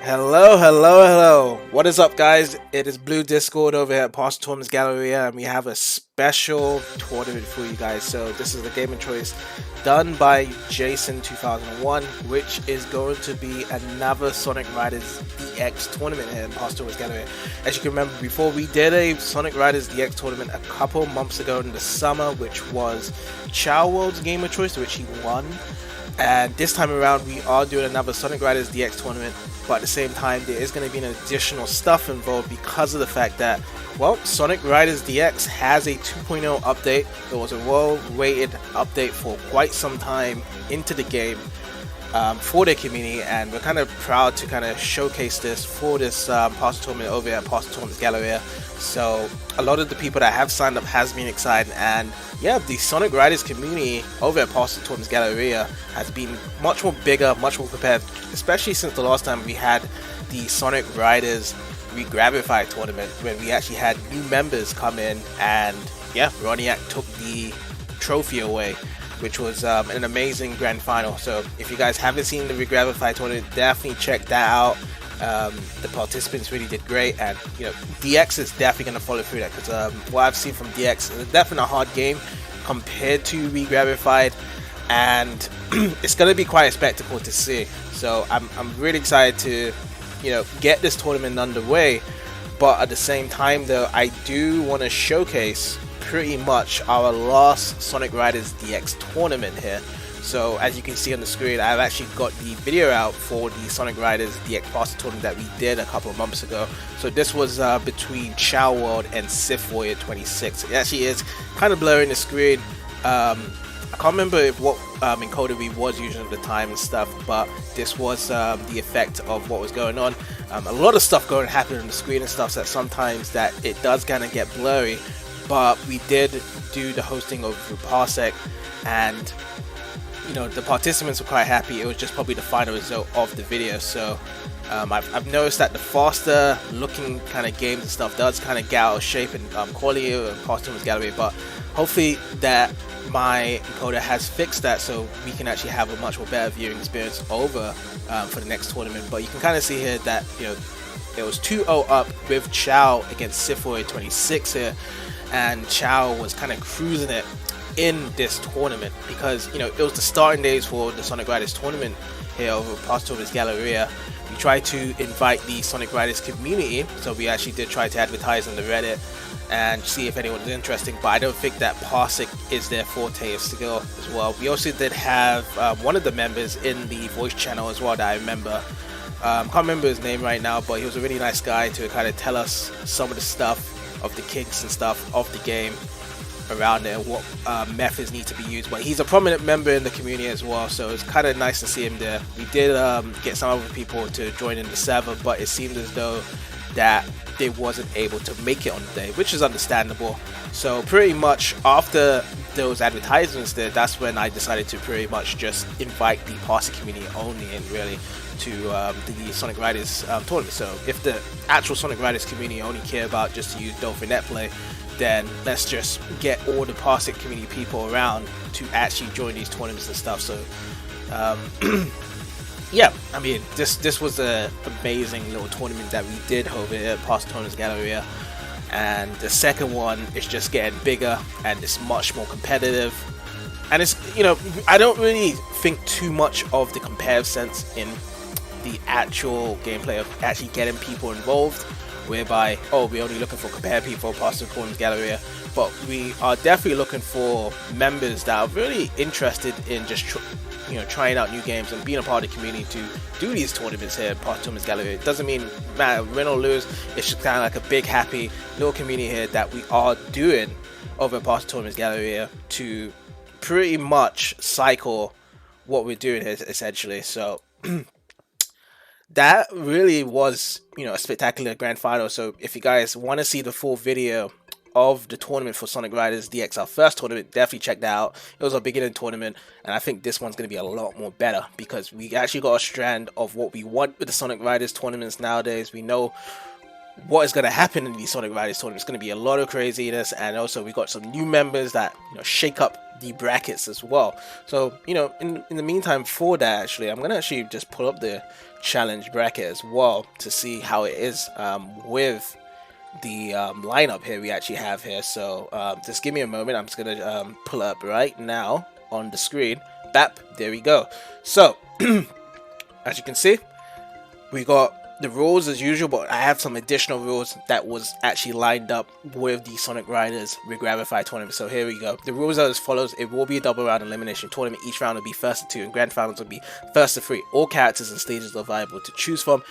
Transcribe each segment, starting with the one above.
Hello, hello, hello. What is up, guys? It is Blue Discord over here at Parsec Tournaments Galleria, and we have a special tournament for you guys. So this is the game of choice done by Jason 2001, which is going to be another Sonic Riders DX tournament here in Parsec Tournaments Galleria. As you can remember, before we did a Sonic Riders DX tournament a couple months ago in the summer, which was Chow World's game of choice, which he won. And this time around, we are doing another Sonic Riders DX tournament, but at the same time, there is going to be an additional stuff involved because of the fact that, well, Sonic Riders DX has a 2.0 update. It was a well-awaited update for quite some time into the game for the community, and we're kind of proud to kind of showcase this for this Parsec tournament over at Parsec Tournaments Galleria. So a lot of the people that have signed up has been excited, and yeah, the Sonic Riders community over at Parsec Tournaments Galleria has been much more bigger, much more prepared, especially since the last time we had the Sonic Riders Re-Gravify tournament, when we actually had new members come in, and yeah, Roniac took the trophy away, which was an amazing grand final. So if you guys haven't seen the Re-Gravify tournament, definitely check that out. The participants really did great, and you know, DX is definitely going to follow through that, because what I've seen from DX is definitely a hard game compared to Re-Gravified, and it's going to be quite a spectacle to see. So I'm really excited to, you know, get this tournament underway, but at the same time though, I do want to showcase pretty much our last Sonic Riders DX tournament here. So as you can see on the screen, I've actually got the video out for the Sonic Riders DX Parsec tournament that we did a couple of months ago. So this was between Chow World and Sith Warrior 26. It actually is kind of blurring the screen. I can't remember what encoder we was using at the time and stuff, but this was the effect of what was going on. A lot of stuff going happening on the screen and stuff, so that sometimes that it does kind of get blurry. But we did do the hosting of Parsec, and you know, the participants were quite happy. It was just probably the final result of the video. So I've noticed that the faster looking kind of games and stuff does kind of get out of shape and quality and Parsec Tournaments Gallery, but hopefully that my encoder has fixed that, so we can actually have a much more better viewing experience over for the next tournament. But you can kind of see here that, you know, it was 2-0 up with Chow against Sith Warrior 26 here, and Chow was kind of cruising it in this tournament, because you know, it was the starting days for the Sonic Riders tournament here over Parsec Tournaments Galleria. We tried to invite the Sonic Riders community, so we actually did try to advertise on the Reddit and see if anyone was interested, but I don't think that Parsec is their forte of skill as well. We also did have one of the members in the voice channel as well that I remember. Can't remember his name right now, but he was a really nice guy to kind of tell us some of the stuff of the kinks and stuff of the game around it, and what methods need to be used. But he's a prominent member in the community as well, so it's kind of nice to see him there. We did get some other people to join in the server, but it seemed as though that they wasn't able to make it on the day, which is understandable. So pretty much after those advertisements there, that's when I decided to pretty much just invite the Parsec community only in, really, to the Sonic Riders tournament. So if the actual Sonic Riders community only care about just to use Dolphin Netplay, then let's just get all the Parsec community people around to actually join these tournaments and stuff. So yeah, I mean, this was an amazing little tournament that we did over at Parsec Tournaments Galleria, and the second one is just getting bigger and it's much more competitive. And it's, you know, I don't really think too much of the competitive sense in the actual gameplay of actually getting people involved, whereby, oh, we're only looking for competitive people for Parsec Tournaments Galleria, but we are definitely looking for members that are really interested in just trying out new games and being a part of the community to do these tournaments here at Parsec Tournaments Galleria. It doesn't mean matter win or lose, it's just kind of like a big happy little community here that we are doing over at Parsec Tournaments Galleria to pretty much cycle what we're doing here, essentially. So that really was, you know, a spectacular grand final. So if you guys want to see the full video of the tournament for Sonic Riders DX, our first tournament, definitely check that out. It was our beginning tournament, and I think this one's going to be a lot more better, because we actually got a strand of what we want with the Sonic Riders tournaments nowadays. We know what is going to happen in these Sonic Riders tournaments. It's going to be a lot of craziness, and also we got some new members that shake up the brackets as well. So in the meantime, for that, actually, I'm going to actually just pull up the challenge bracket as well to see how it is with the lineup here we actually have here. So just give me a moment. I'm just going to pull up right now on the screen. Bap, there we go. So as you can see, we got the rules as usual, but I have some additional rules that was actually lined up with the Sonic Riders Regrabify tournament. So here we go. The rules are as follows. It will be a double round elimination tournament. Each round will be first to 2, and grand finals will be first to 3. All characters and stages are viable to choose from.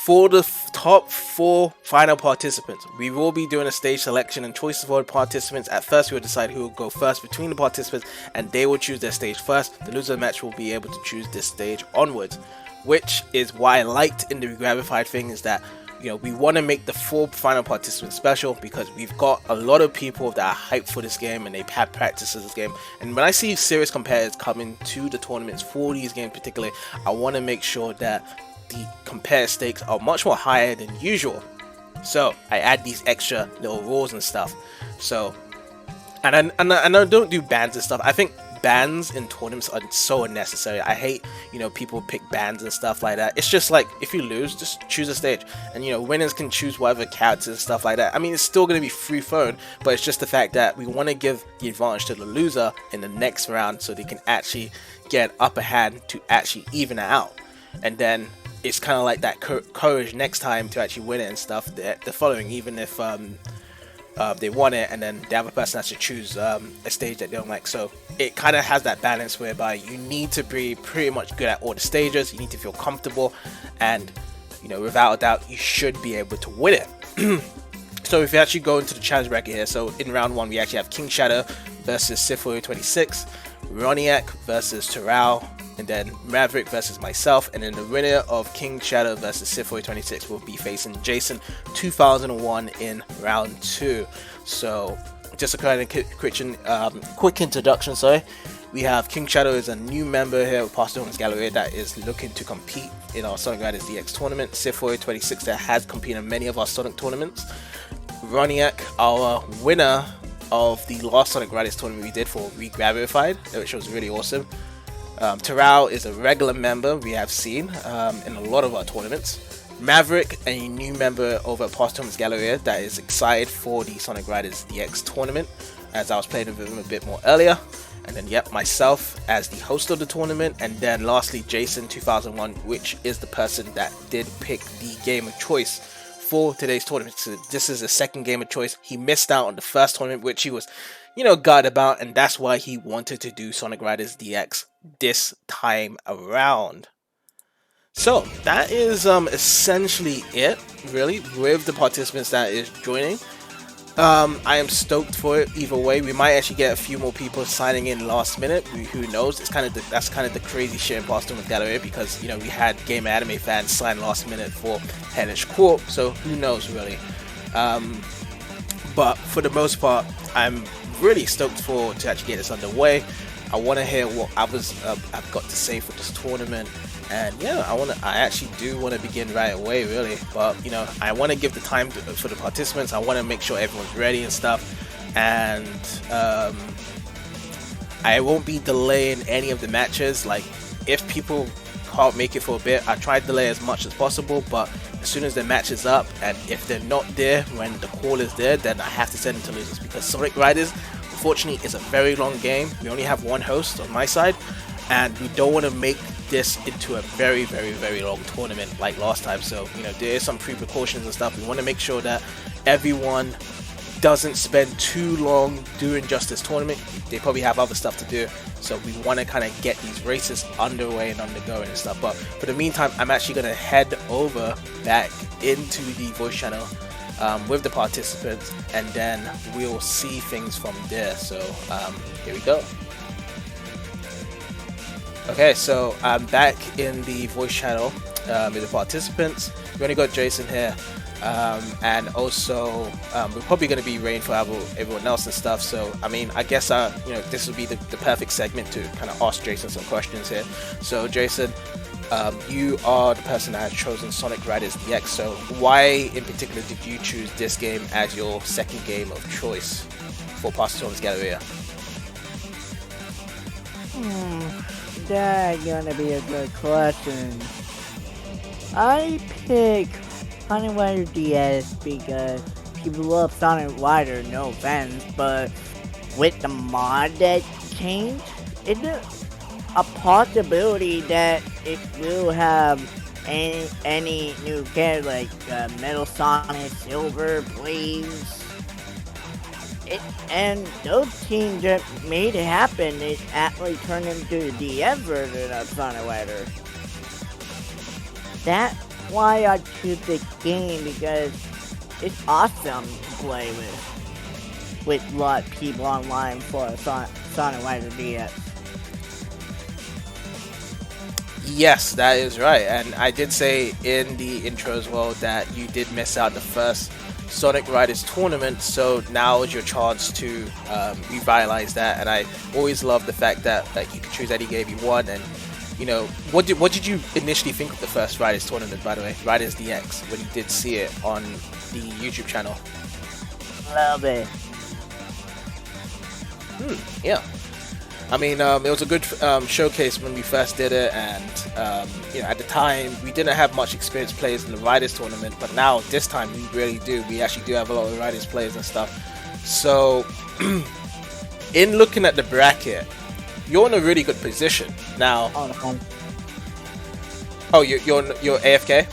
For the top 4 final participants, we will be doing a stage selection and choices for the participants. At first, we will decide who will go first between the participants, and they will choose their stage first. The loser of the match will be able to choose this stage onwards, which is why I liked in the Regrabified thing is that we want to make the 4 final participants special, because we've got a lot of people that are hyped for this game and they've had practice of this game. And when I see serious competitors coming to the tournaments for these games particularly, I want to make sure that the competitive stakes are much more higher than usual. So I add these extra little rules and stuff. So and I don't do bans and stuff. I think bans in tournaments are so unnecessary. I hate people pick bans and stuff like that. It's just like, if you lose, just choose a stage, and winners can choose whatever characters and stuff like that. I mean, it's still going to be free phone, but it's just the fact that we want to give the advantage to the loser in the next round, so they can actually get an upper hand to actually even it out. And then it's kind of like that courage next time to actually win it and stuff, the following, even if they won it and then the other person has to choose a stage that they don't like. So it kind of has that balance whereby you need to be pretty much good at all the stages, you need to feel comfortable, and without a doubt you should be able to win it. So if you actually go into the challenge bracket here, so in round 1 we actually have KingShadow versus Sif4u26, Roniac versus Torao, and then Maverick versus myself, and then the winner of KingShadow versus Sif4u26 will be facing Jason 2001 in round 2. So just a kind of quick introduction, sorry. We have KingShadow is a new member here at Parsec Galleria that is looking to compete in our Sonic Riders DX tournament. Sif4u26 that has competed in many of our Sonic tournaments. Roniac, our winner of the last Sonic Riders tournament we did for Regrabified, which was really awesome. Torao is a regular member we have seen in a lot of our tournaments. Maverick, a new member over at Parsec Galleria that is excited for the Sonic Riders DX tournament, as I was playing with him a bit more earlier. And then myself as the host of the tournament, and then lastly Jason 2001, which is the person that did pick the game of choice for today's tournament. So this is the second game of choice. He missed out on the first tournament, which he was gutted about, and that's why he wanted to do Sonic Riders DX this time around. So that is essentially it, really, with the participants that is joining. I am stoked for it either way. We might actually get a few more people signing in last minute. Who knows? It's that's kind of the crazy shit in Boston with Galleria, because we had game anime fans sign last minute for Hellish Corp. So who knows, really. But for the most part, I'm really stoked to actually get this underway. I want to hear what I've got to say for this tournament, and yeah, I actually do want to begin right away, really. But I want to give the time for the participants. I want to make sure everyone's ready and stuff, and I won't be delaying any of the matches. Like, if people can't make it for a bit, I try to delay as much as possible, but as soon as the match is up, and if they're not there when the call is there, then I have to send them to losers, because Sonic Riders, unfortunately, is a very long game. We only have one host on my side, and we don't want to make this into a very, very, very long tournament like last time. So there is some pre-precautions and stuff. We want to make sure that everyone doesn't spend too long doing just this tournament. They probably have other stuff to do, so we want to kind of get these races underway and undergoing and stuff. But for the meantime, I'm actually going to head over back into the voice channel with the participants, and then we'll see things from there. So here we go. Okay, so I'm back in the voice channel with the participants. We only got Jason here, and also we're probably going to be waiting for everyone else and stuff. So I mean, I guess this would be the perfect segment to kind of ask Jason some questions here. So Jason, you are the person that has chosen Sonic Riders DX. So why in particular did you choose this game as your second game of choice for Parsec Galleria? That's gonna be a good question. I pick Sonic Rider DS because people love Sonic Rider, no offense, but with the mod that changed, it's a possibility that it will have any new character like Metal Sonic, Silver, Blaze. And those teams that made it happen, it actually turned into the DS version of Sonic Rider. That's why I choose this game, because it's awesome to play with a lot of people online for Sonic Rider DS. Yes, that is right, and I did say in the intro as well that you did miss out the first Sonic Riders tournament, so now is your chance to revitalize that. And I always love the fact that you can choose any game you want. And you know, what did you initially think of the first Riders tournament, by the way, Riders DX, when you did see it on the YouTube channel? Love it. Yeah. I mean, it was a good showcase when we first did it, and you know, at the time we didn't have much experienced players in the Riders tournament, but now this time we really do. We actually do have a lot of Riders players and stuff. So, in looking at the bracket, you're in a really good position now. Oh, you're AFK.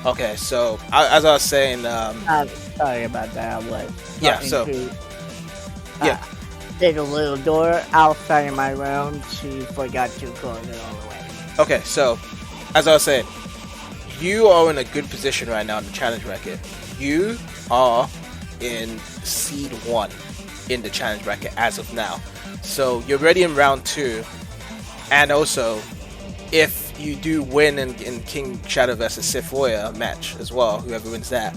Okay, so as I was saying, sorry about that. Yeah, so. Yeah. There's a little door outside of my room. She forgot to close it all the way. Okay, so as I was saying, you are in a good position right now in the challenge bracket. You are in seed 1 in the challenge bracket as of now. So you're ready in round 2, and also if you do win in KingShadow versus Sith Warrior match as well, whoever wins that,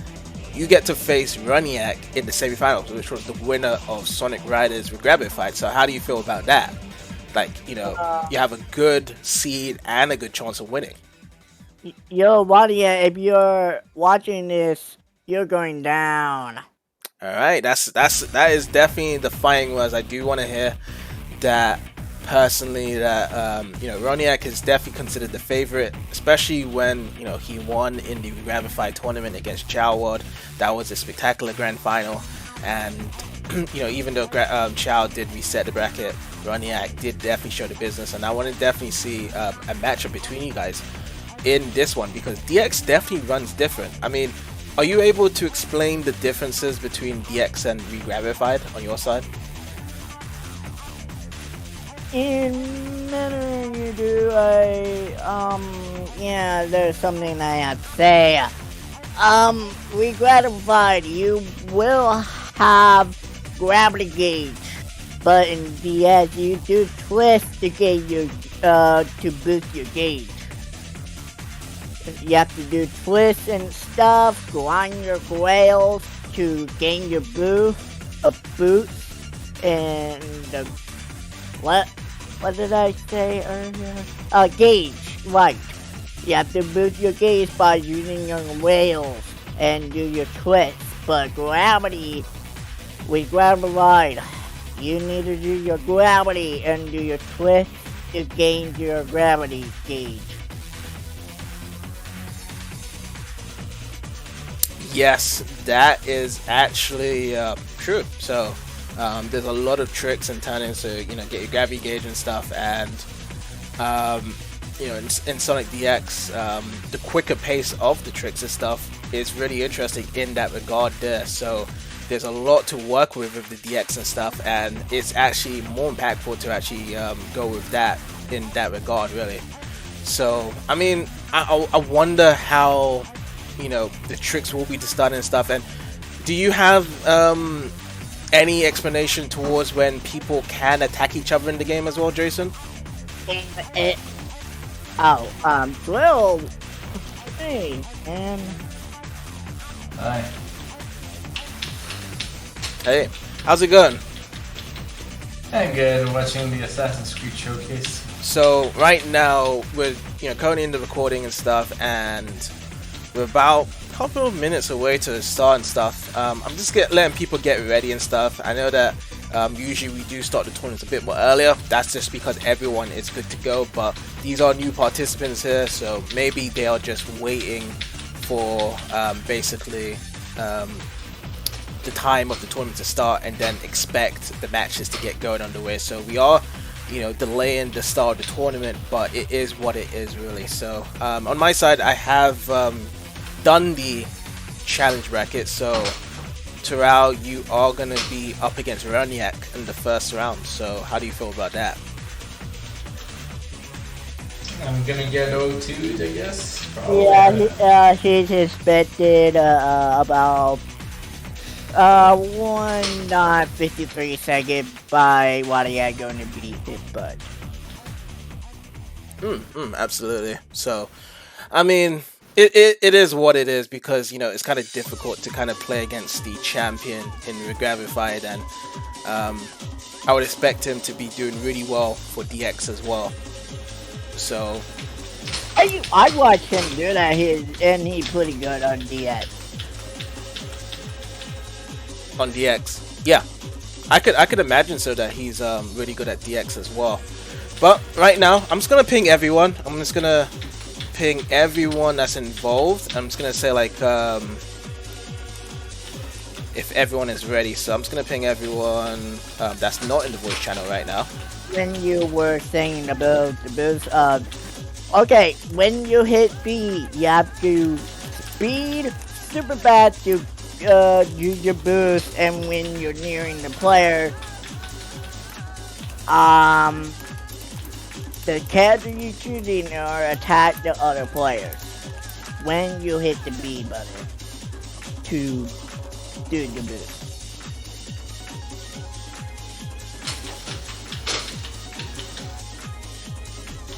you get to face Roniac in the semifinals, which was the winner of Sonic Riders with Rabbit Fight. So how do you feel about that? Like, you know, you have a good seed and a good chance of winning. Yo, Roniac, if you're watching this, you're going down. All right, that is definitely the fighting words. I do want to hear that personally. That you know, Roniac is definitely considered the favorite, especially when, you know, he won in the Rabbit Fight tournament against Challonge. That was a spectacular grand final, and you know, even though Chow did reset the bracket, Roniac did definitely show the business, and I want to definitely see a matchup between you guys in this one, because DX definitely runs different. I mean, are you able to explain the differences between DX and Rabbit Fight on your side? In manner you do, yeah, there's something I have to say. We gratified, you will have gravity gauge, but in DS you do twist to gauge your, to boost your gauge. You have to do twists and stuff, grind your rails to gain your boost, and what did I say earlier? Gauge, right. You have to boost your gauge by using your rails and do your twists. But gravity, with Gravity Ride, you need to do your gravity and do your twist to gain your gravity gauge. Yes, that is actually true. So there's a lot of tricks and turnings to, you know, get your gravity gauge and stuff, and you know, in Sonic DX, the quicker pace of the tricks and stuff is really interesting in that regard there. So there's a lot to work with the DX and stuff, and it's actually more impactful to actually go with that in that regard, really. So I mean, I wonder how, you know, the tricks will be to start and stuff. And do you have any explanation towards when people can attack each other in the game as well, Jason? Drill. Hey, man. Hi. Hey, how's it going? And good, watching the Assassin's Creed showcase. So right now we're currently in the recording and stuff, and we're about a couple of minutes away to start and stuff. I'm just letting people get ready and stuff. I know that usually we do start the tournament a bit more earlier. That's just because everyone is good to go, but these are new participants here, so maybe they are just waiting for basically the time of the tournament to start and then expect the matches to get going underway. So we are delaying the start of the tournament, but it is what it is really. So on my side, I have done the challenge bracket. So Torao, you are going to be up against Roniac in the first round. So how do you feel about that? I'm gonna get O2'd, I guess. Probably. Yeah, he's expected about 1:53 seconds by Roniac going to beat his butt. Absolutely. So, I mean, it is what it is, because it's kind of difficult to kind of play against the champion in Regravified, and I would expect him to be doing really well for DX as well. So I watched him do that, and he's pretty good on DX. On DX, yeah, I could imagine so that he's really good at DX as well. But right now, I'm just gonna ping everyone. I'm just gonna ping everyone that's involved. I'm just gonna say like if everyone is ready. So I'm just gonna ping everyone that's not in the voice channel right now. When you were saying about the boost, okay, when you hit B, you have to speed super fast to use your boost, and when you're nearing the player, the character you're choosing are attack the other players when you hit the B button to do the boost.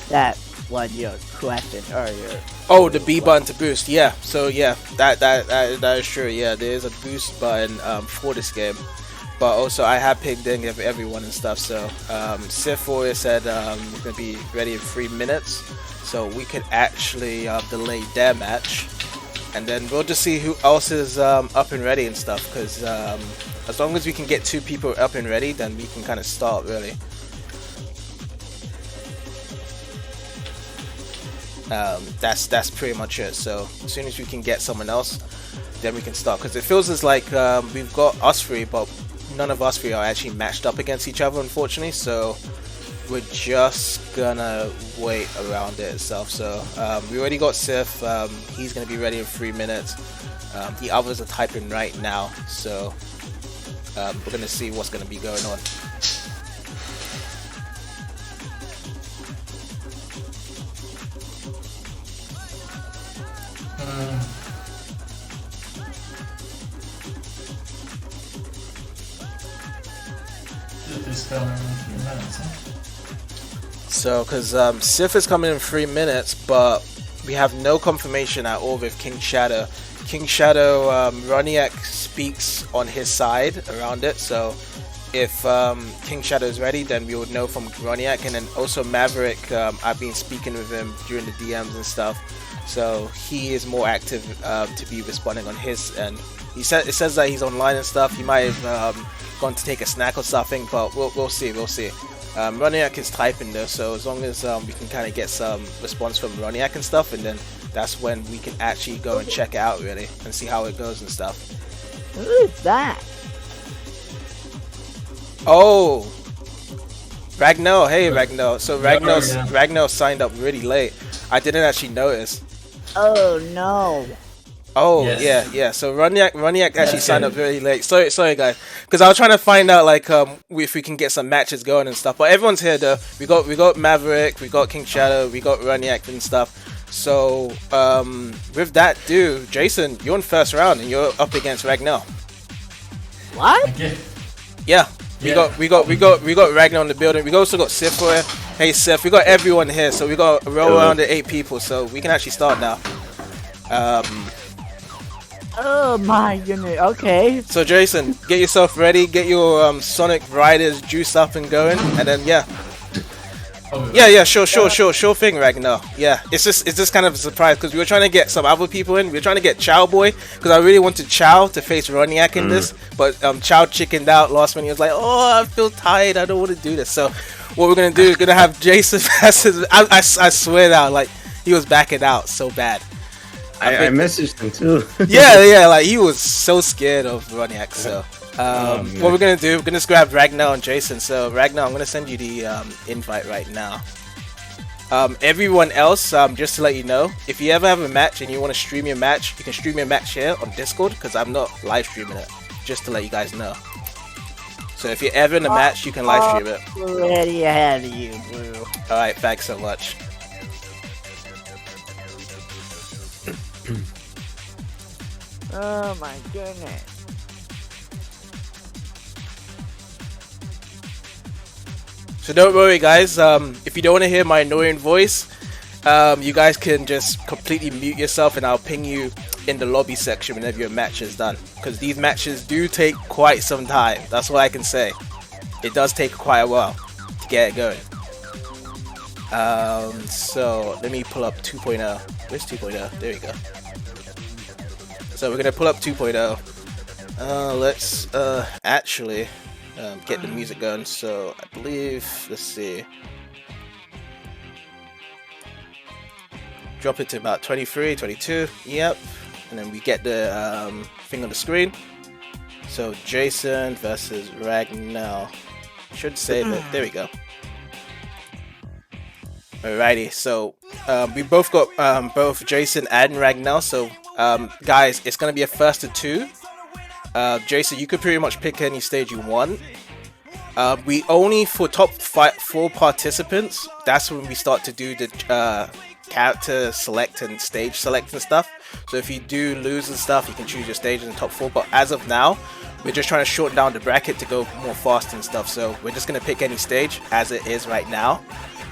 That was your question earlier. Oh, the B button to boost. Yeah. So yeah, that is true. Yeah, there is a boost button for this game, but also I have pinged in everyone and stuff. So Sif always said we're gonna be ready in 3 minutes, so we could actually delay their match, and then we'll just see who else is up and ready and stuff. Because as long as we can get 2 people up and ready, then we can kind of start really. That's pretty much it. So as soon as we can get someone else, then we can start, because it feels as like we've got us 3, but none of us 3 are actually matched up against each other, unfortunately. So we're just gonna wait around it itself. So we already got Sif. He's gonna be ready in 3 minutes. The others are typing right now, so we're gonna see what's gonna be going on. So, because Sif is coming in 3 minutes, but we have no confirmation at all with KingShadow. KingShadow, Roniac speaks on his side around it, so if KingShadow is ready, then we would know from Roniac. And then also Maverick, I've been speaking with him during the DMs and stuff, so he is more active to be responding on his end. It says that he's online and stuff. He might have gone to take a snack or something, but we'll see. Roniac is typing though, so as long as we can kind of get some response from Roniac and stuff, and then that's when we can actually go and check it out really and see how it goes and stuff. Who's that? Oh, Ragnar. Hey Ragnar. So Ragnar signed up really late. I didn't actually notice. Oh no. Oh yes. yeah. So Roniac actually signed up really late. Sorry guys, because I was trying to find out like if we can get some matches going and stuff. But everyone's here though. We got Maverick, we got KingShadow, we got Roniac and stuff. So with that, dude, Jason, you're in first round and you're up against Ragnar. What? Okay. Yeah. We got Ragnar in the building. We also got Sif here. Hey Sif, we got everyone here. So we got around 8 people. So we can actually start now. Oh my goodness. Okay. So Jason, get yourself ready, get your Sonic Riders juice up and going, and then yeah. Yeah, sure thing, Ragnar. Yeah, it's just kind of a surprise because we were trying to get some other people in. We were trying to get Chow Boy because I really wanted Chow to face Roniac in this, but Chow chickened out last minute. He was like, "Oh, I feel tired. I don't want to do this." So what we're gonna do is gonna have Jason versus. I swear that like he was backing out so bad. I messaged him too. yeah, like he was so scared of Roniac. So. What we're gonna do, we're gonna just grab Ragnar and Jason. So Ragnar, I'm gonna send you the invite right now. Everyone else, just to let you know, if you ever have a match and you want to stream your match, you can stream your match here on Discord because I'm not live streaming it. Just to let you guys know. So if you're ever in a match, you can live stream it. Already ahead of you, Blue. All right, thanks so much. Oh my goodness. So don't worry guys, if you don't want to hear my annoying voice, you guys can just completely mute yourself and I'll ping you in the lobby section whenever your match is done. Because these matches do take quite some time, that's what I can say. It does take quite a while to get it going. So let me pull up 2.0. Where's 2.0? There we go. So we're going to pull up 2.0. Let's actually... get the music going, so I believe, let's see, drop it to about 23, 22, yep, and then we get the thing on the screen. So Jason versus Ragnar, should save it, there we go. Alrighty, so we both got both Jason and Ragnar, so guys, it's going to be a first to two. Jason, you could pretty much pick any stage you want. We only, for top 4 participants, that's when we start to do the character select and stage select and stuff. So if you do lose and stuff, you can choose your stage in the top 4. But as of now, we're just trying to shorten down the bracket to go more fast and stuff. So we're just going to pick any stage as it is right now.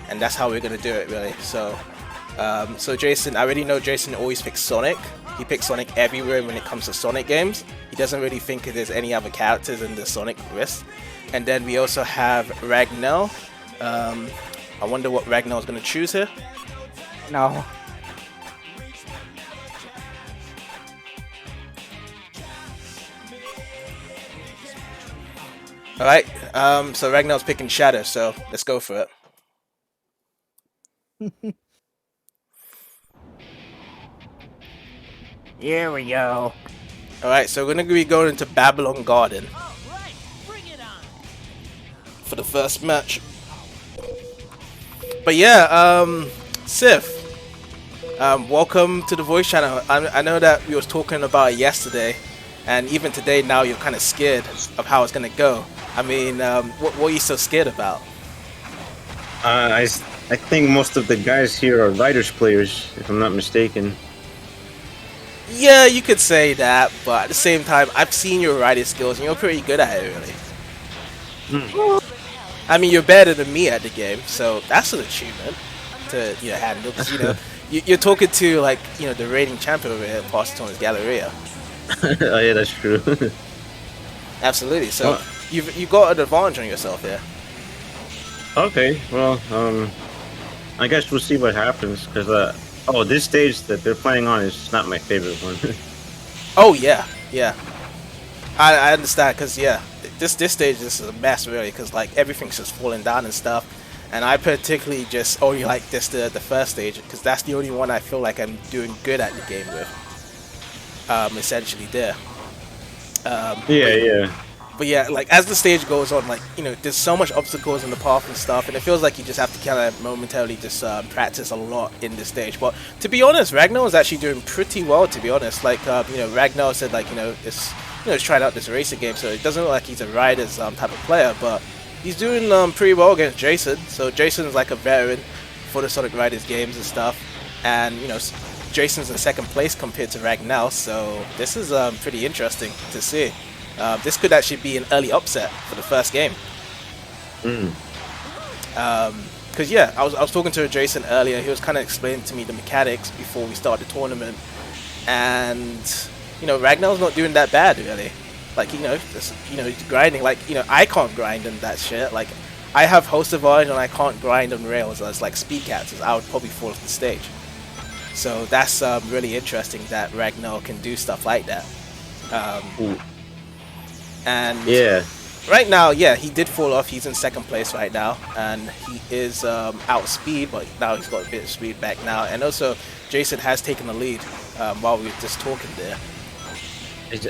And that's how we're going to do it, really. So Jason, I already know Jason always picks Sonic. He picks Sonic everywhere when it comes to Sonic games. He doesn't really think there's any other characters in the Sonic list. And then we also have Ragnar. I wonder what Ragnar is going to choose here. No. Alright, so Ragnar's picking Shadow, so let's go for it. Here we go. Alright, so we're going to be going into Babylon Garden for the first match. But yeah, Sif, welcome to the voice channel. I know that we was talking about it yesterday, and even today now you're kind of scared of how it's going to go. I mean, what are you so scared about? I think most of the guys here are Riders players, if I'm not mistaken. Yeah, you could say that, but at the same time, I've seen your riding skills and you're pretty good at it, really. I mean, you're better than me at the game, so that's an achievement to handle. Because you're talking to like the reigning champion over here, Parsec Galleria. Oh yeah, that's true. Absolutely. So you've got an advantage on yourself here. Okay, well, I guess we'll see what happens. Because this stage that they're playing on is not my favorite one. Oh yeah. I understand, because this stage is a mess really, because like everything's just falling down and stuff. And I particularly just only like the first stage, because that's the only one I feel like I'm doing good at the game with. Essentially there. But yeah, like as the stage goes on, like there's so much obstacles in the path and stuff, and it feels like you just have to kind of momentarily just practice a lot in this stage. But to be honest, Ragnar is actually doing pretty well. To be honest, like Ragnar said, like it's trying out this racing game, so it doesn't look like he's a riders type of player, but he's doing pretty well against Jason. So Jason's like a veteran for the Sonic Riders games and stuff, and Jason's in second place compared to Ragnar. So this is pretty interesting to see. This could actually be an early upset for the first game. Because I was talking to Jason earlier. He was kind of explaining to me the mechanics before we started the tournament, and Ragnar's not doing that bad really. Like, just, grinding. Like, I can't grind in that shit. Like, I have host advantage and I can't grind on rails as like speed cats. I would probably fall off the stage. So that's really interesting that Ragnar can do stuff like that. And Yeah. right now, yeah, he did fall off. He's in second place right now, and he is out speed, but now he's got a bit of speed back now. And also, Jason has taken the lead while we were just talking there.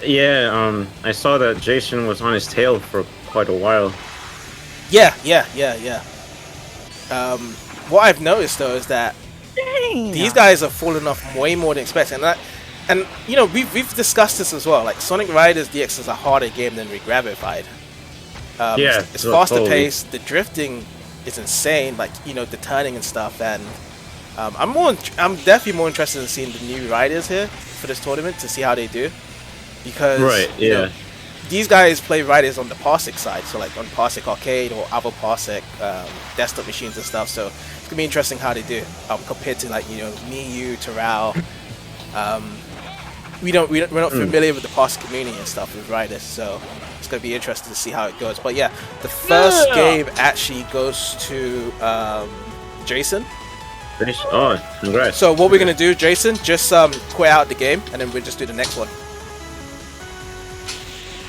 Yeah, I saw that Jason was on his tail for quite a while. Yeah. What I've noticed though is that these guys are falling off way more than expected, and we've discussed this as well. Like Sonic Riders DX is a harder game than Regravified. Yeah, it's faster totally. paced. The drifting is insane. Like the turning and stuff. And I'm definitely more interested in seeing the new riders here for this tournament to see how they do, because these guys play riders on the Parsec side, so like on Parsec Arcade or other Parsec desktop machines and stuff. So it's gonna be interesting how they do compared to like me, you, Torao. We're not familiar with the Parsec community and stuff with riders, so it's gonna be interesting to see how it goes. But yeah, the first game actually goes to Jason. Oh, congrats. So what we're gonna do, Jason, just quit out the game and then we'll just do the next one.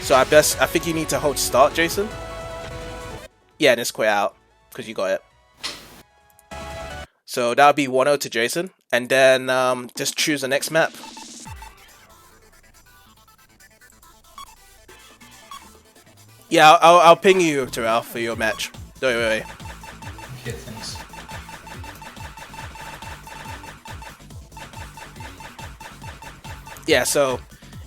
So I think you need to hold start, Jason. Yeah, and just quit out because you got it. So that'll be 1-0 to Jason, and then just choose the next map. Yeah, I'll ping you, Torao, for your match. Don't worry. Okay, thanks. Yeah, so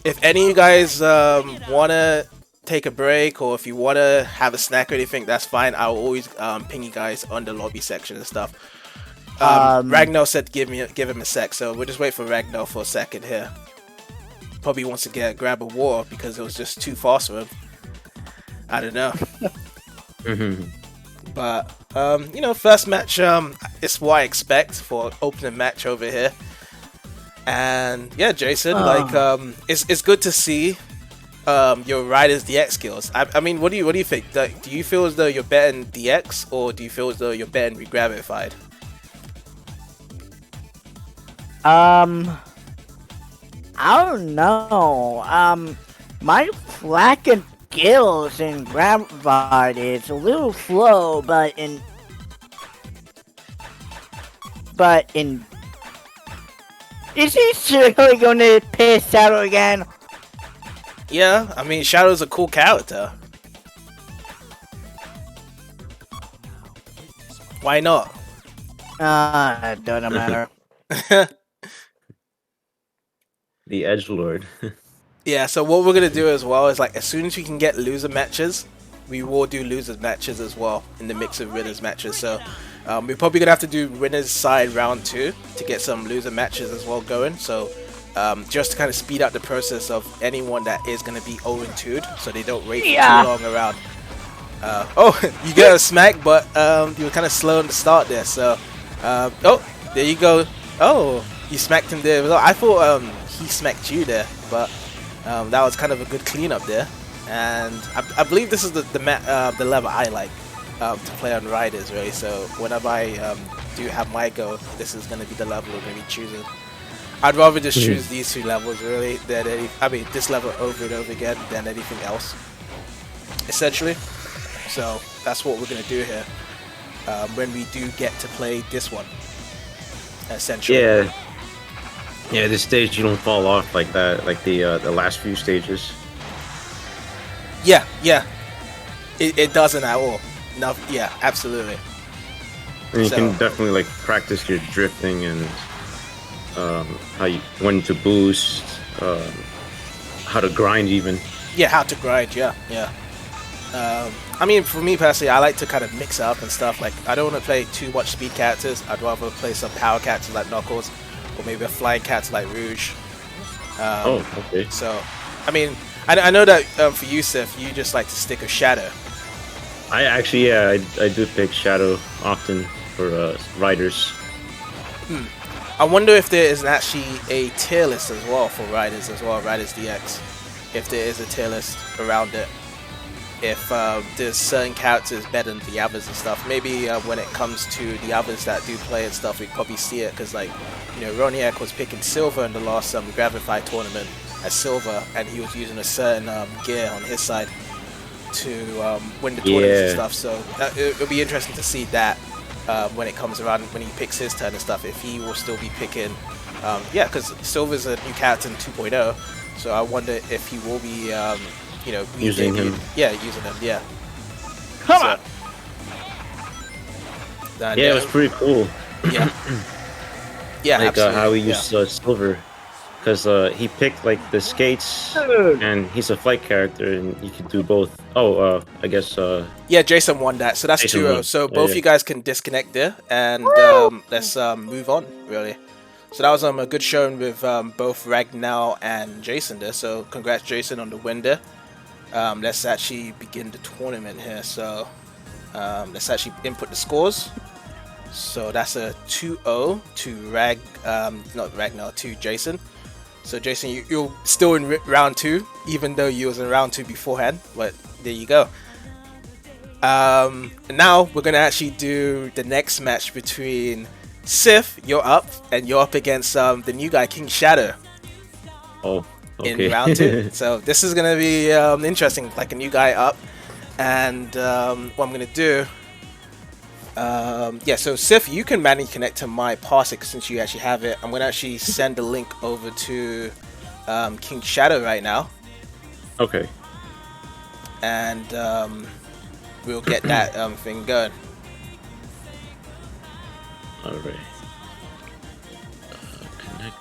if any of you guys want to take a break, or if you want to have a snack or anything, that's fine. I'll always ping you guys on the lobby section and stuff. Ragnar said give him a sec, so we'll just wait for Ragnar for a second here. Probably wants to grab a war because it was just too fast for him. I don't know. But first match, it's what I expect for an opening match over here. And yeah, Jason, it's good to see your Riders DX skills. I mean, what do you think? Do you feel as though you're better in DX, or do you feel as though you're better in Regravified? I don't know. My lack of skills in Gravified is a little slow, but in is he seriously gonna piss Shadow again? Yeah, I mean, Shadow's a cool character. Why not? It doesn't matter. The Edgelord. Yeah, so what we're gonna do as well is, like, as soon as we can get loser matches, we will do losers matches as well in the mix of winners matches. So we're probably gonna have to do winners side round 2 to get some loser matches as well going. So just to kind of speed up the process of anyone that is gonna be 0-2'd, so they don't wait for too long around. Oh, you got a smack, but you were kind of slow in the start there. So oh, there you go. Oh, you smacked him there. I thought he smacked you there, but that was kind of a good cleanup there. And I believe this is the level I like to play on Riders, really. So whenever I do have my go, this is going to be the level we're going to be choosing. I'd rather just choose these 2 levels, really, than this level over and over again than anything else, essentially. So that's what we're going to do here when we do get to play this one, essentially. Yeah, this stage you don't fall off like that, like the last few stages. Yeah, it doesn't at all. No, yeah, absolutely. And you can definitely like practice your drifting and when to boost, how to grind even. Yeah, how to grind. Yeah. I mean, for me personally, I like to kind of mix up and stuff. Like, I don't want to play too much speed characters. I'd rather play some power characters like Knuckles, or maybe a flying character like Rouge. Okay. So, I mean, I know that for you, Sif, you just like to stick with Shadow. I actually, I do pick Shadow often for riders. I wonder if there is actually a tier list as well for Riders as well, Riders DX. If there is a tier list around it. If there's certain characters better than the others and stuff. Maybe when it comes to the others that do play and stuff, we'd probably see it. Because, like, you know, Roniac was picking Silver in the last Gravify tournament as Silver. And he was using a certain gear on his side to win the tournaments and stuff. So it'll be interesting to see that. When it comes around, when he picks his turn and stuff, if he will still be picking, yeah, because Silver's a new character in 2.0, so I wonder if he will be, you know, using him. Yeah, using him. Yeah. Come on. Yeah, it was pretty cool. Yeah. Yeah, like absolutely. how he used Silver, because he picked like the skates, and he's a fight character, and you can do both. Oh, I guess. Yeah, Jason won that, so that's Jason 2-0. won. So both you guys can disconnect there, and let's move on, really. So that was a good showing with both Ragnar and Jason there, so congrats Jason on the win there. Let's actually begin the tournament here, so let's actually input the scores. So that's a 2-0 to not Ragnar, to Jason. So Jason, you're still in round 2, even though you was in round 2 beforehand, but there you go. Now we're gonna actually do the next match between Sif, you're up, and you're up against the new guy, KingShadow. Oh, okay. In round 2. So this is gonna be interesting, like a new guy up. And what I'm gonna do, yeah, so Sif, you can manually connect to my Parsec since you actually have it. I'm gonna actually send the link over to KingShadow right now. Okay. And we'll get that thing going. Alright. Connect.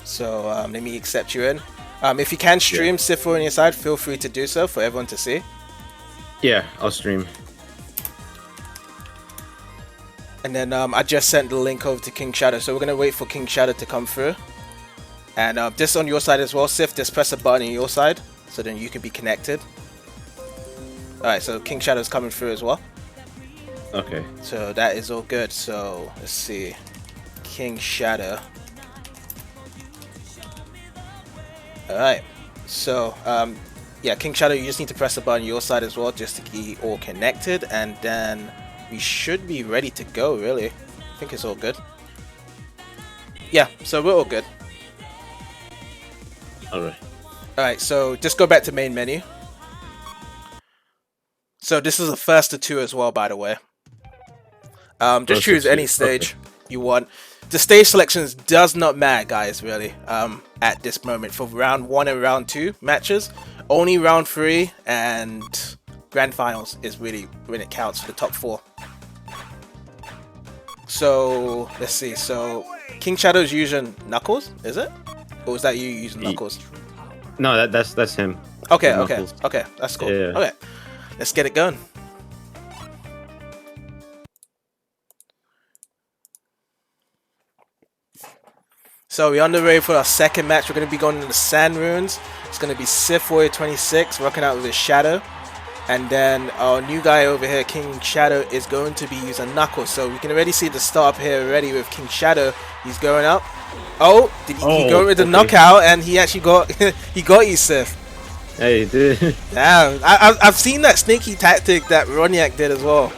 So let me accept you in. If you can stream Sif on your side, feel free to do so for everyone to see. Yeah, I'll stream. And then I just sent the link over to KingShadow, so we're gonna wait for KingShadow to come through. And this on your side as well, Sif, just press a button on your side, so then you can be connected. Alright, so KingShadow's coming through as well. Okay. So that is all good. So let's see, KingShadow. Alright, so yeah, KingShadow, you just need to press the button on your side as well, just to be all connected, and then we should be ready to go, really. I think it's all good. Yeah, so we're all good. Alright. Alright, so just go back to main menu. So this is the first of 2 as well, by the way. Just choose any stage you want. The stage selections does not matter, guys, really, at this moment. For round 1 and round 2 matches, only round 3 and grand finals is really when it counts for the top 4. So let's see. So KingShadow's using Knuckles, is it? Or is that you using Knuckles? No, that's him. Okay, Knuckles. okay, that's cool. Yeah. Okay, let's get it going. So we're on the way for our second match. We're going to be going to the Sand Ruins. It's going to be Sif Warrior 26 rocking out with his Shadow. And then our new guy over here, KingShadow, is going to be using Knuckles. So we can already see the start up here already with KingShadow. He's going up. Oh, did he go with the knockout? And he actually got he got you, Sif. Yeah, he did. Damn, I've seen that sneaky tactic that Roniac did as well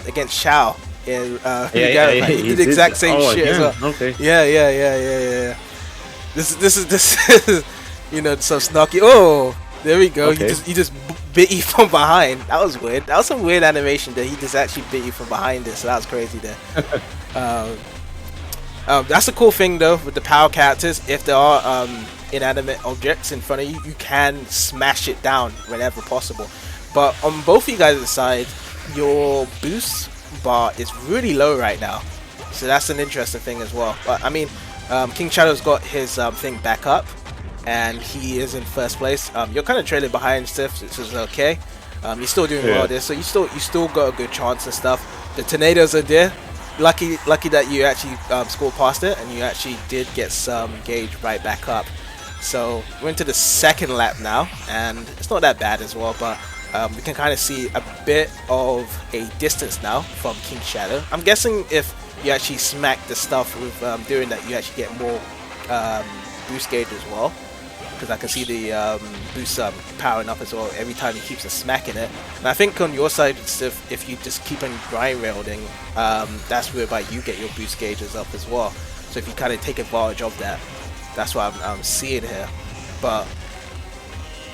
against Shao. In he did the exact same shit as well. Okay. Yeah. This is you know, so snarky. Oh, there we go. Okay. He just bit you from behind. That was weird. That was some weird animation there. He just actually bit you from behind this. So that was crazy there. That's a cool thing though with the power characters. If there are inanimate objects in front of you, you can smash it down whenever possible. But on both of you guys' side, your boost bar is really low right now, so that's an interesting thing as well. But I mean, KingShadow's got his thing back up, and he is in first place. You're kind of trailing behind Sif, which is okay. You're still doing well there, so you still got a good chance and stuff. The tornadoes are there. Lucky that you actually scored past it, and you actually did get some gauge right back up. So we're into the second lap now, and it's not that bad as well. But we can kind of see a bit of a distance now from KingShadow. I'm guessing if you actually smack the stuff with doing that, you actually get more boost gauge as well. Because I can see the boost powering up as well every time he keeps smacking it. And I think on your side, if you just keep on grind railding, that's whereby you get your boost gauges up as well. So if you kind of take advantage of that, that's what I'm seeing here. But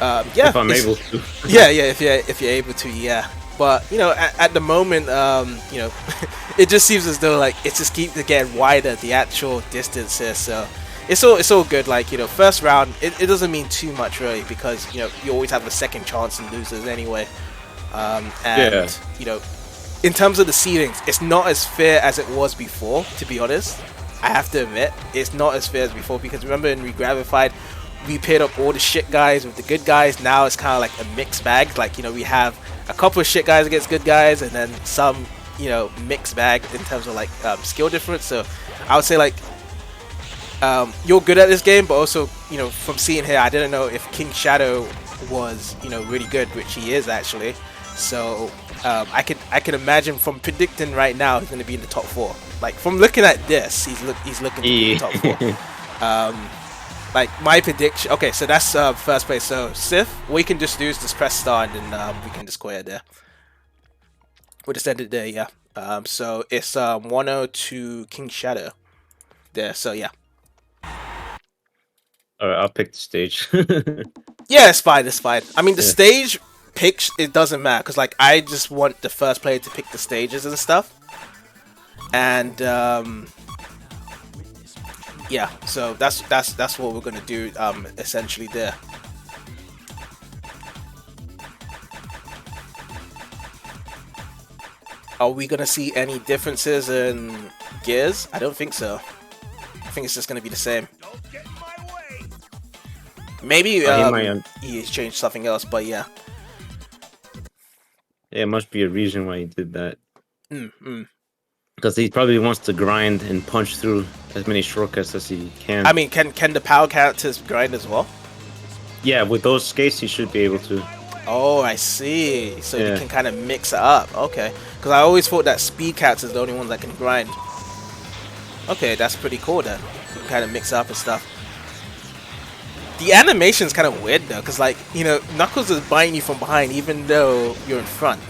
yeah, if I'm able to. yeah, if you're able to, yeah. But you know, at the moment, you know, it just seems as though like it just keeps getting wider, the actual distance here. So it's all good. Like, you know, first round, it doesn't mean too much really, because you know you always have a second chance in losers anyway. And you know, in terms of the seedings, it's not as fair as it was before. To be honest, I have to admit, it's not as fair as before, because remember in Regravified, we paired up all the shit guys with the good guys. Now it's kind of like a mixed bag. Like, you know, we have a couple of shit guys against good guys, and then some, you know, mixed bag in terms of like skill difference. So I would say like you're good at this game, but also, you know, from seeing here, I didn't know if KingShadow was, you know, really good, which he is actually. So I can imagine from predicting right now he's going to be in the top 4. Like from looking at this, he's looking to be in the top 4. Like my prediction. Okay, so that's first place. So Sith, what you can just do is just press start, and then we can just quit it there. We'll just end it there, yeah. So it's 1-0 to KingShadow there. So yeah. Alright, I'll pick the stage. Yeah, it's fine. It's fine. I mean, the stage picks, it doesn't matter, because like I just want the first player to pick the stages and stuff. And yeah, so that's what we're gonna do essentially there. Are we gonna see any differences in gears? I don't think so. I think it's just gonna be the same. Maybe he's changed something else, but yeah. Yeah, it must be a reason why he did that. Because he probably wants to grind and punch through as many shortcuts as he can. I mean, can the power characters grind as well? Yeah, with those skates, he should be able to. Oh, I see. So you can kind of mix it up. Okay. Because I always thought that speed characters are the only ones that can grind. Okay, that's pretty cool then. You can kind of mix it up and stuff. The animation's kind of weird though, because like, you know, Knuckles is biting you from behind even though you're in front.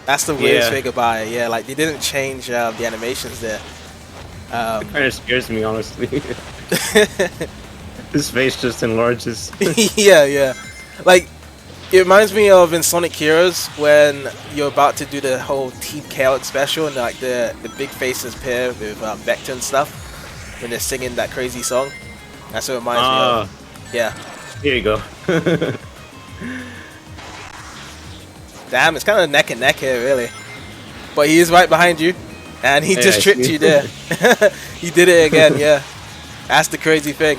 That's the weirdest thing about it. Yeah, like they didn't change the animations there. It kind of scares me, honestly. His face just enlarges. Yeah. Like, it reminds me of in Sonic Heroes when you're about to do the whole Team Chaos special and like the big faces pair with Vector and stuff when they're singing that crazy song. That's what it reminds me of. Yeah. Here you go. Damn, it's kind of neck and neck here, really. But he is right behind you, and he just tricked you there. He did it again, yeah. That's the crazy thing.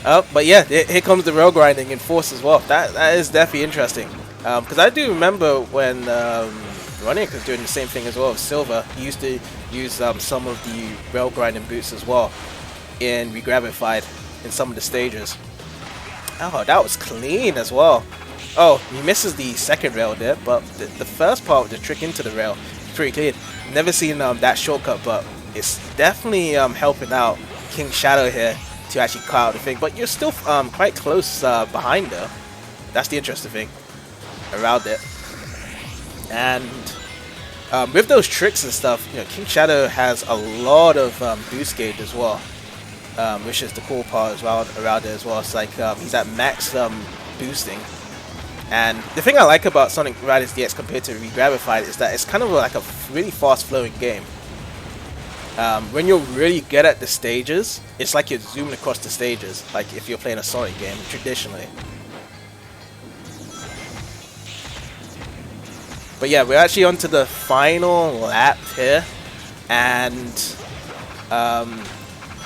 Oh, but yeah, here comes the rail grinding in force as well. That is definitely interesting. Because I do remember when Roniac was doing the same thing as well with Silver. He used to use some of the rail grinding boots as well in Regravified in some of the stages. Oh, that was clean as well. Oh, he misses the second rail there, but the first part with the trick into the rail is pretty clean. Never seen that shortcut, but it's definitely helping out KingShadow here to actually cut out the thing. But you're still quite close behind though. That's the interesting thing around it. And with those tricks and stuff, you know, KingShadow has a lot of boost gauge as well, which is the cool part as well around it as well. It's like he's at max boosting. And the thing I like about Sonic Riders DX compared to Regravified is that it's kind of like a really fast-flowing game. When you're really good at the stages, it's like you're zooming across the stages, like if you're playing a Sonic game traditionally. But yeah, we're actually onto the final lap here, and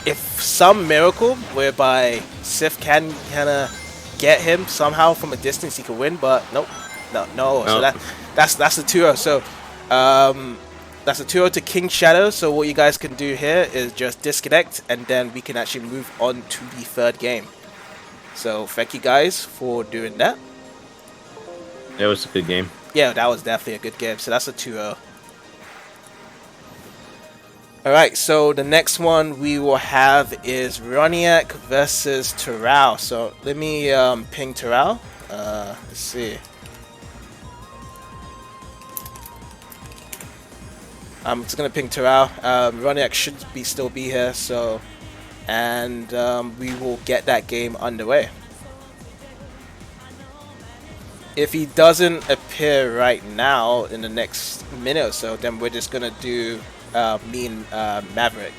if some miracle whereby Sif can kind of get him somehow from a distance, he can win, but nope, no. So that's the 2-0. So that's a 2-0 to KingShadow. So what you guys can do here is just disconnect, and then we can actually move on to the third game. So thank you guys for doing that. It was a good game. Yeah, that was definitely a good game. So that's a 2-0. Alright, so the next one we will have is Roniac versus Torao. So let me ping Torao. Let's see. I'm just gonna ping Torao. Roniac should still be here, so and we will get that game underway. If he doesn't appear right now in the next minute or so, then we're just gonna do me and Maverick.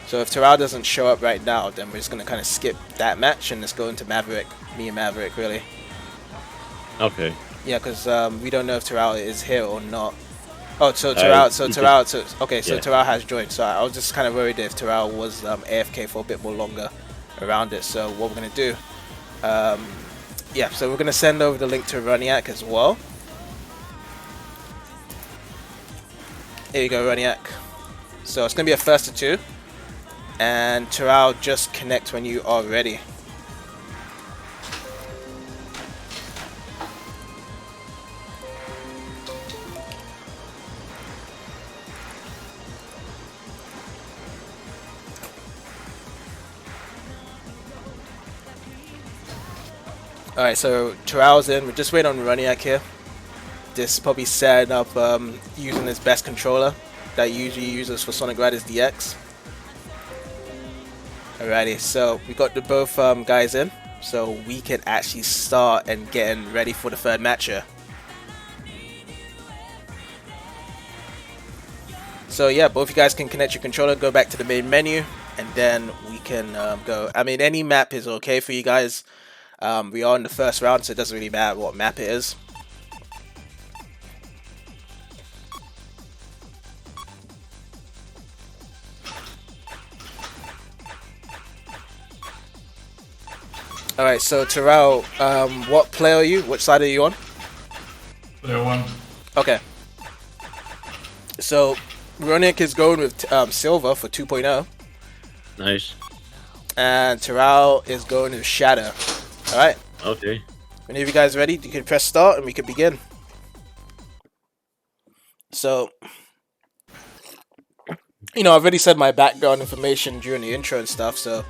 So if Torao doesn't show up right now, then we're just gonna kind of skip that match and just go into Maverick, me and Maverick, really. Okay. Yeah, because we don't know if Torao is here or not. Oh, so Torao, okay, so yeah. Torao has joined. So I was just kind of worried if Torao was AFK for a bit more longer around it. So what we're gonna do, yeah, so we're gonna send over the link to Roniac as well. Here you go, Roniac. So it's gonna be a first to 2, and Torao, just connect when you are ready. Alright, so Torao's in. We're just waiting on Roniac here. This probably setting up using his best controller that he usually uses for Sonic Riders DX. Alrighty, so we got the both guys in, so we can actually start and getting ready for the third match here. So yeah, both you guys can connect your controller, go back to the main menu, and then we can go. I mean, any map is okay for you guys. We are in the first round, so it doesn't really matter what map it is. Alright, so Torao, what player are you? Which side are you on? Player 1. Okay. So, Roniac is going with Silver for 2.0. Nice. And Torao is going with Shadow. Alright. Okay. Whenever you guys are ready, you can press start and we can begin. So, you know, I've already said my background information during the intro and stuff, so,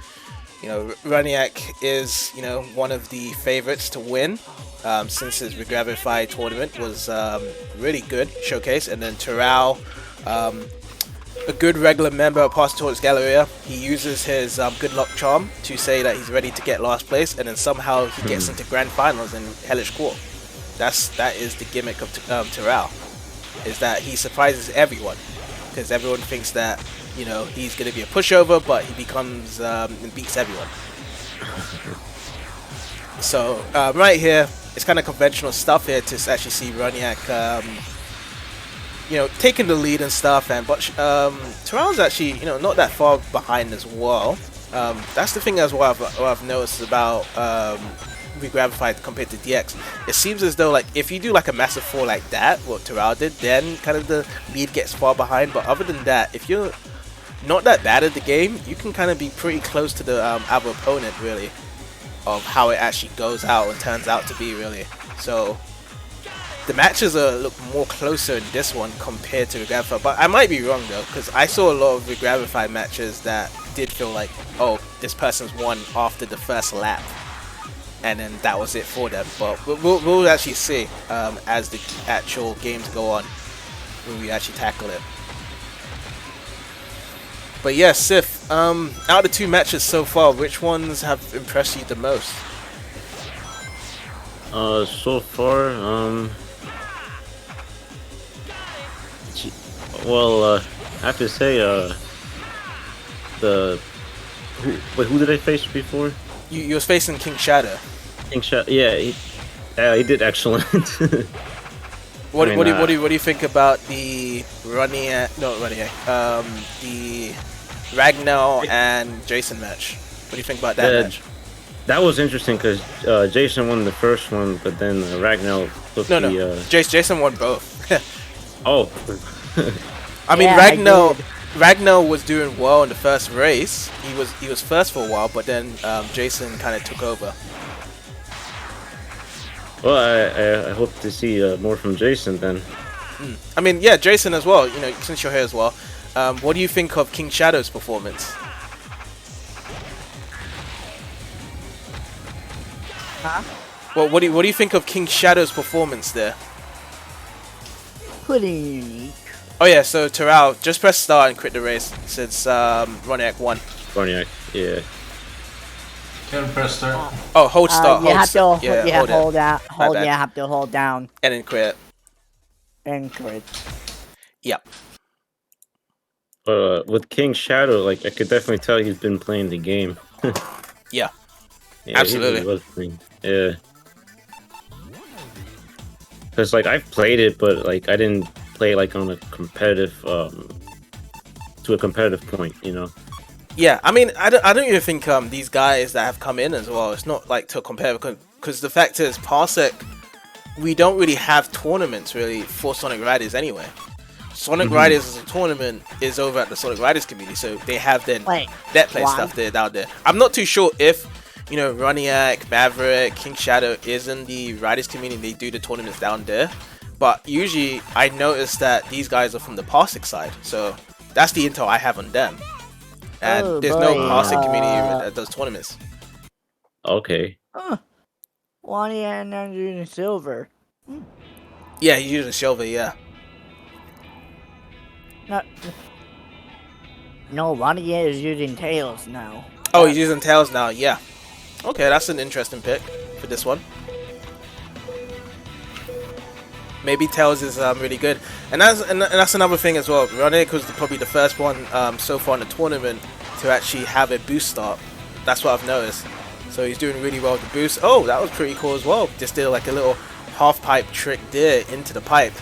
you know, Roniac is, you know, one of the favorites to win since his Regravify tournament was really good showcase. And then Torao, a good regular member of Parsec Galleria, he uses his good luck charm to say that he's ready to get last place, and then somehow he gets into grand finals in Hellish Court. That is the gimmick of Torao, is that he surprises everyone, because everyone thinks that, you know, he's going to be a pushover, but he becomes and beats everyone. So right here, it's kind of conventional stuff here to actually see Roniac, you know, taking the lead and stuff, and but Torao's actually, you know, not that far behind as well. That's the thing as well what I've noticed about Regravify compared to DX. It seems as though, like, if you do like a massive 4 like that, what Torao did, then kind of the lead gets far behind. But other than that, if you're not that bad at the game, you can kind of be pretty close to the other opponent, really, of how it actually goes out and turns out to be, really. So the matches look more closer in this one compared to Regravify, but I might be wrong though, because I saw a lot of Regravify matches that did feel like, oh, this person's won after the first lap, and then that was it for them. But we'll actually see as the actual games go on when we actually tackle it. But yeah, Sif, out of the 2 matches so far, which ones have impressed you the most? So far, well, I have to say, who did I face before? You was facing KingShadow. KingShadow, yeah, he did excellent. What I mean, do you think about the Roniac? No, Roniac. The Ragnar and Jason match. What do you think about that match? That was interesting because Jason won the first one, but then Ragnar took Jason won both. Oh. I mean, Yeah, Ragnar was doing well in the first race. He was first for a while, but then Jason kind of took over. Well, I hope to see more from Jason then. I mean, yeah, Jason as well. You know, since you're here as well, what do you think of KingShadow's performance? Huh? Well, what do you think of KingShadow's performance there? Pretty unique. Oh yeah, so Torao, just press start and quit the race since Roniac won. Roniac, yeah. Can press start. Oh, hold start. You have to hold it. hold down. My bad. You have to hold down And then quit. and quit. Yep. With KingShadow, like I could definitely tell he's been playing the game. Yeah. Yeah, Absolutely. He really was playing. Yeah. Because like I've played it, but like I didn't play like on a competitive, to a competitive point, you know. Yeah, I mean, I don't even think these guys that have come in as well, it's not like to compare, because the fact is, Parsec, we don't really have tournaments really for Sonic Riders anyway. Sonic Riders as a tournament is over at the Sonic Riders community, so they have their net play stuff there down there. I'm not too sure if, you know, Roniac, Maverick, KingShadow is in the Riders community, they do the tournaments down there. But usually I noticed that these guys are from the Parsec side, so that's the intel I have on them. And there's no Parsec community that does tournaments. Okay. Roniac and using silver. Yeah, he's using silver, yeah. No, Roniac is using tails now. Oh, he's using tails now, yeah. Okay, that's an interesting pick for this one. Maybe tails is really good, and that's another thing as well. Roniac was probably the first one so far in the tournament to actually have a boost start. That's what I've noticed. So he's doing really well with the boost. Oh, that was pretty cool as well. Just did like a little half pipe trick there into the pipe.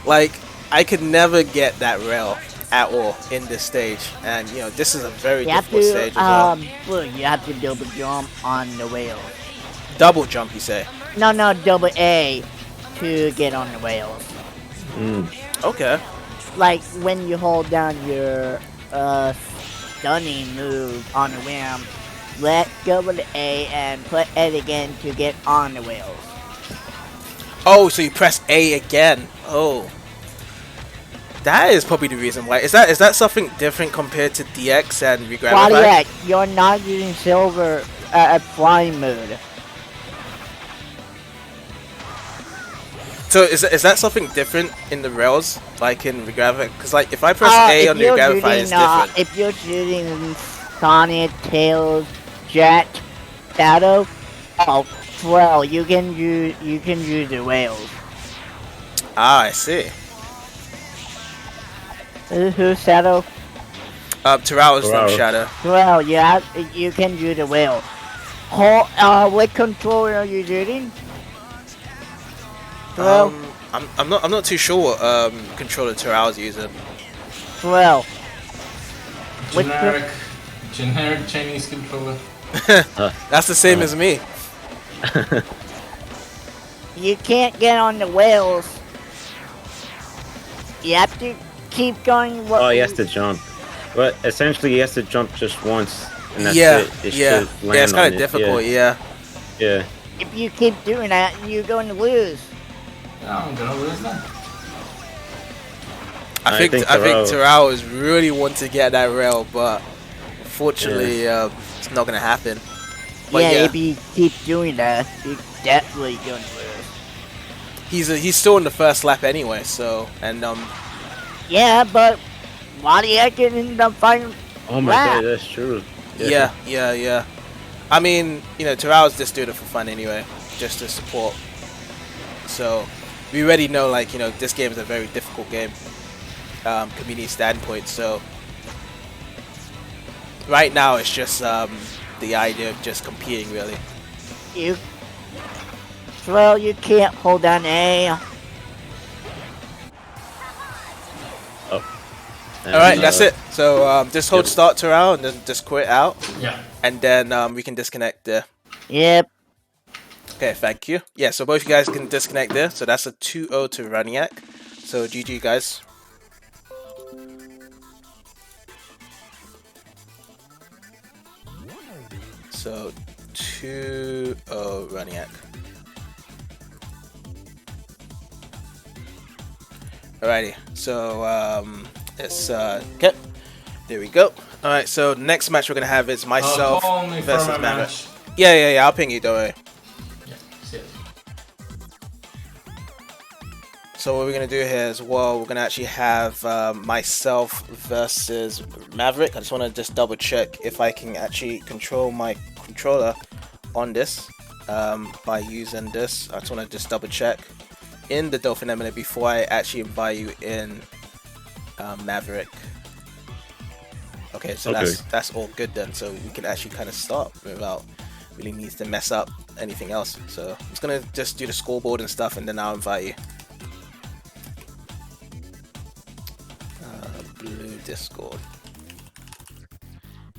Like I could never get that rail at all in this stage, and you know this is a very difficult stage as well. Look, you have to double jump on the whale. Double jump, you say? No, double A to get on the whales. Okay. Like when you hold down your stunning move on the rim, let go with the A and put it again to get on the whales. Oh, so you press A again. Oh. That is probably the reason why. Is that something different compared to DX and Regravify? Roniac, you're not using silver at flying mode. So is that something different in the rails, like in Regravify? Because like if I press A on the Regravify, it's different. If you're shooting Sonic, Tails, Jet, Shadow, oh well, you can use the whales. Ah, I see. Who's Shadow? Torao is from Torao. Shadow. Well, yeah, you can use the whale. What controller are you using? Well, I'm not too sure what controller Torao is using. well, Generic Chinese controller. That's the same as me. you can't get on the whales. You have to keep going. Oh, he has to jump. But essentially, he has to jump just once, and that's Yeah, it. It yeah, should yeah. land It's kind on of it, difficult. Yeah. Yeah. If you keep doing that, you're going to lose. I'm gonna lose that. I think Torao- Torao is really want to get that rail, but unfortunately, it's not gonna happen. But yeah, if you keep doing that, you're definitely going to lose. he's still in the first lap anyway. So Yeah, but Roniac in the final Oh my lap. god, that's true. yeah. I mean, you know, Torao's just doing it for fun anyway, just to support. So we already know, like, you know, this game is a very difficult game, community standpoint. So right now it's just the idea of just competing, really. Well, you can't hold down A. All right, that's it. So just hold start Torao and then just quit out, Yeah. and then we can disconnect there. Yep. Okay, thank you. Yeah, so both you guys can disconnect there. So that's a 2-0 to Roniac. So GG, guys. So 2-0 Roniac. Alrighty, so let's okay. There we go. Alright, so next match we're gonna have is myself Call me for versus my Maverick. match. Yeah, I'll ping you, don't worry. Yeah, see it. So what we're gonna do here is, well, we're gonna actually have myself versus Maverick. I just want to just double check if I can actually control my controller on this by using this. I just want to just double check in the Dolphin Emulator before I actually invite you in, Maverick. Okay, so that's all good then. So we can actually kind of start without really needing to mess up anything else. So I'm just gonna just do the scoreboard and stuff, and then I'll invite you. Blue Discord,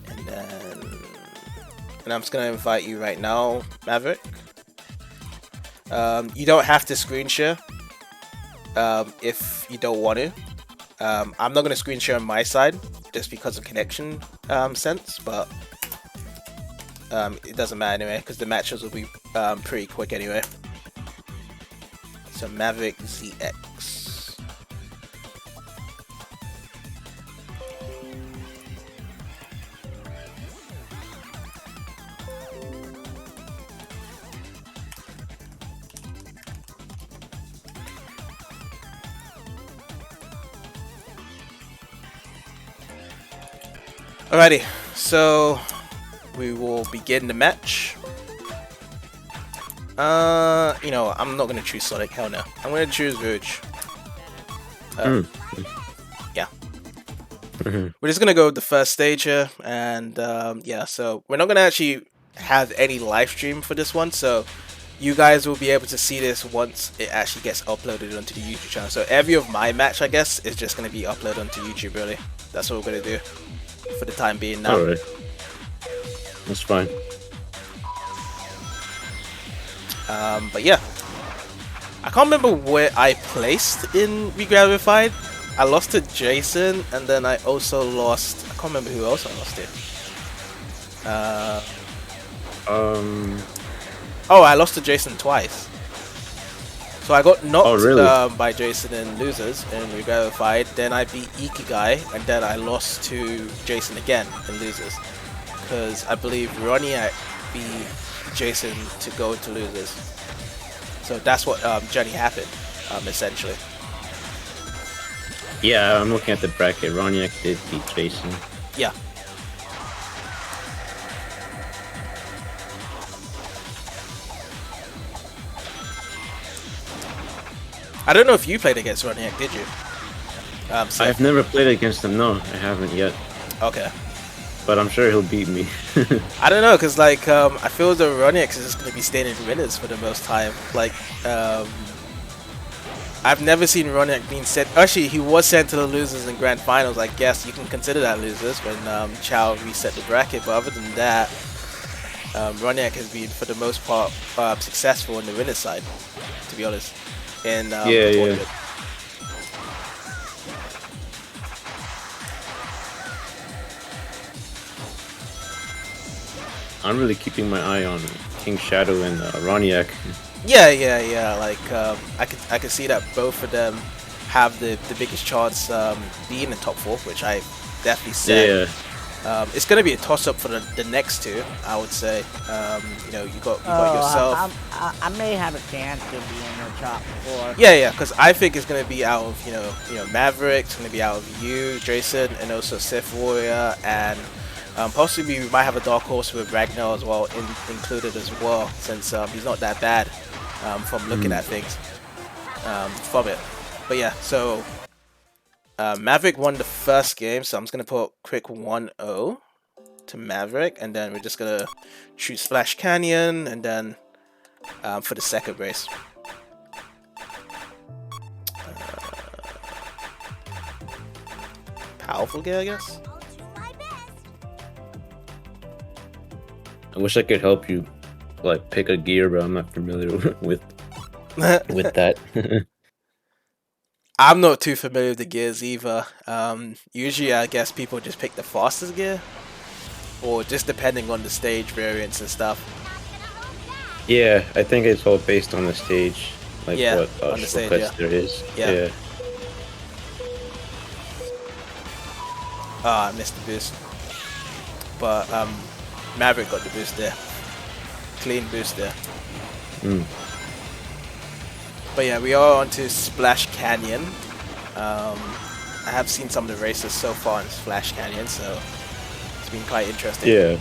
and I'm just gonna invite you right now, Maverick. You don't have to screen share if you don't want to. I'm not gonna screen share on my side just because of connection sense, but it doesn't matter anyway because the matches will be pretty quick anyway. So MaverickZX. Alrighty, so we will begin the match. You know, I'm not gonna choose Sonic, hell no. I'm gonna choose Rouge. Yeah. We're just gonna go with the first stage here, and yeah, so we're not gonna actually have any live stream for this one, so you guys will be able to see this once it actually gets uploaded onto the YouTube channel. So every of my match, I guess, is just gonna be uploaded onto YouTube, really. That's what we're gonna do for the time being now. Alright. That's fine. But yeah, I can't remember where I placed in Regravified. I lost to Jason, and then I also lost. I can't remember who else I lost to. Oh, I lost to Jason twice. So I got knocked by Jason in losers in Regravified. Then I beat Ikigai, and then I lost to Jason again in losers. Because I believe Roniac beat Jason to go into losers. So that's what journey happened, essentially. Yeah, I'm looking at the bracket. Roniac did beat Jason. Yeah. I don't know if you played against Roniac, did you? I've never played against him. No, I haven't yet. Okay. But I'm sure he'll beat me. I don't know, cause like I feel the Roniac is just gonna be staying in winners for the most time. Like I've never seen Roniac being sent. Actually, he was sent to the losers in grand finals. I guess you can consider that losers when Chow reset the bracket. But other than that, Roniac has been for the most part successful on the winners side, to be honest. And yeah. I'm really keeping my eye on KingShadow and Roniac. Yeah. Like I could see that both of them have the biggest chance being in top 4, which I definitely said. Yeah. It's gonna be a toss up for the next two, I would say. You know, you got yourself. I may have a chance to be in the top 4. Yeah, because I think it's gonna be out of you know Maverick. It's gonna be out of you, Jason, and also Sith Warrior, and possibly we might have a dark horse with Ragnar as well included as well, since he's not that bad from looking at things from it. But yeah, so Maverick won the first game, so I'm just gonna put quick 1-0 to Maverick, and then we're just gonna shoot Splash Canyon, and then for the second race. Powerful gear, I guess. I wish I could help you, like, pick a gear, but I'm not familiar with that. I'm not too familiar with the gears either. Usually, I guess people just pick the fastest gear, or just depending on the stage variants and stuff. Yeah, I think it's all based on the stage, like Yeah, what on the stage, shortcuts there is. Yeah. I missed the boost. But Maverick got the boost there. Clean boost there. But yeah, we are on to Splash Canyon. I have seen some of the races so far in Splash Canyon, so it's been quite interesting. Yeah,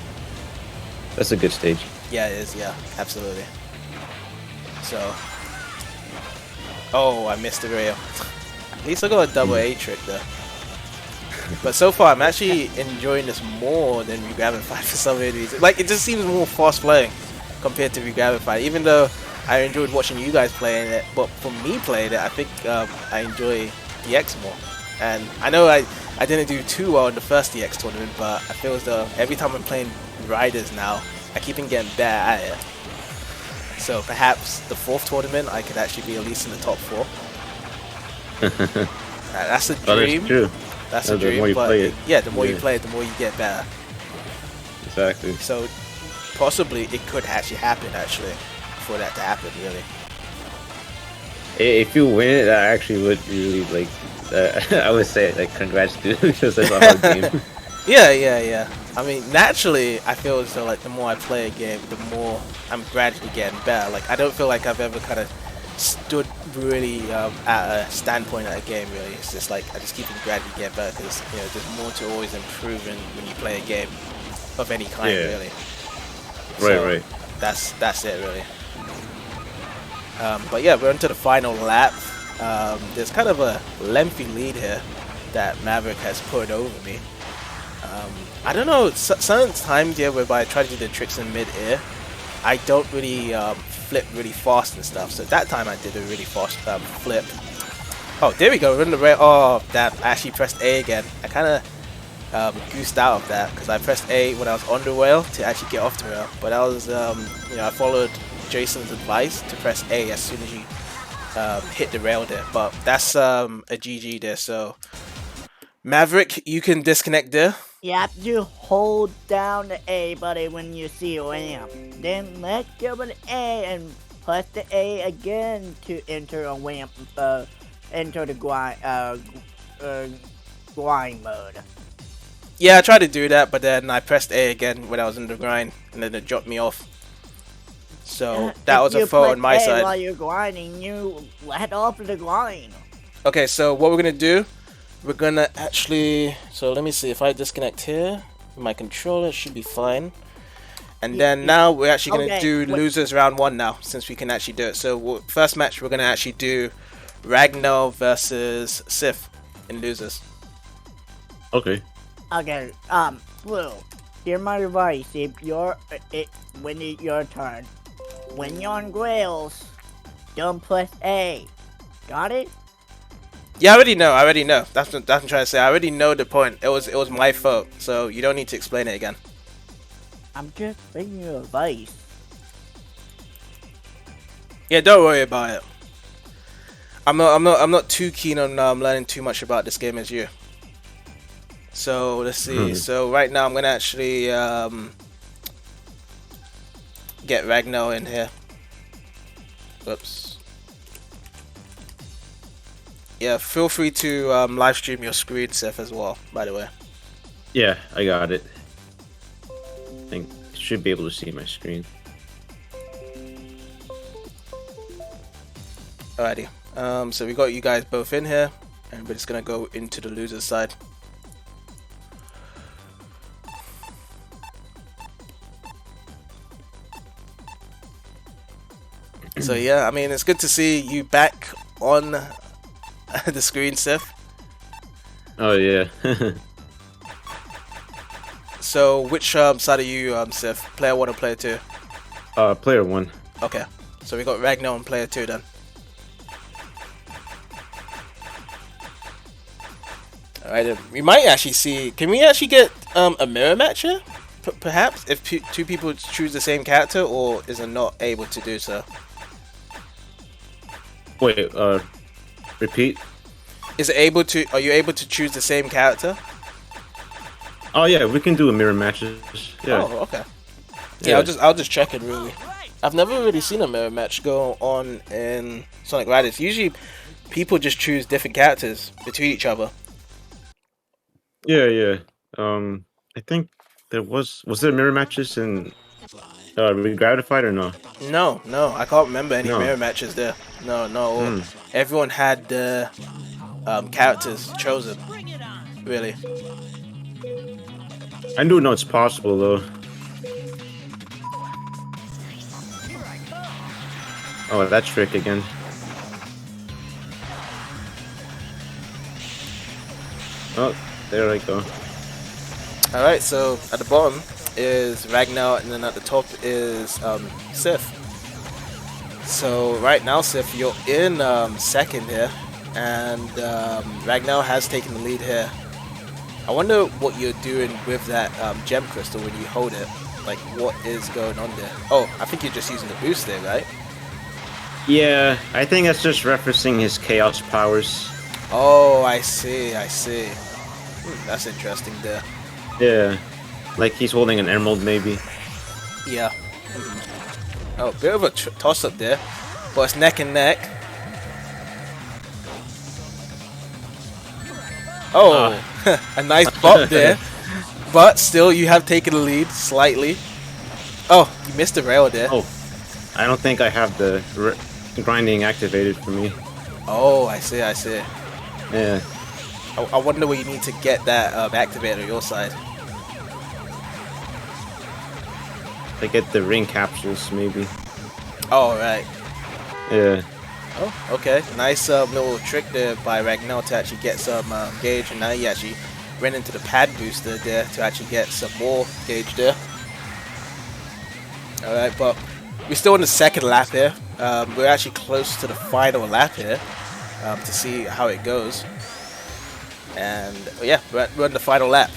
that's a good stage. Yeah, it is. Yeah, absolutely. So, oh, I missed the rail. At least I got a double A trick there. But so far, I'm actually enjoying this more than Regravify for some reason. Like, it just seems more fast flowing compared to Regravify. Even though I enjoyed watching you guys playing it, but for me playing it, I think I enjoy DX more. And I know I didn't do too well in the first DX tournament, but I feel as though every time I'm playing Riders now, I keep on getting better at it. So perhaps the 4th tournament, I could actually be at least in the top 4. That's a dream. That's true. That's a dream. The more you but play it. Yeah, the more you play it, the more you get better. Exactly. So possibly it could actually happen, for that to happen, really. If you win it, I actually would really like. I would say like congrats, dude, because that's a hard game. Yeah. I mean, naturally, I feel as though like the more I play a game, the more I'm gradually getting better. Like I don't feel like I've ever kind of stood really at a standpoint at a game. Really, it's just like I just keep gradually getting better because there's more to always improving when you play a game of any kind, really. Right. That's it, really. But yeah, we're into the final lap. There's kind of a lengthy lead here that Maverick has put over me. I don't know, sometimes whereby I try to do the tricks in mid-air, I don't really flip really fast and stuff. So that time I did a really fast flip. Oh, there we go, we're in the rail. Oh, damn, I actually pressed A again. I kind of goosed out of that because I pressed A when I was on the rail to actually get off the rail. But I was, I followed Jason's advice to press A as soon as you hit the rail there. But that's a GG there. So Maverick, you can disconnect there. Yep, you hold down the A button when you see a ramp. Then let go of the A and press the A again to enter a ramp. Enter the grind mode. Yeah, I tried to do that, but then I pressed A again when I was in the grind, and then it dropped me off. So that was a fault on my side. While you're grinding, you let off the grind. Okay, so what we're gonna do, we're gonna actually. So let me see if I disconnect here. My controller should be fine. And then now we're actually gonna do losers round 1 now, since we can actually do it. So first match we're gonna actually do Ragnar versus Sif in losers. Okay. Okay, Blue, hear my advice. If when it's your turn, when you're on grails, don't press A. Got it? Yeah, I already know. That's what I'm trying to say. I already know the point. It was my fault, so you don't need to explain it again. I'm just giving you advice. Yeah, don't worry about it. I'm not too keen on learning too much about this game as you. So let's see. So right now I'm gonna actually get Ragnar in here. Whoops. Yeah, feel free to live stream your screen, Seth, as well. By the way. Yeah, I got it. I think I should be able to see my screen. Alrighty. So we got you guys both in here, and we're just gonna go into the loser side. So yeah, I mean, it's good to see you back on the screen, Seth. Oh yeah. So which side are you, Seth? Player 1 or player 2? Player 1. Okay, so we got Ragnar on player 2 then. Alright, we might actually see. Can we actually get a mirror match here? Perhaps if two people choose the same character, or is it not able to do so? Wait, repeat? Is it able to? Are you able to choose the same character? Oh yeah, we can do a mirror matches. Yeah. Oh, okay. Yeah, I'll just check it really. I've never really seen a mirror match go on in Sonic Riders. Usually, people just choose different characters between each other. Yeah. I think there was there mirror matches in Gratified or no? No, no, I can't remember any No. mirror matches there. No, no. Hmm. Everyone had the characters chosen. Really. I do know it's possible though. Oh, that trick again. Oh, there I go. Alright, so at the bottom is Ragnar, and then at the top is Sif. So right now, Sif, you're in second here, and Ragnar has taken the lead here. I wonder what you're doing with that gem crystal when you hold it. Like, what is going on there? Oh, I think you're just using the boost there, right? Yeah, I think that's just referencing his chaos powers. Oh, I see, I see. That's interesting there. Yeah, like he's holding an emerald maybe. Yeah. Oh, bit of a toss-up there, but it's neck and neck. Oh, a nice bump there, but still you have taken the lead slightly. Oh, you missed the rail there. Oh, I don't think I have the grinding activated for me. Oh, I see, I see. Yeah. I wonder where you need to get that activated on your side. I get the ring capsules maybe. Oh, right. Yeah. Oh, okay. Nice little trick there by Ragnar to actually get some gauge, and now he actually ran into the pad booster there to actually get some more gauge there. Alright, but we're still in the second lap here. We're actually close to the final lap here to see how it goes. And yeah, we're on the final lap.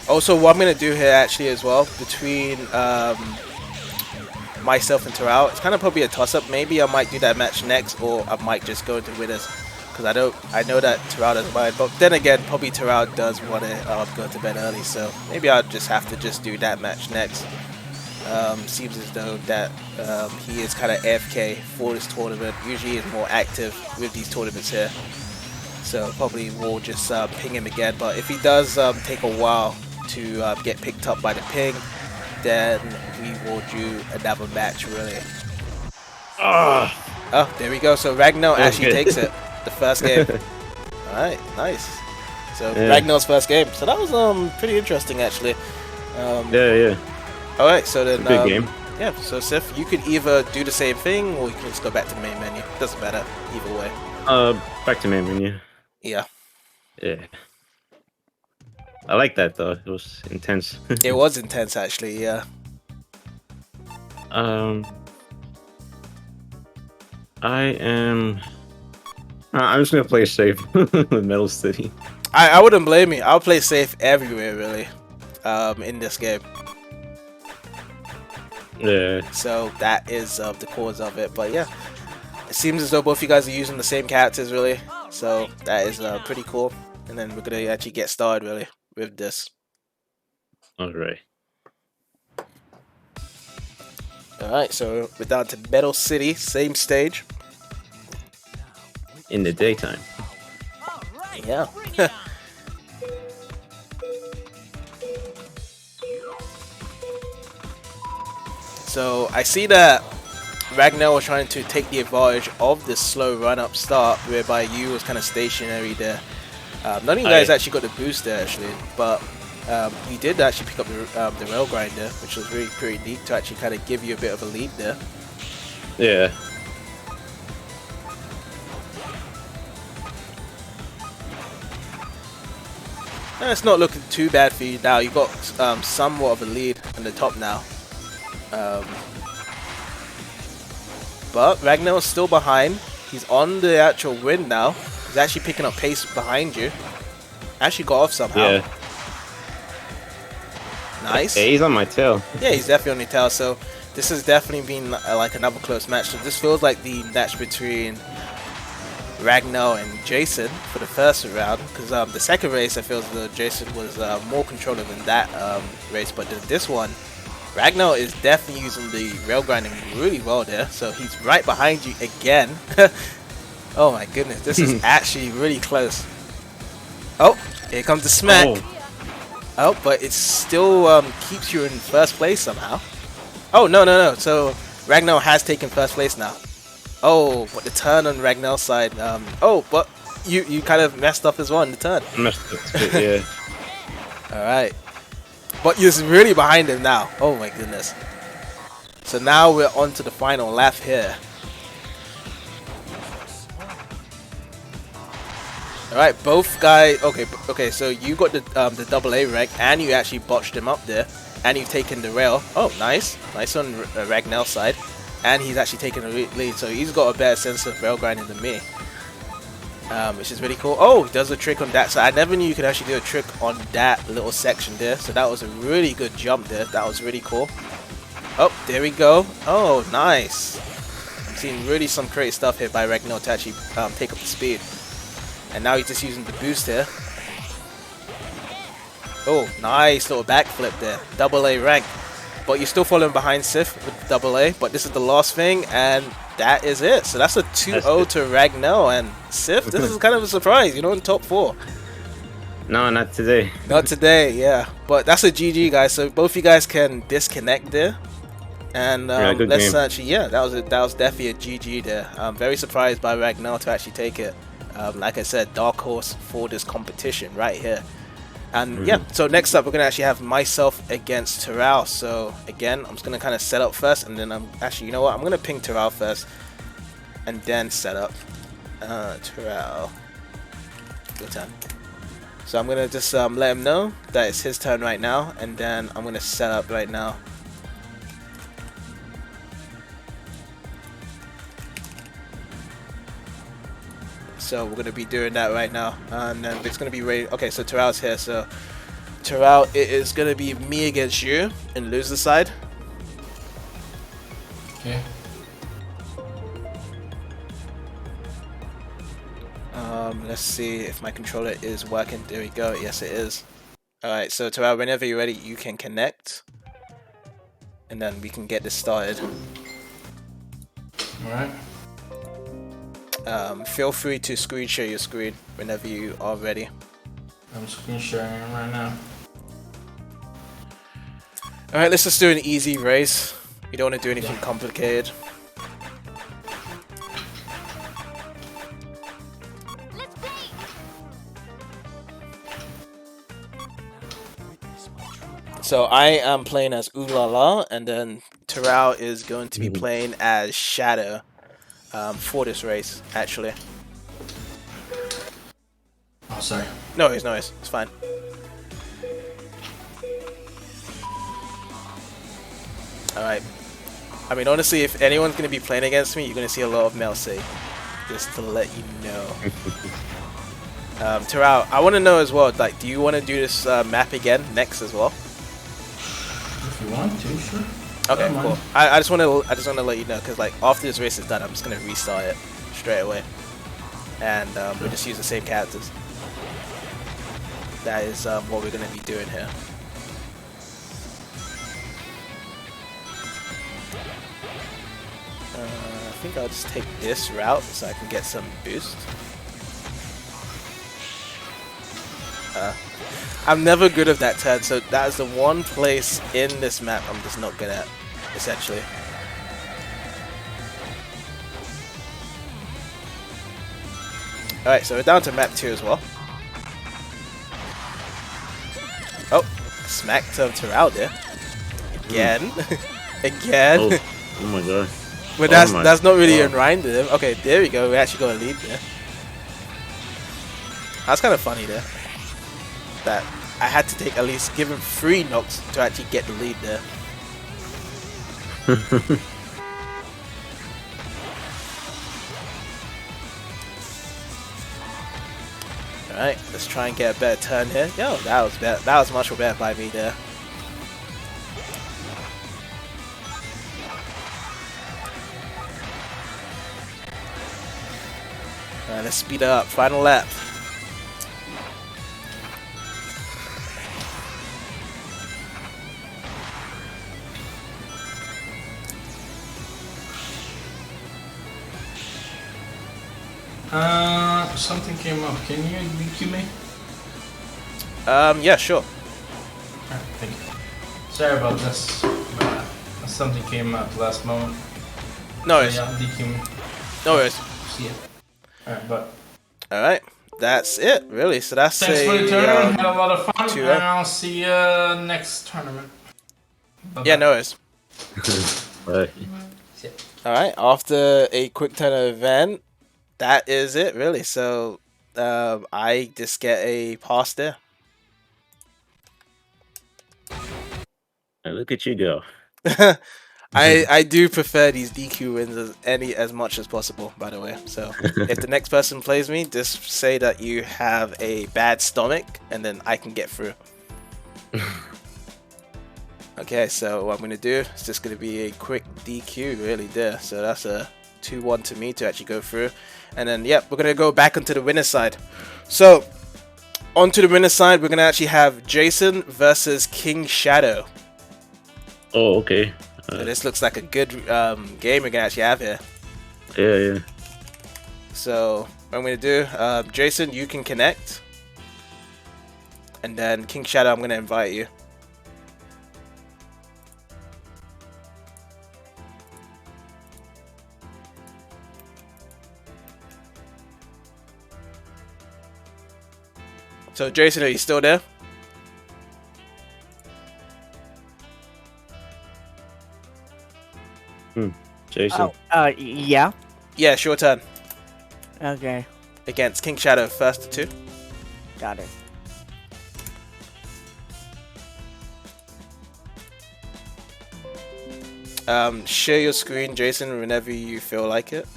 Also, what I'm going to do here actually as well, between myself and Torao, it's kind of probably a toss-up. Maybe I might do that match next, or I might just go into winners. Because I know that Torao doesn't mind. But then again, probably Torao does want to go to bed early. So maybe I'll just have to just do that match next. Seems as though that he is kind of AFK for this tournament. Usually he's more active with these tournaments here. So probably we'll just ping him again. But if he does take a while to get picked up by the ping, then we will do another match, really. Oh, there we go. So Ragnar actually takes it. The first game. Alright, nice. So yeah. Ragnar's first game. So that was pretty interesting, actually. Yeah. Alright, so then... Big game. Yeah, so Sif, you could either do the same thing, or you can just go back to the main menu. Doesn't matter, either way. Back to main menu. Yeah. Yeah. I like that though. It was intense. It was intense, actually. Yeah. I'm just gonna play safe with Metal City. I wouldn't blame you. I'll play safe everywhere, really. In this game. Yeah. So that is the cause of it. But yeah, it seems as though both you guys are using the same characters, really. So that is pretty cool. And then we're gonna actually get started, really, with this. Alright. Alright, so we're down to Metal City, same stage. In the daytime. Yeah. So I see that Ragnar was trying to take the advantage of this slow run-up start, whereby you was kind of stationary there. None of you guys actually got the boost there, actually, but you did actually pick up the rail grinder, which was really pretty neat to actually kind of give you a bit of a lead there. Yeah. And it's not looking too bad for you now. You've got somewhat of a lead on the top now. But Ragnar's still behind. He's on the actual win now. He's actually picking up pace behind you. Actually got off somehow. Yeah. Nice. Yeah, he's on my tail. Yeah, he's definitely on your tail. So this has definitely been like another close match. So this feels like the match between Ragnar and Jason for the first round, because the second race I feel as though Jason was more controller than that race, but this one Ragnar is definitely using the rail grinding really well there, so he's right behind you again. Oh my goodness, this is actually really close. Oh, here comes the smack. Oh, but it still keeps you in first place somehow. Oh, no. So Ragnar has taken first place now. Oh, but the turn on Ragnar's side. Oh, but you kind of messed up as well in the turn. Messed up a bit, yeah. Alright. But you're really behind him now. Oh my goodness. So now we're on to the final lap here. Alright, both guys. Okay, so you got the double A rank and you actually botched him up there. And you've taken the rail. Oh, nice. Nice on Ragnar's side. And he's actually taken the lead. So he's got a better sense of rail grinding than me. Which is really cool. Oh, he does a trick on that. So I never knew you could actually do a trick on that little section there. So that was a really good jump there. That was really cool. Oh, there we go. Oh, nice. I'm seeing really some great stuff here by Ragnar to actually take up the speed. And now he's just using the boost here. Oh, nice little backflip there. Double A rank. But you're still following behind Sif with double A. But this is the last thing, and that is it. So that's a 2-0 to Ragnar and Sif. This is kind of a surprise, you know, in top 4. No, not today. Not today, yeah. But that's a GG, guys. So both you guys can disconnect there. And good let's game. actually, yeah, that was definitely a GG there. I'm very surprised by Ragnar to actually take it. Like I said, dark horse for this competition right here. And yeah, so next up we're going to actually have myself against Torao. So again, I'm just going to kind of set up first, and then I'm actually, you know what, I'm going to ping Torao first and then set up. Torao, your turn. So I'm going to just let him know that it's his turn right now, and then I'm going to set up right now. So we're going to be doing that right now, and then it's going to be ready. Okay, so Torao's here. So Torao, it is going to be me against you in loser side. Okay. Let's see if my controller is working. There we go. Yes, it is. Alright, so Torao, whenever you're ready, you can connect, and then we can get this started. Alright. Feel free to screen share your screen whenever you are ready. I'm screen sharing it right now. Alright, let's just do an easy race. You don't want to do anything complicated. So I am playing as Ulala, and then Torao is going to be playing as Shadow. For this race, actually. Oh, sorry. No worries, it's fine. Alright. I mean, honestly, if anyone's going to be playing against me, you're going to see a lot of Melcy. Just to let you know. Torao, I want to know as well, like, do you want to do this map again next as well? If you want to, sure. Okay, cool. I just want to let you know, because like after this race is done, I'm just gonna restart it straight away, and we'll just use the same characters. That is what we're gonna be doing here. I think I'll just take this route so I can get some boost. I'm never good at that turn, so that is the one place in this map I'm just not good at, essentially. Alright, so we're down to map 2 as well. Oh, smacked Torao there. Again. Again. Oh my god. But that's not really in rhyme to him. Okay, there we go. We actually got a lead there. That's kind of funny there. That I had to take at least give him 3 knocks to actually get the lead there. Alright, let's try and get a better turn here. Yo, that was better. That was much better by me there. Alright, let's speed it up. Final lap. Something came up. Can you DQ me? Yeah, sure. Alright, thank you. Sorry about this. Something came up last moment. No worries. Yeah, DQ me. No worries. See ya. Alright, but Alright, that's it, really. So that's thanks for the tournament. Had a lot of fun, 2-0. and I'll see you next tournament. Bye-bye. Yeah, no worries. Right. Alright, after a quick turn event, that is it, really. So, I just get a pass there. Look at you go. I do prefer these DQ wins as much as possible, by the way. So if the next person plays me, just say that you have a bad stomach, and then I can get through. Okay, so what I'm gonna do is just gonna be a quick DQ, really there. So that's a 2-1 to me to actually go through, and then yep, we're gonna go back onto the winner's side. So onto the winner's side, we're gonna actually have Jason versus KingShadow. Oh, okay. So this looks like a good game we're gonna actually have here. Yeah. So what I'm gonna do, Jason, you can connect, and then KingShadow, I'm gonna invite you. So Jason, are you still there? Jason. Yeah. Yeah, it's your turn. Okay, Against KingShadow, first to 2. got it. Share your screen, Jason, whenever you feel like it.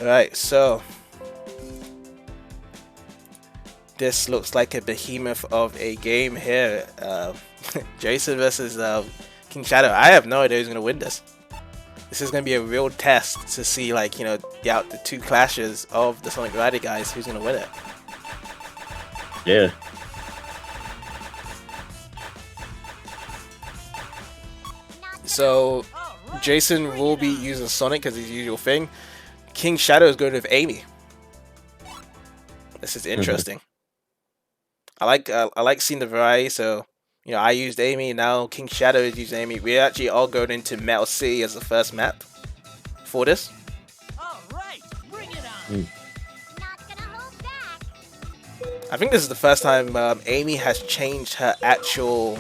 Alright, so this looks like a behemoth of a game here. Jason versus KingShadow. I have no idea who's gonna win this. This is gonna be a real test to see, like, you know, the two clashes of the Sonic Rider guys. Who's gonna win it? Yeah. So Jason will be using Sonic as his usual thing. KingShadow is going with Amy. This is interesting. I like seeing the variety. So, you know, I used Amy, now KingShadow is using Amy. We're actually all going into Metal City as the first map for this. I think this is the first time Amy has changed her actual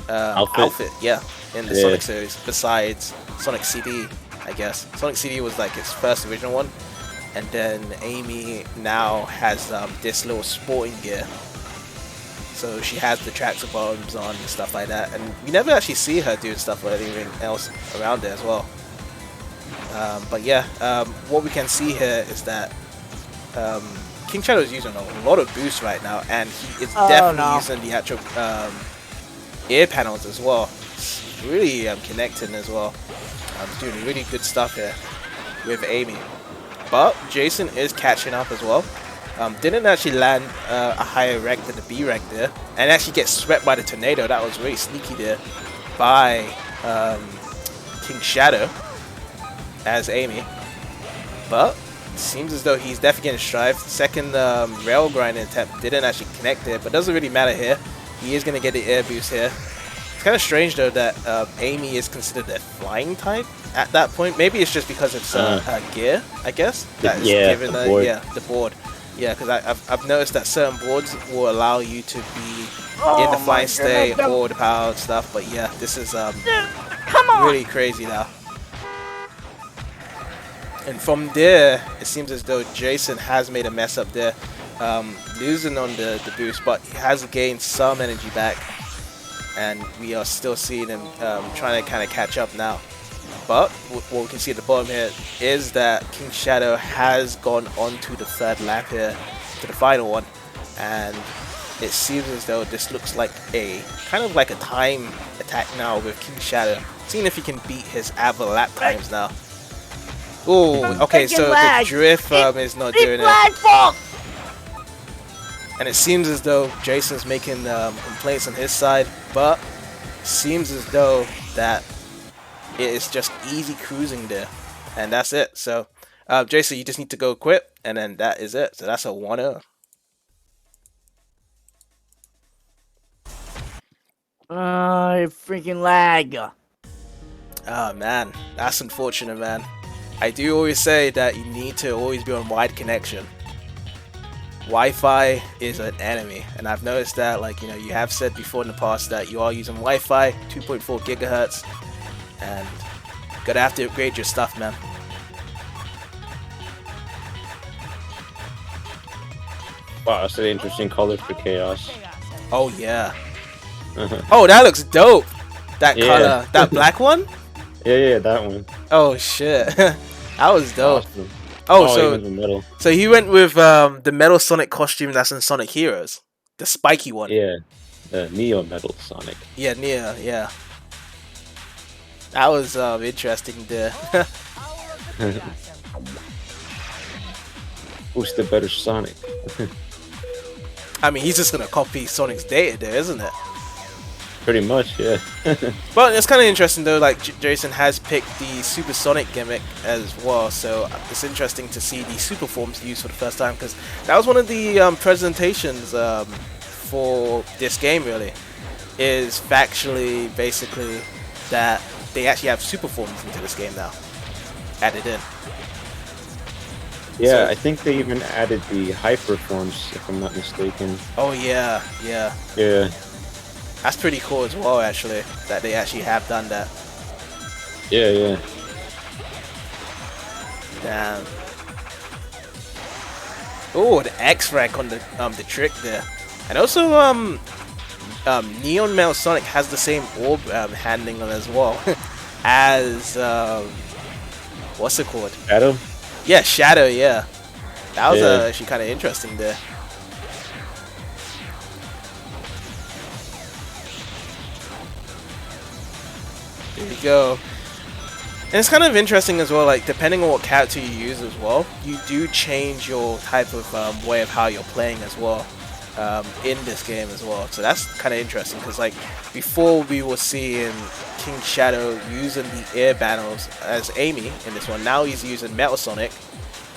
outfit. Yeah, in the Sonic series, besides Sonic CD, I guess. Sonic CD was like its first original one, and then Amy now has this little sporting gear. So she has the tracksuit bottoms on and stuff like that, and we never actually see her doing stuff with anything else around there as well. But yeah, what we can see here is that KingShadow is using a lot of boost right now, and he is definitely using the actual ear panels as well. It's really connecting as well. He's doing really good stuff here with Amy. But Jason is catching up as well. Didn't actually land a higher rank than the B rank there, and actually gets swept by the tornado. That was really sneaky there by KingShadow as Amy. But seems as though he's definitely getting strived. Second rail grinding attempt didn't actually connect there, but doesn't really matter here. He is going to get the air boost here. It's kind of strange though that Amy is considered a flying type at that point. Maybe it's just because it's her gear, I guess. That is given the board. the board. Yeah, because I've noticed that certain boards will allow you to be in the flying state or the power stuff. But yeah, this is really crazy now. And from there, it seems as though Jason has made a mess up there, losing on the boost, but he has gained some energy back, and we are still seeing him trying to kind of catch up now. But what we can see at the bottom here is that KingShadow has gone on to the third lap here, to the final one, and it seems as though this looks like a kind of like a time attack now with KingShadow, seeing if he can beat his Ava lap times now. Oh, okay, so the drift is not doing it. And it seems as though Jason's making complaints on his side, but it seems as though that it is just easy cruising there, and that's it. So, Jason, you just need to go equip, and then that is it. So that's a 1-0. Freaking lag. Oh man, that's unfortunate, man. I do always say that you need to always be on wide connection. Wi-Fi is an enemy, and I've noticed that, like, you know, you have said before in the past that you are using Wi-Fi 2.4 gigahertz, and gonna have to upgrade your stuff, man. Wow, that's an interesting color for Chaos. Oh yeah. Oh, that looks dope. That Yeah. color, that black one. Yeah, that one. Oh shit, that was dope. Awesome. Oh, he so was in the middle. so he went with the Metal Sonic costume that's in Sonic Heroes, the spiky one. Yeah, the Neo Metal Sonic. Yeah, Nia. Yeah. That was interesting there. Who's the better Sonic? I mean, he's just gonna copy Sonic's data there, isn't it? Pretty much, yeah. But it's kind of interesting though. Like Jason has picked the Supersonic gimmick as well, so it's interesting to see the super forms used for the first time, because that was one of the presentations for this game. Really, is factually basically that they actually have super forms into this game now, added in. Yeah, So- I think they even added the hyper forms, if I'm not mistaken. Oh yeah, yeah. Yeah. That's pretty cool as well, actually, that they actually have done that. Yeah. Damn. Oh, the X rank on the trick there, and also Neon Metal Sonic has the same orb handling as well as what's it called? Shadow? Yeah, Shadow. Yeah, that was Yeah. actually kind of interesting there. There you go. And it's kind of interesting as well, like, depending on what character you use as well, you do change your type of way of how you're playing as well in this game as well. So that's kind of interesting, because, like, before we were seeing KingShadow using the air battles as Amy in this one. Now he's using Metal Sonic,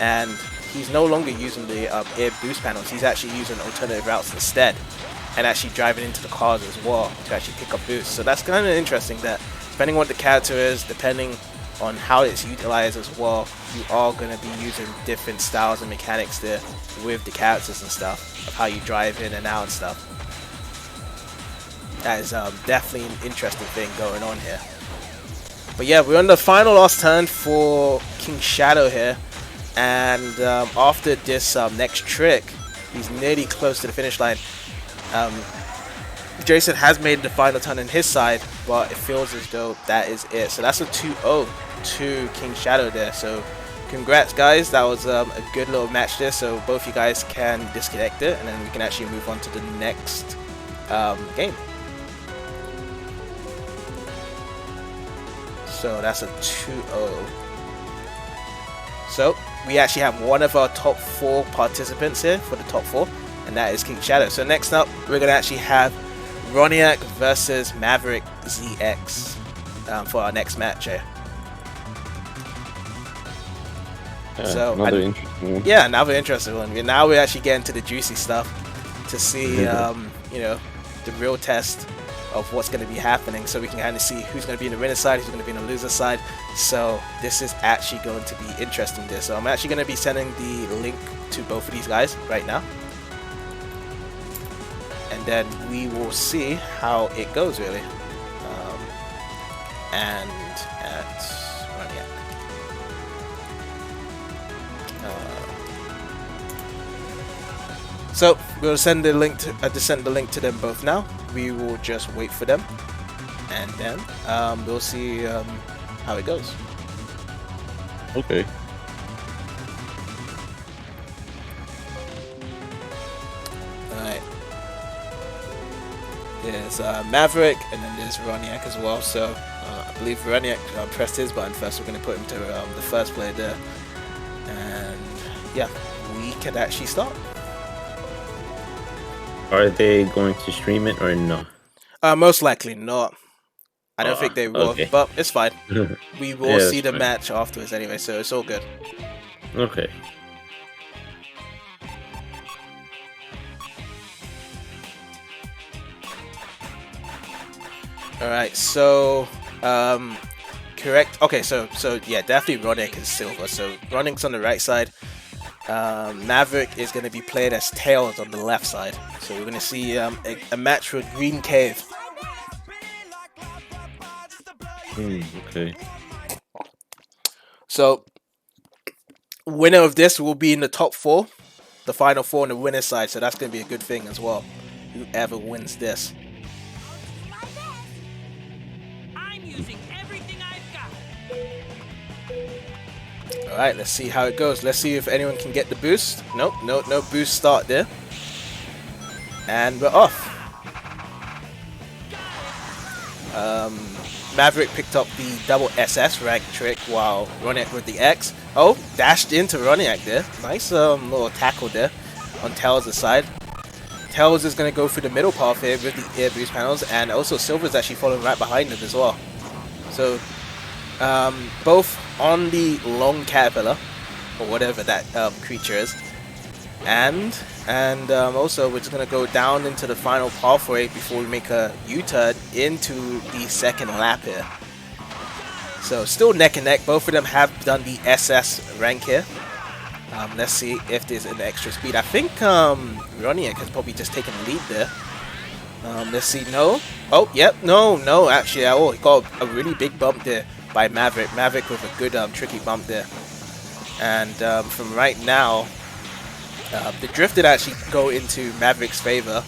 and he's no longer using the air boost panels. He's actually using alternative routes instead, and actually driving into the cars as well to actually pick up boosts. So that's kind of interesting that depending on what the character is, depending on how it's utilized as well, you are going to be using different styles and mechanics there with the characters and stuff, of how you drive in and out and stuff. That is definitely an interesting thing going on here. But yeah, we're on the final last turn for KingShadow here, and after this next trick, he's nearly close to the finish line. Jason has made the final turn on his side, but it feels as though that is it. So that's a 2-0 to KingShadow there. So congrats, guys. That was a good little match there. So both you guys can disconnect it, and then we can actually move on to the next game. So that's a 2-0. So we actually have one of our top 4 participants here for the top 4, and that is KingShadow. So next up, we're going to actually have Roniac versus MaverickZX for our next match here. So another interesting one. Yeah, another interesting one. Now we're actually getting to the juicy stuff to see, you know, the real test of what's going to be happening, so we can kind of see who's going to be in the winner side, who's going to be in the loser side. So this is actually going to be interesting there. So I'm actually going to be sending the link to both of these guys right now, and then we will see how it goes, really. And at Roniac. So we'll send the link to send the link to them both now. We will just wait for them, and then we'll see how it goes. Okay. Alright. There's Maverick, and then there's Roniac as well. So I believe Roniac pressed his button first. We're going to put him to the first player there, and yeah, we can actually start. Are they going to stream it or no? Most likely not. I don't think they will, okay. but it's fine. We will Yeah, see the fine. match afterwards anyway, so it's all good. Okay. Alright, so correct. Okay, so yeah, definitely Roniac is silver. So Roniac's on the right side. Maverick is going to be played as Tails on the left side. So we're going to see a match with Green Cave. Okay. So winner of this will be in the top 4, the final 4 on the winner's side. So that's going to be a good thing as well. Whoever wins this. Alright, let's see how it goes. Let's see if anyone can get the boost. Nope, no boost start there. And we're off. Maverick picked up the double SS rank trick while Roniac with the X. Oh, dashed into Roniac there. Nice little tackle there on Tails' side. Tails is going to go through the middle path here with the air boost panels, and also Silver's actually following right behind him as well. So both on the long caterpillar, or whatever that creature is, and also we're just gonna go down into the final pathway before we make a U-turn into the second lap here. So still neck and neck. Both of them have done the SS rank here. Let's see if there's an extra speed. I think Roniac has probably just taken the lead there. Let's see. No. Oh, yep. No. Actually, oh, he got a really big bump there by Maverick. Maverick with a good tricky bump there. And from right now, the drift did actually go into Maverick's favor.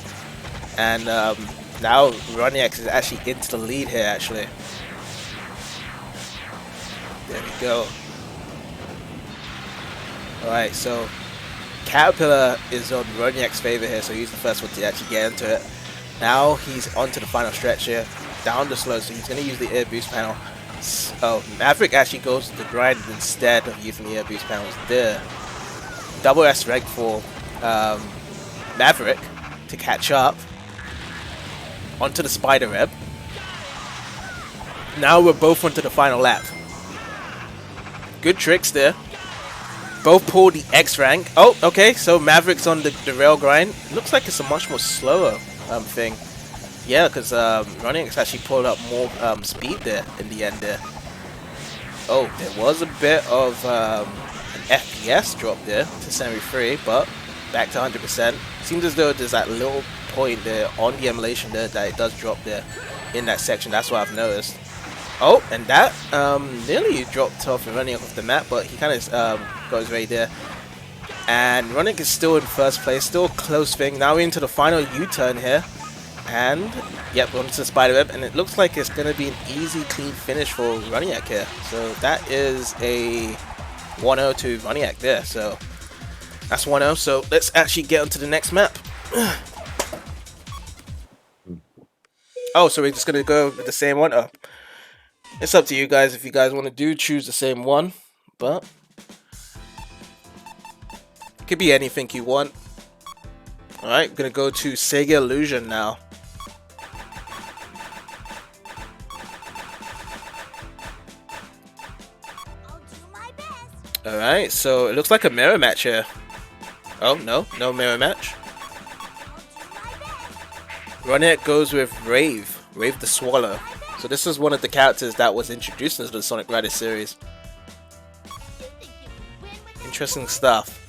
And now Roniac is actually into the lead here, actually. There we go. Alright, so Caterpillar is on Roniac's favor here, so he's the first one to actually get into it. Now he's onto the final stretch here, down the slope, so he's going to use the air boost panel. Oh, Maverick actually goes to the grind instead of using the air boost panels there. Double S rank for Maverick to catch up onto the spider web. Now we're both onto the final lap. Good tricks there. Both pull the X rank. Oh, okay, so Maverick's on the rail grind. Looks like it's a much more slower thing. Yeah, because Roniac's actually pulled up more speed there in the end there. Oh, there was a bit of an FPS drop there to 73, but back to 100%. Seems as though there's that little point there on the emulation there that it does drop there in that section. That's what I've noticed. Oh, and that nearly dropped off Roniac off the map, but he kind of goes right there. And Roniac is still in first place, still a close thing. Now we're into the final U-turn here. And, yep, we're onto the spiderweb, and it looks like it's going to be an easy, clean finish for Roniac here. So that is a 1-0 to Roniac there. So that's 1-0. So let's actually get onto the next map. Oh, so we're just going to go with the same one? Oh. It's up to you guys if you guys want to choose the same one, but it could be anything you want. Alright, we're going to go to Sega Illusion now. Alright, so it looks like a mirror match here. Oh, no mirror match. Roniac goes with Rave the Swallow. So this is one of the characters that was introduced into the Sonic Riders series. Interesting stuff.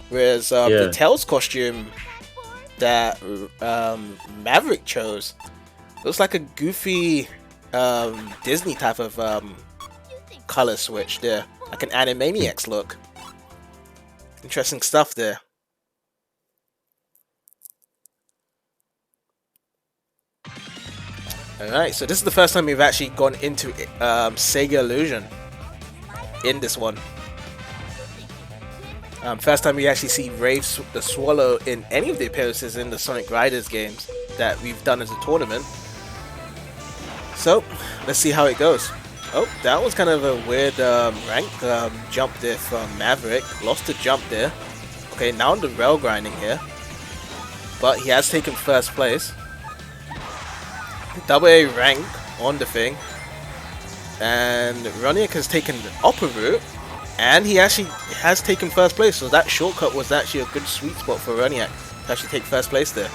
Whereas the Tails costume that Maverick chose looks like a goofy Disney type of color switch there, like an Animaniacs look. Interesting stuff there. Alright, so this is the first time we've actually gone into Sega Illusion in this one. First time we actually see Rave the Swallow in any of the appearances in the Sonic Riders games that we've done as a tournament. So, let's see how it goes. Oh, that was kind of a weird rank jump there from Maverick. Lost the jump there. Okay, now on the rail grinding here. But he has taken first place. double A rank on the thing, and Roniac has taken the upper route, and he actually has taken first place. So that shortcut was actually a good sweet spot for Roniac to actually take first place there.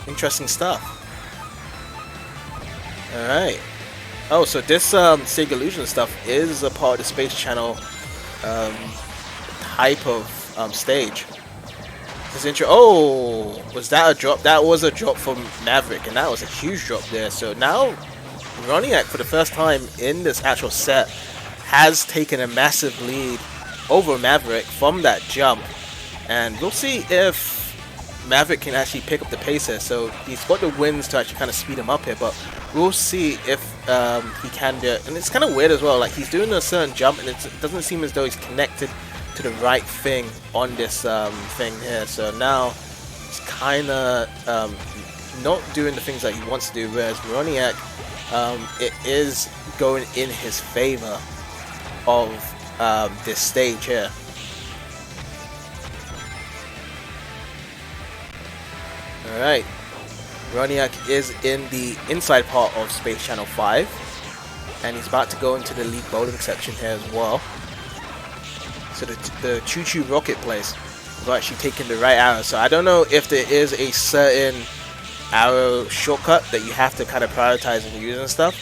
Interesting stuff. All right. Oh, so this Sega Illusion stuff is a part of the Space Channel type of stage. This intro. Oh, was that a drop? That was a drop from Maverick, and that was a huge drop there. So now Roniac, for the first time in this actual set, has taken a massive lead over Maverick from that jump, and we'll see if Maverick can actually pick up the pace here. So he's got the wins to actually kind of speed him up here, but we'll see if he can do it. And it's kind of weird as well, like he's doing a certain jump and it doesn't seem as though he's connected to the right thing on this thing here. So now it's kind of not doing the things that he wants to do, whereas Roniac, it is going in his favor of this stage here. Alright, Roniac is in the inside part of Space Channel 5, and he's about to go into the league bowling section here as well. So the Choo Choo Rocket place is actually taking the right arrow. So I don't know if there is a certain arrow shortcut that you have to kind of prioritize and use and stuff.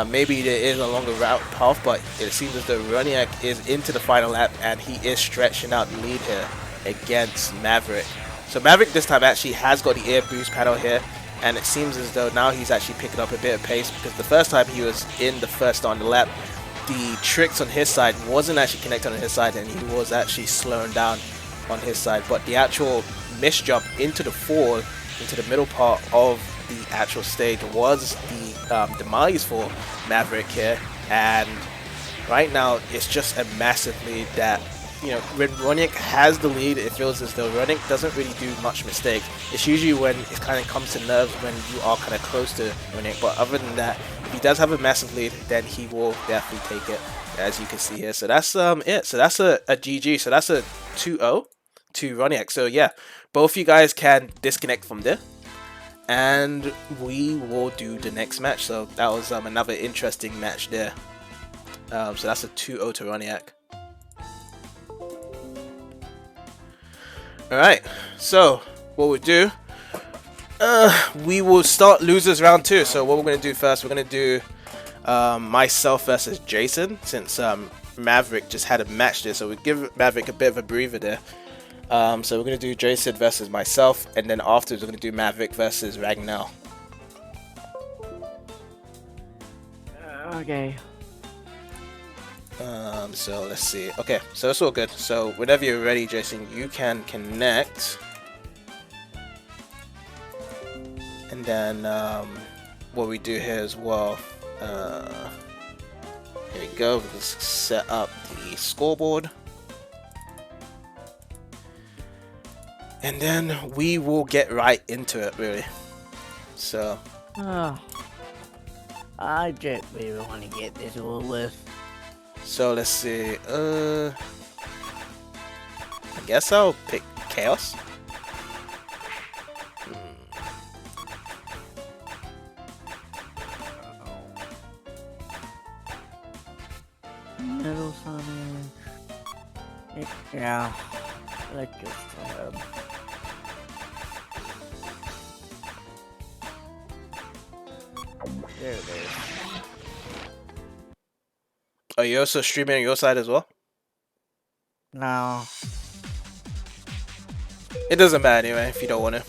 Maybe there is a longer route path, but it seems as though Roniac is into the final lap and he is stretching out the lead here against Maverick. So Maverick this time actually has got the air boost pedal here, and it seems as though now he's actually picking up a bit of pace, because the first time he was in the first on the lap, the tricks on his side wasn't actually connected on his side and he was actually slowing down on his side. But the actual miss jump into the fall, into the middle part of the actual stage, was the demise for Maverick here. And right now it's just a massive lead that, you know, when Roniac has the lead, it feels as though Roniac doesn't really do much mistake. It's usually when it kind of comes to nerves when you are kind of close to Roniac, but other than that, if he does have a massive lead, then he will definitely take it, as you can see here. So that's it. So that's a GG. So that's a 2-0 to Roniac. So yeah, both you guys can disconnect from there, and we will do the next match. So that was another interesting match there. So that's a 2-0 to Roniac. Alright, so what we'll do, we will start losers round 2. So what we're going to do first, we're going to do myself versus Jason, since Maverick just had a match there, so we give Maverick a bit of a breather there. So we're going to do Jason versus myself, and then afterwards we're going to do Maverick versus Ragnar. Okay. So let's see. Okay, so it's all good. So whenever you're ready, Jason, you can connect. And then what we do here as well, here we go. We just set up the scoreboard. And then we will get right into it, really. So. I just really want to get this over with. So let's see, I guess I'll pick Chaos. Metal Sonic. Yeah, let's just there it is. Are you also streaming on your side as well? No. It doesn't matter anyway if you don't want to.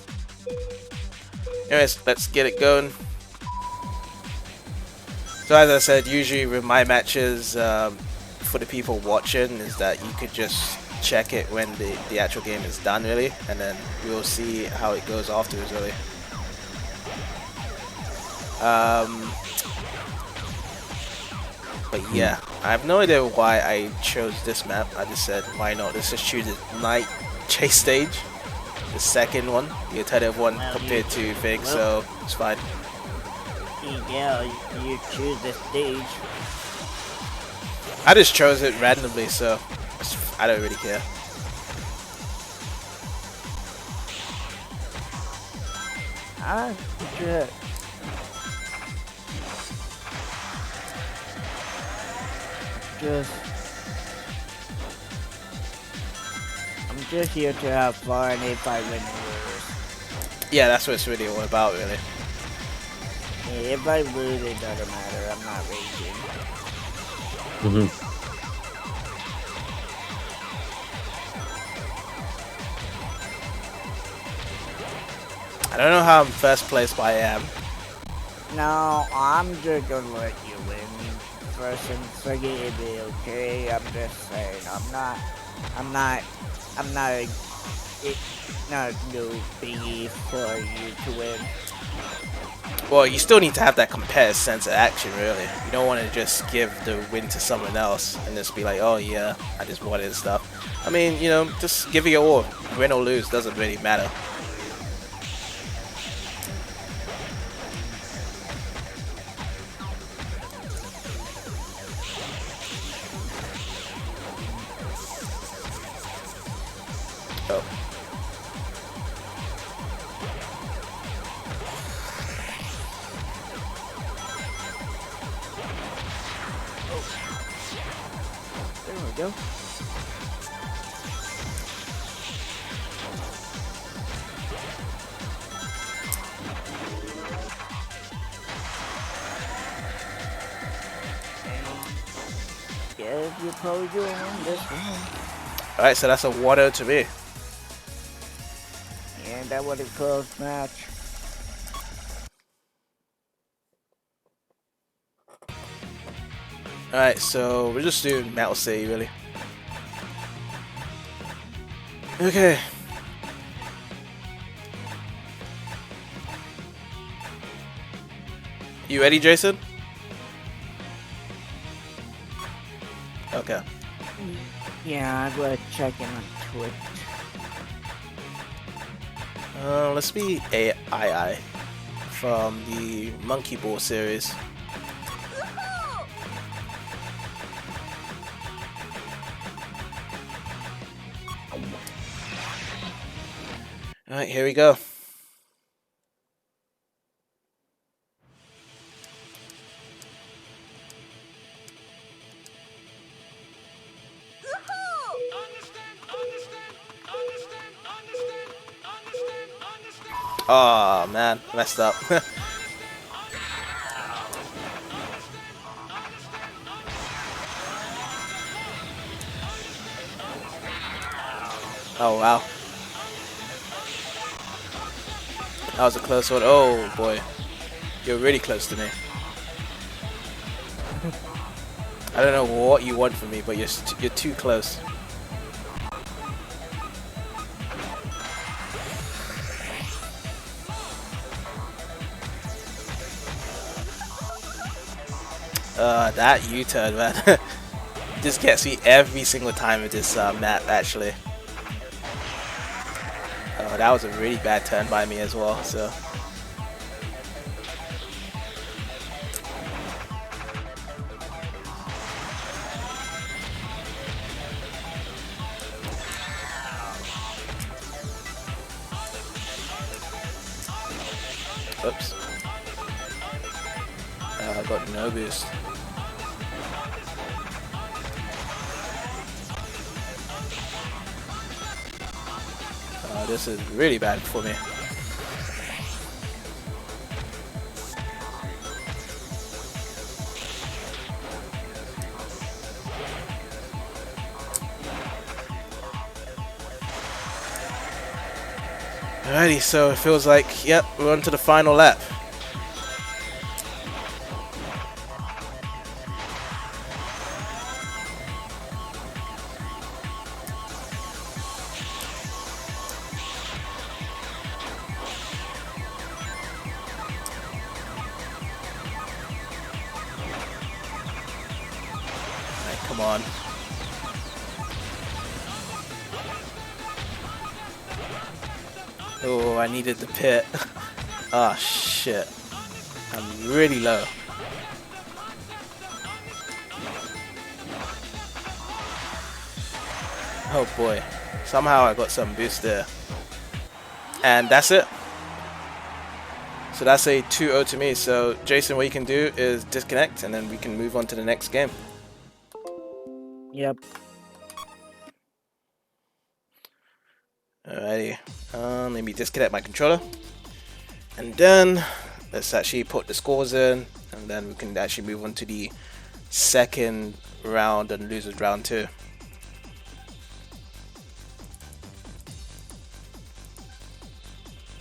Anyways, let's get it going. So as I said, usually with my matches, for the people watching, is that you could just check it when the actual game is done, really, and then you'll see how it goes afterwards, really. But yeah, I have no idea why I chose this map. I just said, why not? Let's just choose the night chase stage, the second one, the alternative one compared to things, so it's fine. Yeah, you choose the stage. I just chose it randomly, so I don't really care. just here to have fun. If I win or lose. Yeah, that's what it's really all about, really. If I lose, it doesn't matter. I'm not raging. I don't know how I'm first place, but I am. No, I'm just gonna let you win. First and second, it'll be okay. I'm just saying, it's not no biggie for you to win. Well, you still need to have that competitive sense of action, really. You don't want to just give the win to someone else and just be like, oh yeah, I just wanted and stuff. I mean, you know, just give it your all. Win or lose doesn't really matter. Oh. There we go. Guess you're probably doing this one. Alright, so that's a 1-0 to me. And that was a close match. Alright, so we're just doing Metal City, really. Okay. You ready, Jason? Okay. Yeah, I'm gonna check in on Twitch. Let's be AI from the Monkey Ball series. Alright, here we go. Oh man, messed up. Oh wow. That was a close one. Oh boy. You're really close to me. I don't know what you want from me, but you're too close. That U-turn, man. This gets me every single time with this map, actually. Oh, that was a really bad turn by me as well, so. Oops. I got no boost. This is really bad for me. Alrighty, so it feels like, yep, we're on to the final lap. Come on. Oh, I needed the pit. Ah, shit. I'm really low. Oh boy. Somehow I got some boost there. And that's it. So that's a 2-0 to me. So Jason, what you can do is disconnect and then we can move on to the next game. Yep. Alrighty. Let me disconnect my controller. And then let's actually put the scores in, and then we can actually move on to the second round and losers round 2.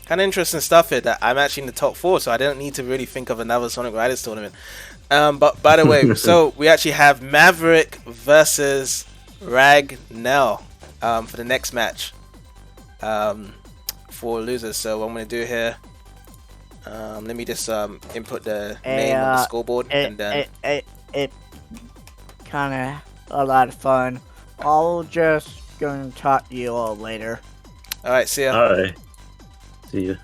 Kind of interesting stuff here that I'm actually in the top 4, so I don't need to really think of another Sonic Riders tournament. But by the way, so we actually have Maverick versus Ragnell for the next match for losers. So what I'm going to do here, let me just input the name on the scoreboard, and then it kind of a lot of fun. I'll just going to talk to you all later. Alright, see ya. Alright. See you.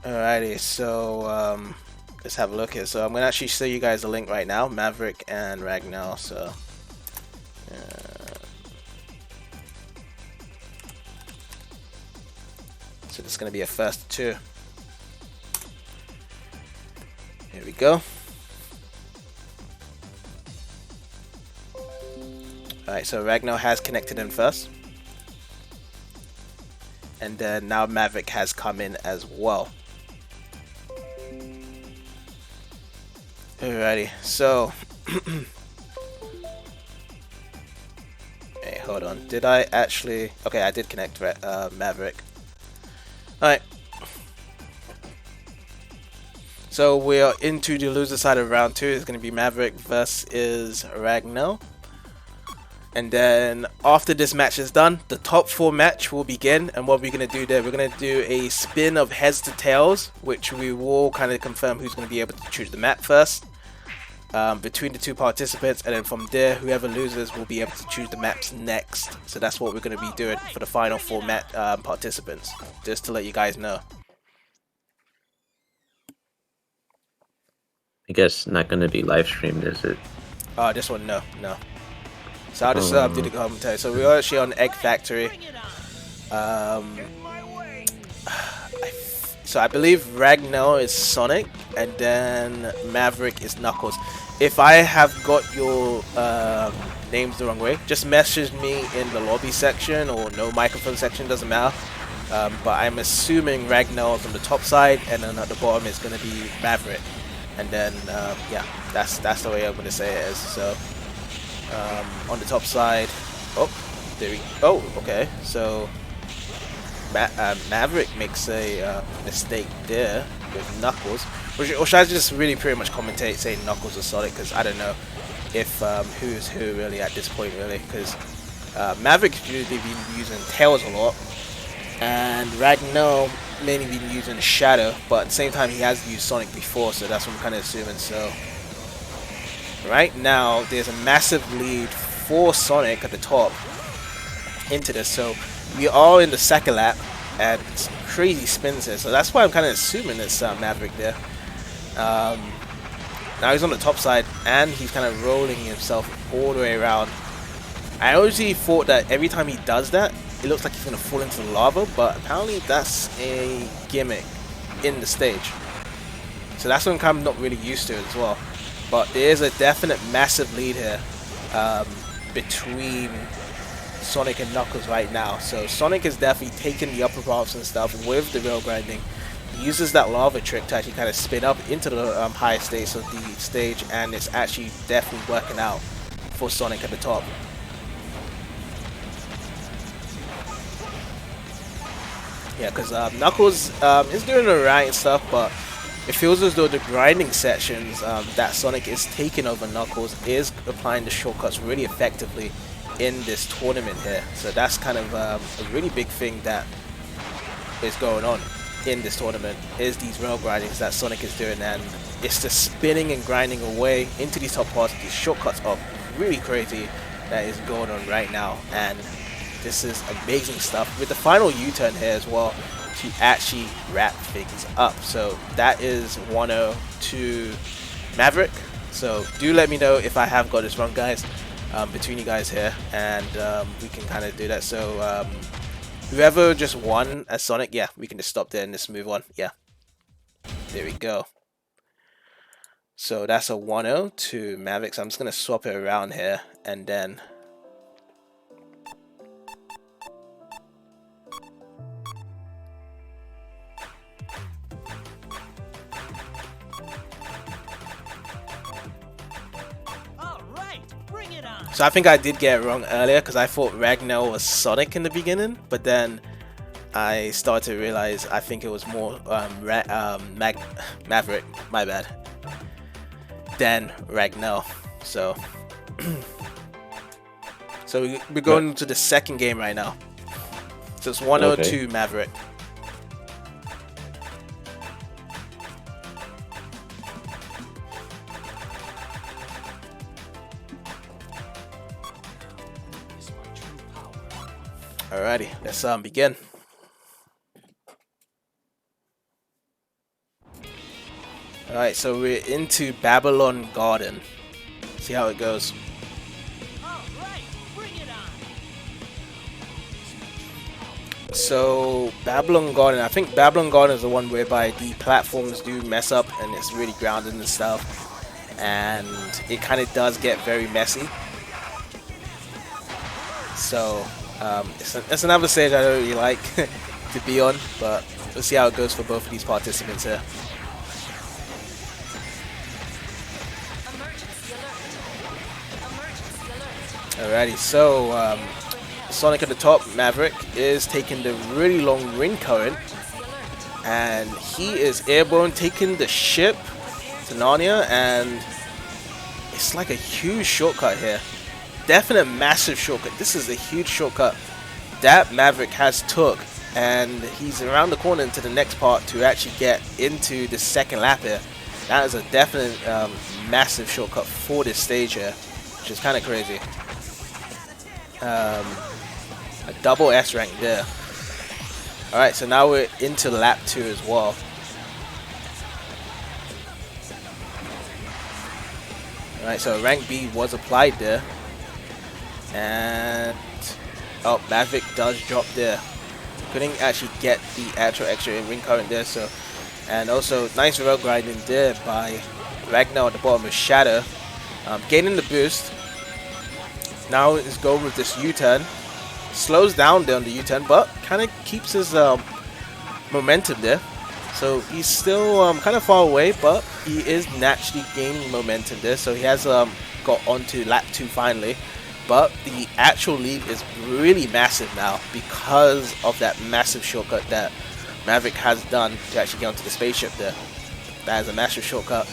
Alrighty, so let's have a look here. So I'm gonna actually show you guys the link right now, Maverick and Ragnell. So so this is gonna be a first 2. Here we go. Alright, so Ragnell has connected in first. And then now Maverick has come in as well. Alrighty, so hey, hold on. Did I actually? Okay, I did connect Maverick. Alright. So we are into the loser side of round 2. It's going to be Maverick versus Ragnell. And then after this match is done, the top 4 match will begin. And what we're going to do there, we're going to do a spin of heads to tails, which we will kind of confirm who's going to be able to choose the map first between the 2 participants. And then from there, whoever loses will be able to choose the maps next. So that's what we're going to be doing for the final 4 participants, just to let you guys know. I guess not going to be live streamed, is it? This one, no. So I'll just do the commentary. So we're actually on Egg Factory. So I believe Ragnell is Sonic, and then Maverick is Knuckles. If I have got your names the wrong way, just message me in the lobby section or no microphone section, doesn't matter. But I'm assuming Ragnell is on the top side, and then at the bottom is going to be Maverick. And then yeah, that's the way I'm going to say it is. So on the top side, okay, so Maverick makes a mistake there with Knuckles, or should I just really pretty much commentate saying Knuckles or Sonic, because I don't know if who's who really at this point, really, because Maverick's usually been using Tails a lot, and Ragnell mainly been using Shadow, but at the same time he has used Sonic before, so that's what I'm kind of assuming. So right now there's a massive lead for Sonic at the top into this, so we are in the second lap and some crazy spins here, so that's why I'm kind of assuming it's Maverick there. Now he's on the top side and he's kind of rolling himself all the way around. I honestly thought that every time he does that it looks like he's going to fall into the lava, but apparently that's a gimmick in the stage, so that's what I'm kind of not really used to as well. But there is a definite massive lead here between Sonic and Knuckles right now. So Sonic is definitely taking the upper parts and stuff with the rail grinding. He uses that lava trick to actually kind of spin up into the higher stage of the stage, and it's actually definitely working out for Sonic at the top. Yeah, because Knuckles is doing alright and stuff, but it feels as though the grinding sections that Sonic is taking over Knuckles is applying the shortcuts really effectively in this tournament here. So that's kind of a really big thing that is going on in this tournament, is these rail grindings that Sonic is doing, and it's just spinning and grinding away into these top parts. These shortcuts are really crazy that is going on right now, and this is amazing stuff with the final U-turn here as well to actually wrap things up. So that is 1-0 to Maverick. So do let me know if I have got this wrong, guys, between you guys here, and we can kind of do that. So whoever just won as Sonic, yeah, we can just stop there and just move on. Yeah, there we go. So that's a 1-0 to Maverick. So I'm just going to swap it around here and then... So I think I did get it wrong earlier because I thought Ragnar was Sonic in the beginning, but then I started to realize I think it was more Maverick, my bad, than Ragnar. So we're going to the second game right now. So it's 1-0 to Maverick. Alrighty, let's begin. Alright, so we're into Babylon Garden. See how it goes. So Babylon Garden, I think Babylon Garden is the one whereby the platforms do mess up and it's really grounded and stuff, and it kind of does get very messy. So it's another stage I don't really like to be on, but we'll see how it goes for both of these participants here. Alrighty, so Sonic at the top, Maverick, is taking the really long ring current, and he is airborne, taking the ship to Narnia, and it's like a huge shortcut here. Definite massive shortcut. This is a huge shortcut that Maverick has took, and he's around the corner into the next part to actually get into the second lap here. That is a definite massive shortcut for this stage here, which is kind of crazy. A double S rank there. Alright, so now we're into lap 2 as well. Alright, so rank B was applied there. And oh, Maverick does drop there. Couldn't actually get the actual extra ring current there. So, and also nice rail grinding there by Ragnar at the bottom with Shadow, gaining the boost. Now is going with this U-turn. Slows down there on the U-turn, but kind of keeps his momentum there. So he's still kind of far away, but he is naturally gaining momentum there. So he has got onto lap 2 finally. But the actual lead is really massive now because of that massive shortcut that Maverick has done to actually get onto the spaceship there. That is a massive shortcut.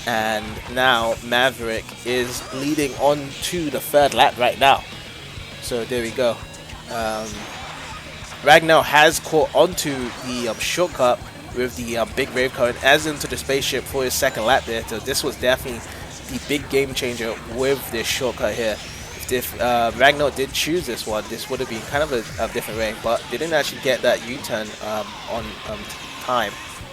And now Maverick is leading on to the third lap right now. So there we go. Ragnar has caught onto the shortcut with the big wave current as into the spaceship for his second lap there. So this was definitely the big game changer with this shortcut here. If Ragnar did choose this one, this would have been kind of a different rank, but they didn't actually get that U-turn on time,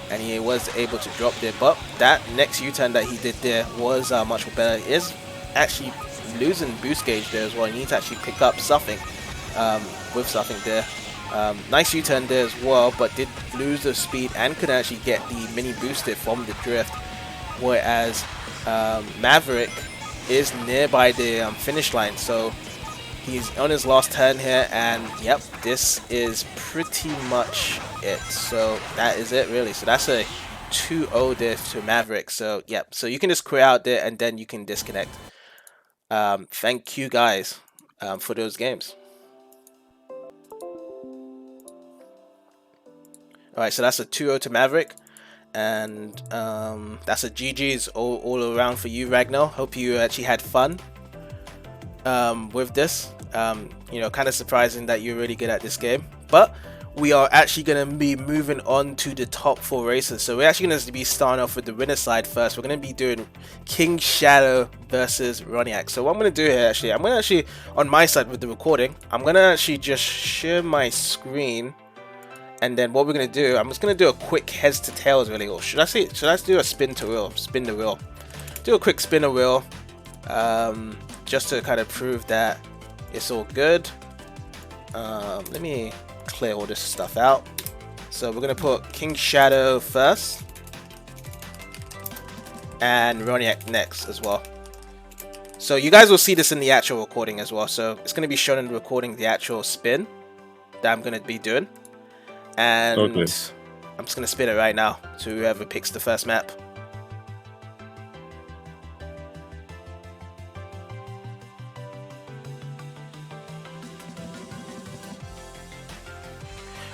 and he was able to drop there. But that next U-turn that he did there was much better. He is actually losing boost gauge there as well. He needs to actually pick up something with something there. Nice U-turn there as well, but did lose the speed and could actually get the mini boosted from the drift, whereas Maverick is nearby the finish line, so he's on his last turn here, and yep, this is pretty much it. So that is it really. So that's a 2-0 there to Maverick. So yep, so you can just quit out there and then you can disconnect. Thank you guys for those games. Alright, so that's a 2-0 to Maverick. And that's a GG's all around for you, Ragnar. Hope you actually had fun with this. You know, kind of surprising that you're really good at this game. But we are actually going to be moving on to the top 4 races. So we're actually going to be starting off with the winner side first. We're going to be doing KingShadow versus Roniac. So what I'm going to do here, actually, I'm going to actually, on my side with the recording, I'm going to actually just share my screen. And then what we're going to do, I'm just going to do a quick heads to tails really, or should I do a spin to wheel, spin the wheel. Do a quick spin the wheel, just to kind of prove that it's all good. Let me clear all this stuff out. So we're going to put KingShadow first. and Roniac next as well. So you guys will see this in the actual recording as well. So it's going to be shown in the recording, the actual spin that I'm going to be doing. And Okay. I'm just going to spin it right now to whoever picks the first map.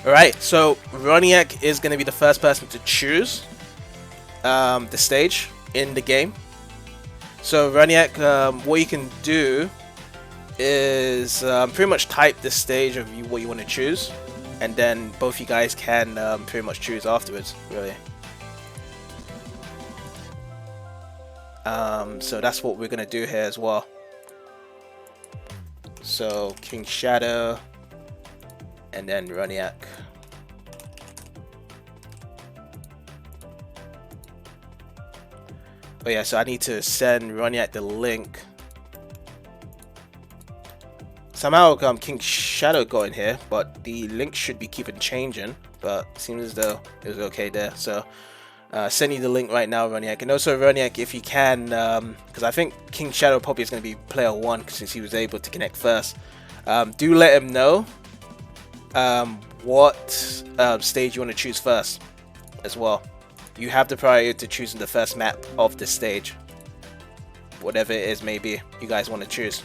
Alright, so Roniac is going to be the first person to choose the stage in the game. So Roniac, what you can do is pretty much type the stage of what you want to choose, and then both you guys can pretty much choose afterwards, really. So that's what we're going to do here as well. So KingShadow, and then Roniac. Oh yeah, so I need to send Roniac the link. Somehow KingShadow got in here, but the link should be keeping changing. But it seems as though it was okay there. So send you the link right now, Roniac. And also Roniac, if you can, because I think KingShadow probably is going to be player 1 since he was able to connect first. Do let him know what stage you want to choose first as well. You have the priority to choosing the first map of the stage, whatever it is, maybe you guys want to choose.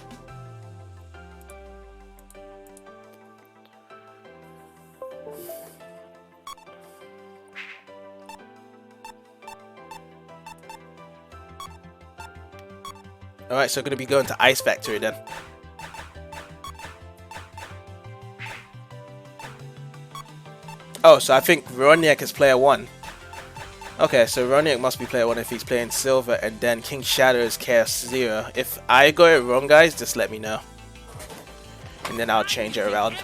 Alright, so going to be going to Ice Factory then. Oh, so I think Roniac is player 1. Okay, so Roniac must be player 1 if he's playing silver, and then KingShadow is Chaos 0. If I got it wrong, guys, just let me know. And then I'll change it around.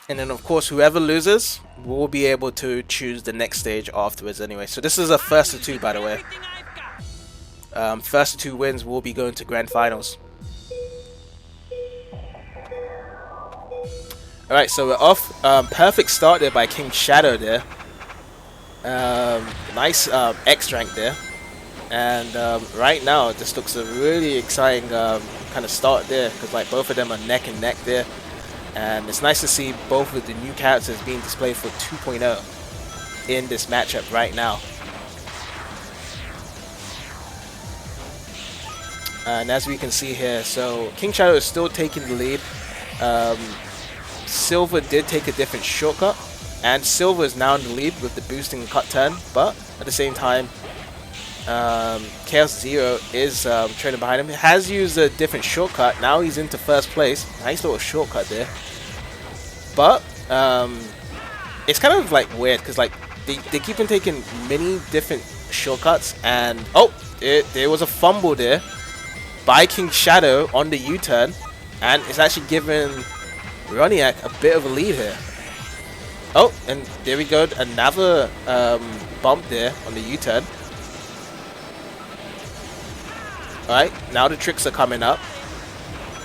And then of course whoever loses will be able to choose the next stage afterwards anyway. So this is a first of 2, by the way. First of 2 wins will be going to grand finals. Alright, so we're off. Perfect start there by KingShadow there. Nice X rank there. And right now this looks a really exciting kind of start there, because like both of them are neck and neck there. And it's nice to see both of the new characters being displayed for 2.0 in this matchup right now. And as we can see here, so KingShadow is still taking the lead. Silver did take a different shortcut, and Silver is now in the lead with the boosting cut turn, but at the same time Chaos 0 is trailing behind him. He has used a different shortcut. Now he's into first place. Nice little shortcut there. But it's kind of like weird because like they keep on taking many different shortcuts, and oh, there was a fumble there by KingShadow on the U-turn, and it's actually giving Roniac a bit of a lead here. Oh, and there we go, another bump there on the U-turn. Alright, now the tricks are coming up.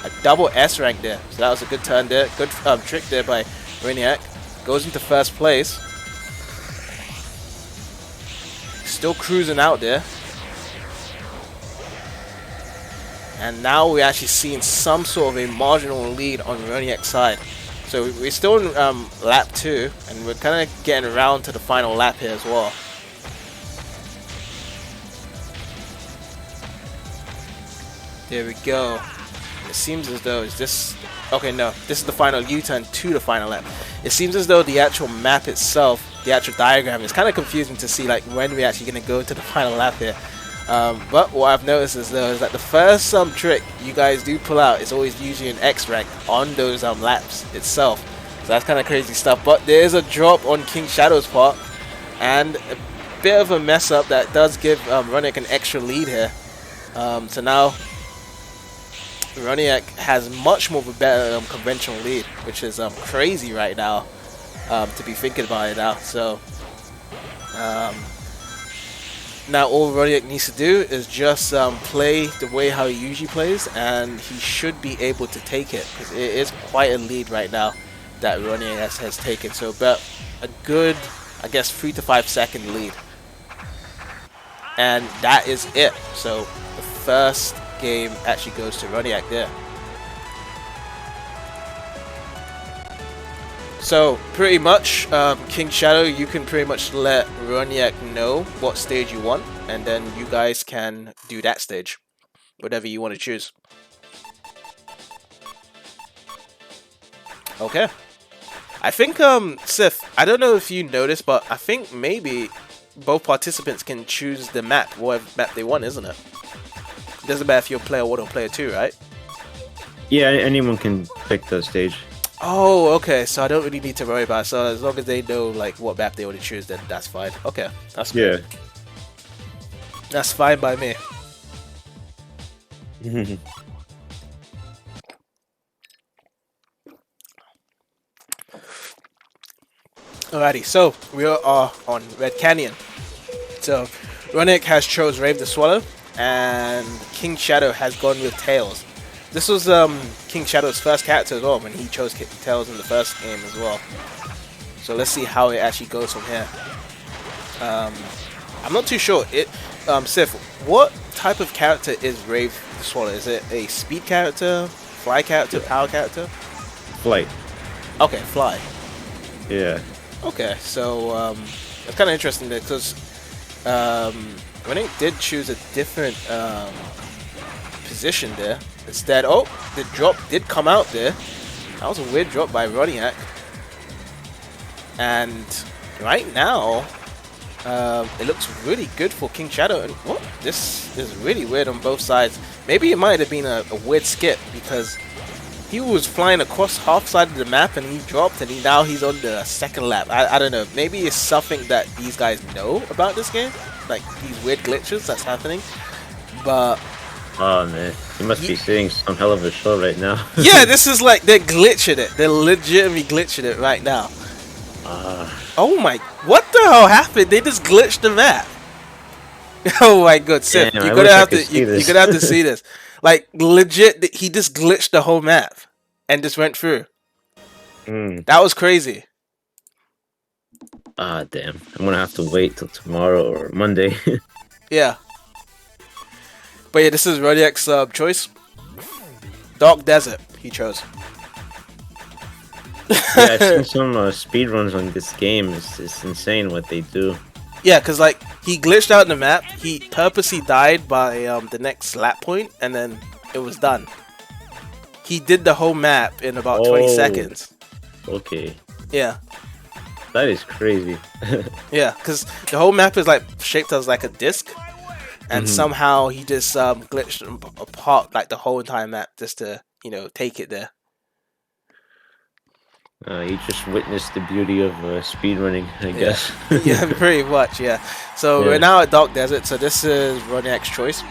A double S rank there. So that was a good turn there. Good trick there by Roniac. Goes into first place. Still cruising out there. And now we're actually seeing some sort of a marginal lead on Roniac's side. So we're still in lap 2, and we're kind of getting around to the final lap here as well. There we go. It seems as though is this... Okay, no. This is the final U-turn to the final lap. It seems as though the actual map itself, the actual diagram, is kind of confusing to see like when we're actually going to go to the final lap here. But what I've noticed is though is that the first trick you guys do pull out is always usually an X rank on those laps itself. So that's kind of crazy stuff. But there is a drop on KingShadow's part, and a bit of a mess up that does give Roniac an extra lead here. So now Roniac has much more of a better conventional lead, which is crazy right now to be thinking about it now. So Now all Roniac needs to do is just play the way how he usually plays, and he should be able to take it, because it is quite a lead right now that Roniac has taken. So about a good, I guess, 3 to 5 second lead. And that is it. So the first game actually goes to Roniac there. So pretty much, KingShadow, you can pretty much let Roniac know what stage you want, and then you guys can do that stage, whatever you want to choose. Okay. I think, Sif, I don't know if you noticed, but I think maybe both participants can choose the map, whatever map they want, isn't it? It doesn't matter if you're player 1 or player 2, right? Yeah, anyone can pick the stage. Oh, okay, so I don't really need to worry about it. So as long as they know like what map they want to choose, then that's fine. Okay, that's good. Yeah. That's fine by me. Alrighty, so we are on Red Canyon. So Roniac has chose Rave the Swallow, and KingShadow has gone with Tails. This was KingShadow's first character as well when he chose Tails in the first game as well. So let's see how it actually goes from here. I'm not too sure. Sif, what type of character is Rave the Swallow? Is it a speed character, fly character, power character? Flight. Okay, fly. Yeah. Okay, so it's kind of interesting there because Roniac did choose a different position there. Instead, oh, the drop did come out there. That was a weird drop by Roniac. And right now, it looks really good for KingShadow. And what? This is really weird on both sides. Maybe it might have been a weird skip because he was flying across half side of the map and he dropped, and now he's on the second lap. I don't know. Maybe it's something that these guys know about this game, like these weird glitches that's happening. But oh man, you must be seeing some hell of a show right now. yeah, this is like they're glitching it. They're legitimately glitching it right now. Oh my! What the hell happened? They just glitched the map. Oh my god, Sif, you're gonna have to see this. Like legit, he just glitched the whole map and just went through. That was crazy. Ah, damn! I'm gonna have to wait till tomorrow or Monday. Yeah. But yeah, this is Roniac's choice. Dark Desert, he chose. Yeah, I've seen some speed runs on this game. It's insane what they do. Yeah, because like he glitched out in the map. He purposely died by the next lap point, and then it was done. He did the whole map in about 20 seconds. Okay. Yeah. That is crazy. Yeah, because the whole map is like shaped as like a disc. And somehow he just glitched apart like the whole entire map just to, you know, take it there. You just witnessed the beauty of speedrunning, I guess. Yeah, pretty much, yeah. So we're now at Dark Desert, so this is Roniac's choice.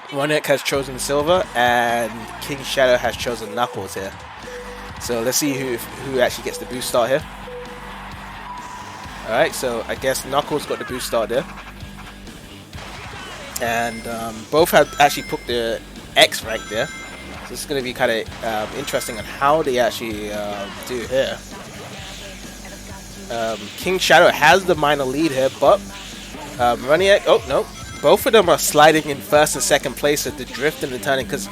Roniac has chosen Silver, and KingShadow has chosen Knuckles here. So let's see who actually gets the boost start here. Alright, so I guess Knuckles got the boost start there. And both have actually put the X rank there. So it's going to be kind of interesting on how they actually do here. KingShadow has the minor lead here, but Roniac, oh no, both of them are sliding in first and second place at the drift and the turning, because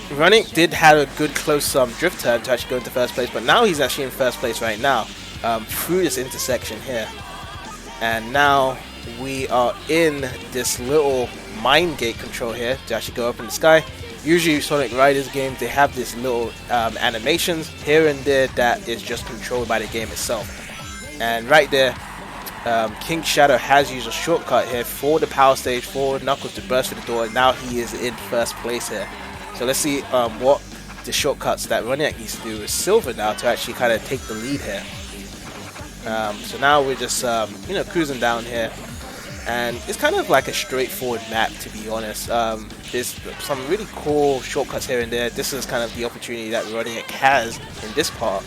Roniac did have a good close drift turn to actually go into first place, but now he's actually in first place right now through this intersection here. And now we are in this little mine gate control here to actually go up in the sky. Usually Sonic Riders games, they have this little animations here and there that is just controlled by the game itself. And right there, KingShadow has used a shortcut here for the power stage for Knuckles to burst through the door, and now he is in first place here. So let's see what the shortcuts that Roniac needs to do with Silver now to actually kind of take the lead here. So now we're just you know, cruising down here. And it's kind of like a straightforward map, to be honest. There's some really cool shortcuts here and there. This is kind of the opportunity that Roniac has in this part.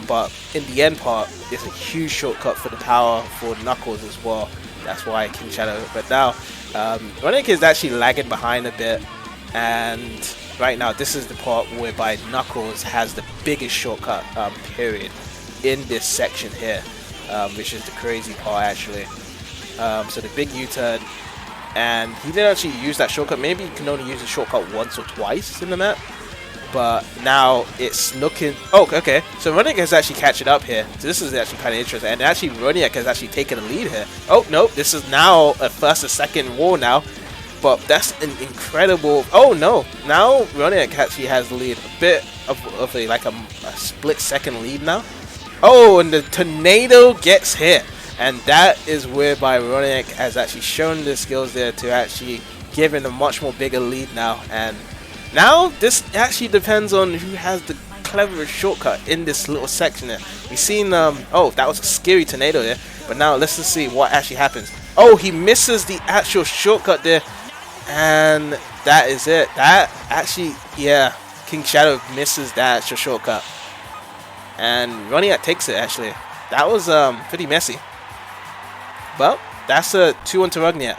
But in the end part, there's a huge shortcut for the power for Knuckles as well. That's why KingShadow. But now, Roniac is actually lagging behind a bit, and right now this is the part whereby Knuckles has the biggest shortcut period in this section here, which is the crazy part actually. So the big U-turn, and he didn't actually use that shortcut. Maybe you can only use the shortcut once or twice in the map. But now it's looking... Oh, okay. So Roniac is actually catching up here. So this is actually kind of interesting. And actually Roniac has actually taken the lead here. Oh, no. This is now a first or second war now. But that's an incredible... Oh, no. Now Roniac actually has the lead. A bit of a split second lead now. Oh, and the tornado gets hit. And that is whereby Roniac has actually shown the skills there to actually give him a much more bigger lead now. And now this actually depends on who has the cleverest shortcut in this little section there. We've seen, oh, that was a scary tornado there. But now let's just see what actually happens. Oh, he misses the actual shortcut there. And that is it. That actually, yeah, KingShadow misses that actual shortcut. And Roniac takes it actually. That was pretty messy. Well, that's a 2-1 to Roniac.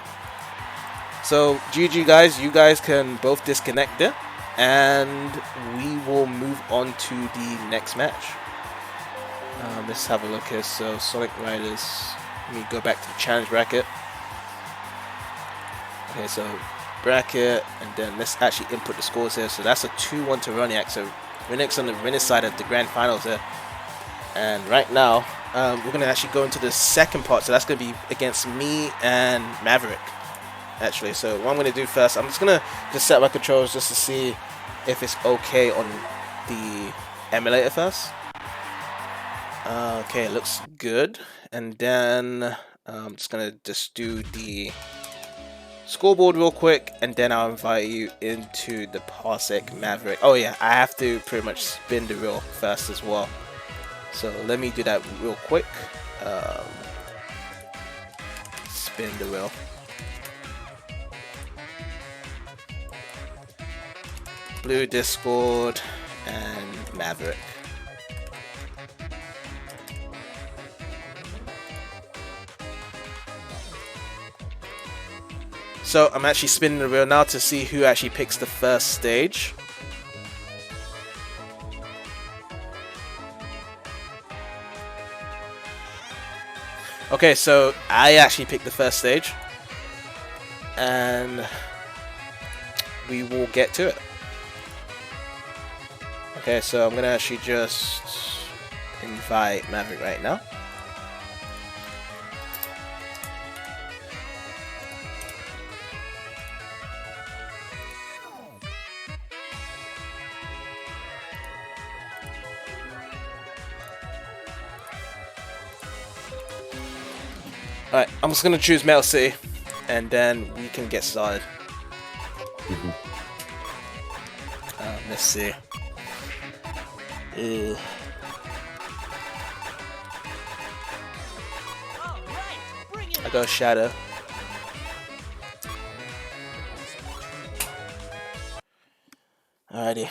So GG guys, you guys can both disconnect there, and we will move on to the next match. Let's have a look here. So Sonic Riders, let me go back to the challenge bracket. Okay, so bracket, and then let's actually input the scores here. So that's a 2-1 to Roniac. So Roniac's on the winner side of the grand finals here. And right now, we're going to actually go into the second part. So that's going to be against me and Maverick, actually. So what I'm going to do first, I'm just going to set my controls just to see if it's okay on the emulator first. Okay, it looks good. And then I'm just going to do the scoreboard real quick, and then I'll invite you into the Parsec Maverick. Oh yeah, I have to pretty much spin the reel first as well. So let me do that real quick. Spin the wheel. Blue Discord and Maverick. So I'm actually spinning the wheel now to see who actually picks the first stage. Okay, so I actually picked the first stage, and we will get to it. Okay, so I'm gonna actually just invite Maverick right now. Alright, I'm just gonna choose Metal City, and then we can get started. Let's see. Ew. I go Shadow. Alrighty.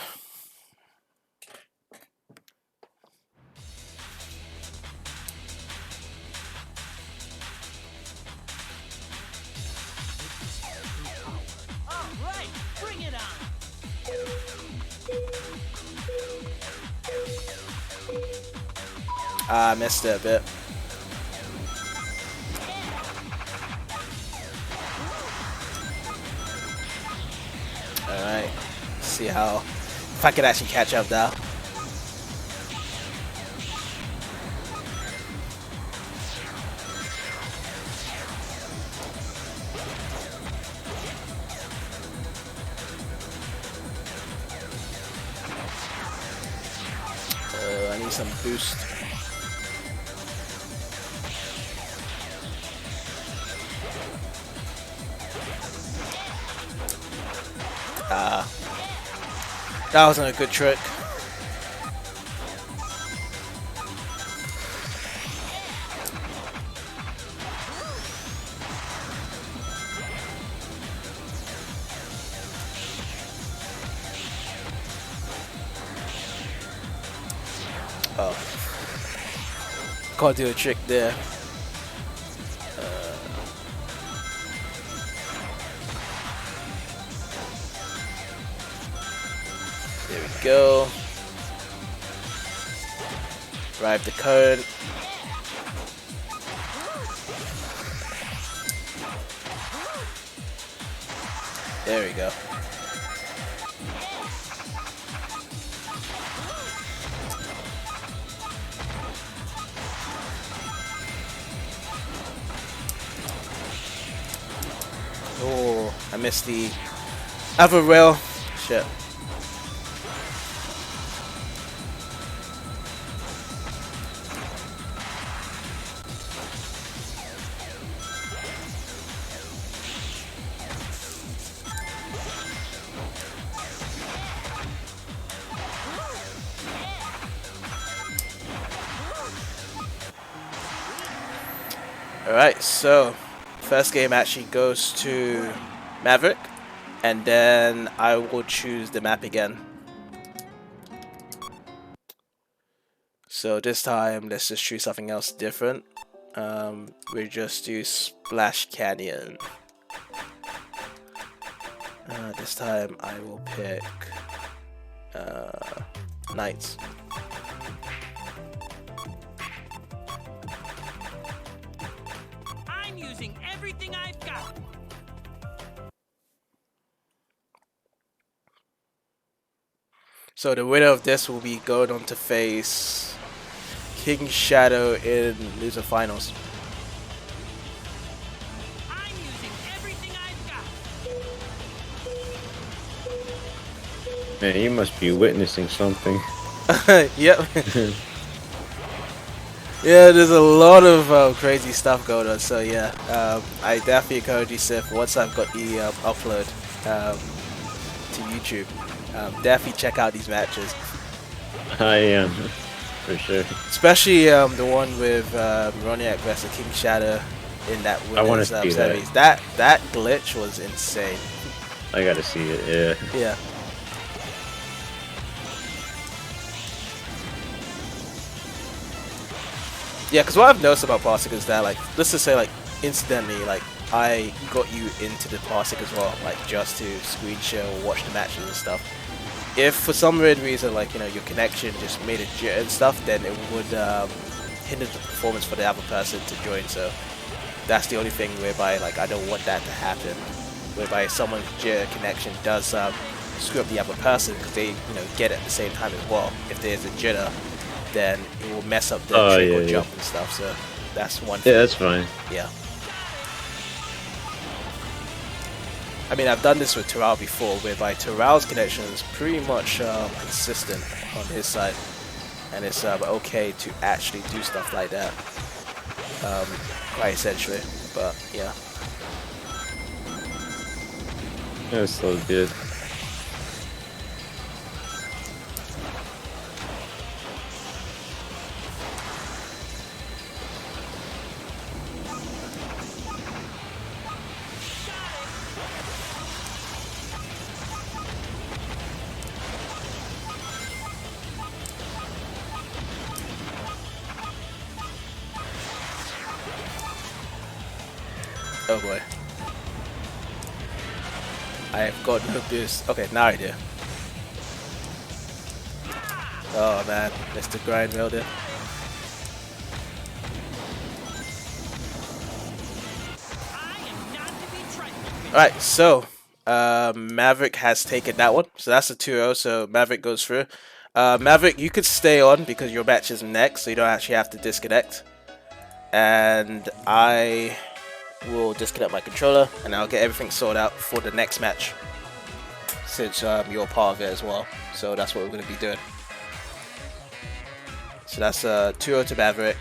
I missed it a bit. Alright. See how if I could actually catch up now. I need some boost. That wasn't a good trick. Oh. Can't do a trick there. There we go. Drive the current. There we go. Oh, I missed the other rail. Shit. Alright, so first game actually goes to Maverick, and then I will choose the map again. So this time, let's just choose something else different. We just do Splash Canyon. This time I will pick Knights. I'm using everything I've got. So the winner of this will be going on to face KingShadow in loser finals. I'm using everything I've got. Man, you must be witnessing something. Yep. Yeah, there's a lot of crazy stuff going on. So yeah, I definitely encourage you, Sif, once I've got the upload to YouTube, definitely check out these matches. I am, for sure. Especially the one with Roniac versus KingShadow in that I wanna winners see series. That glitch was insane. I gotta see it, yeah. Yeah. Yeah, because what I've noticed about Parsec is that, like, let's just say, like, incidentally, like, I got you into the Parsec as well, like, just to screen share or watch the matches and stuff. If for some weird reason, like, you know, your connection just made a jitter and stuff, then it would hinder the performance for the other person to join. So that's the only thing whereby, like, I don't want that to happen. Whereby someone's jitter connection does screw up the other person because they, you know, get it at the same time as well. If there's a jitter, then it will mess up the trick or jump and stuff. So that's one thing. Yeah, that's fine. Yeah. I mean, I've done this with Torao before, whereby Torao's connection is pretty much consistent on his side, and it's okay to actually do stuff like that, quite essentially. But yeah. That's so good. Oh boy. I have got no boost. Okay, now I do. Oh man, Mr. Grind railed it. Alright, so Maverick has taken that one. So that's a 2-0, so Maverick goes through. Maverick, you could stay on because your match is next, so you don't actually have to disconnect. And I will disconnect my controller and I'll get everything sorted out for the next match, since you're part of it as well. So that's what we're going to be doing. So that's 2-0 to Maverick,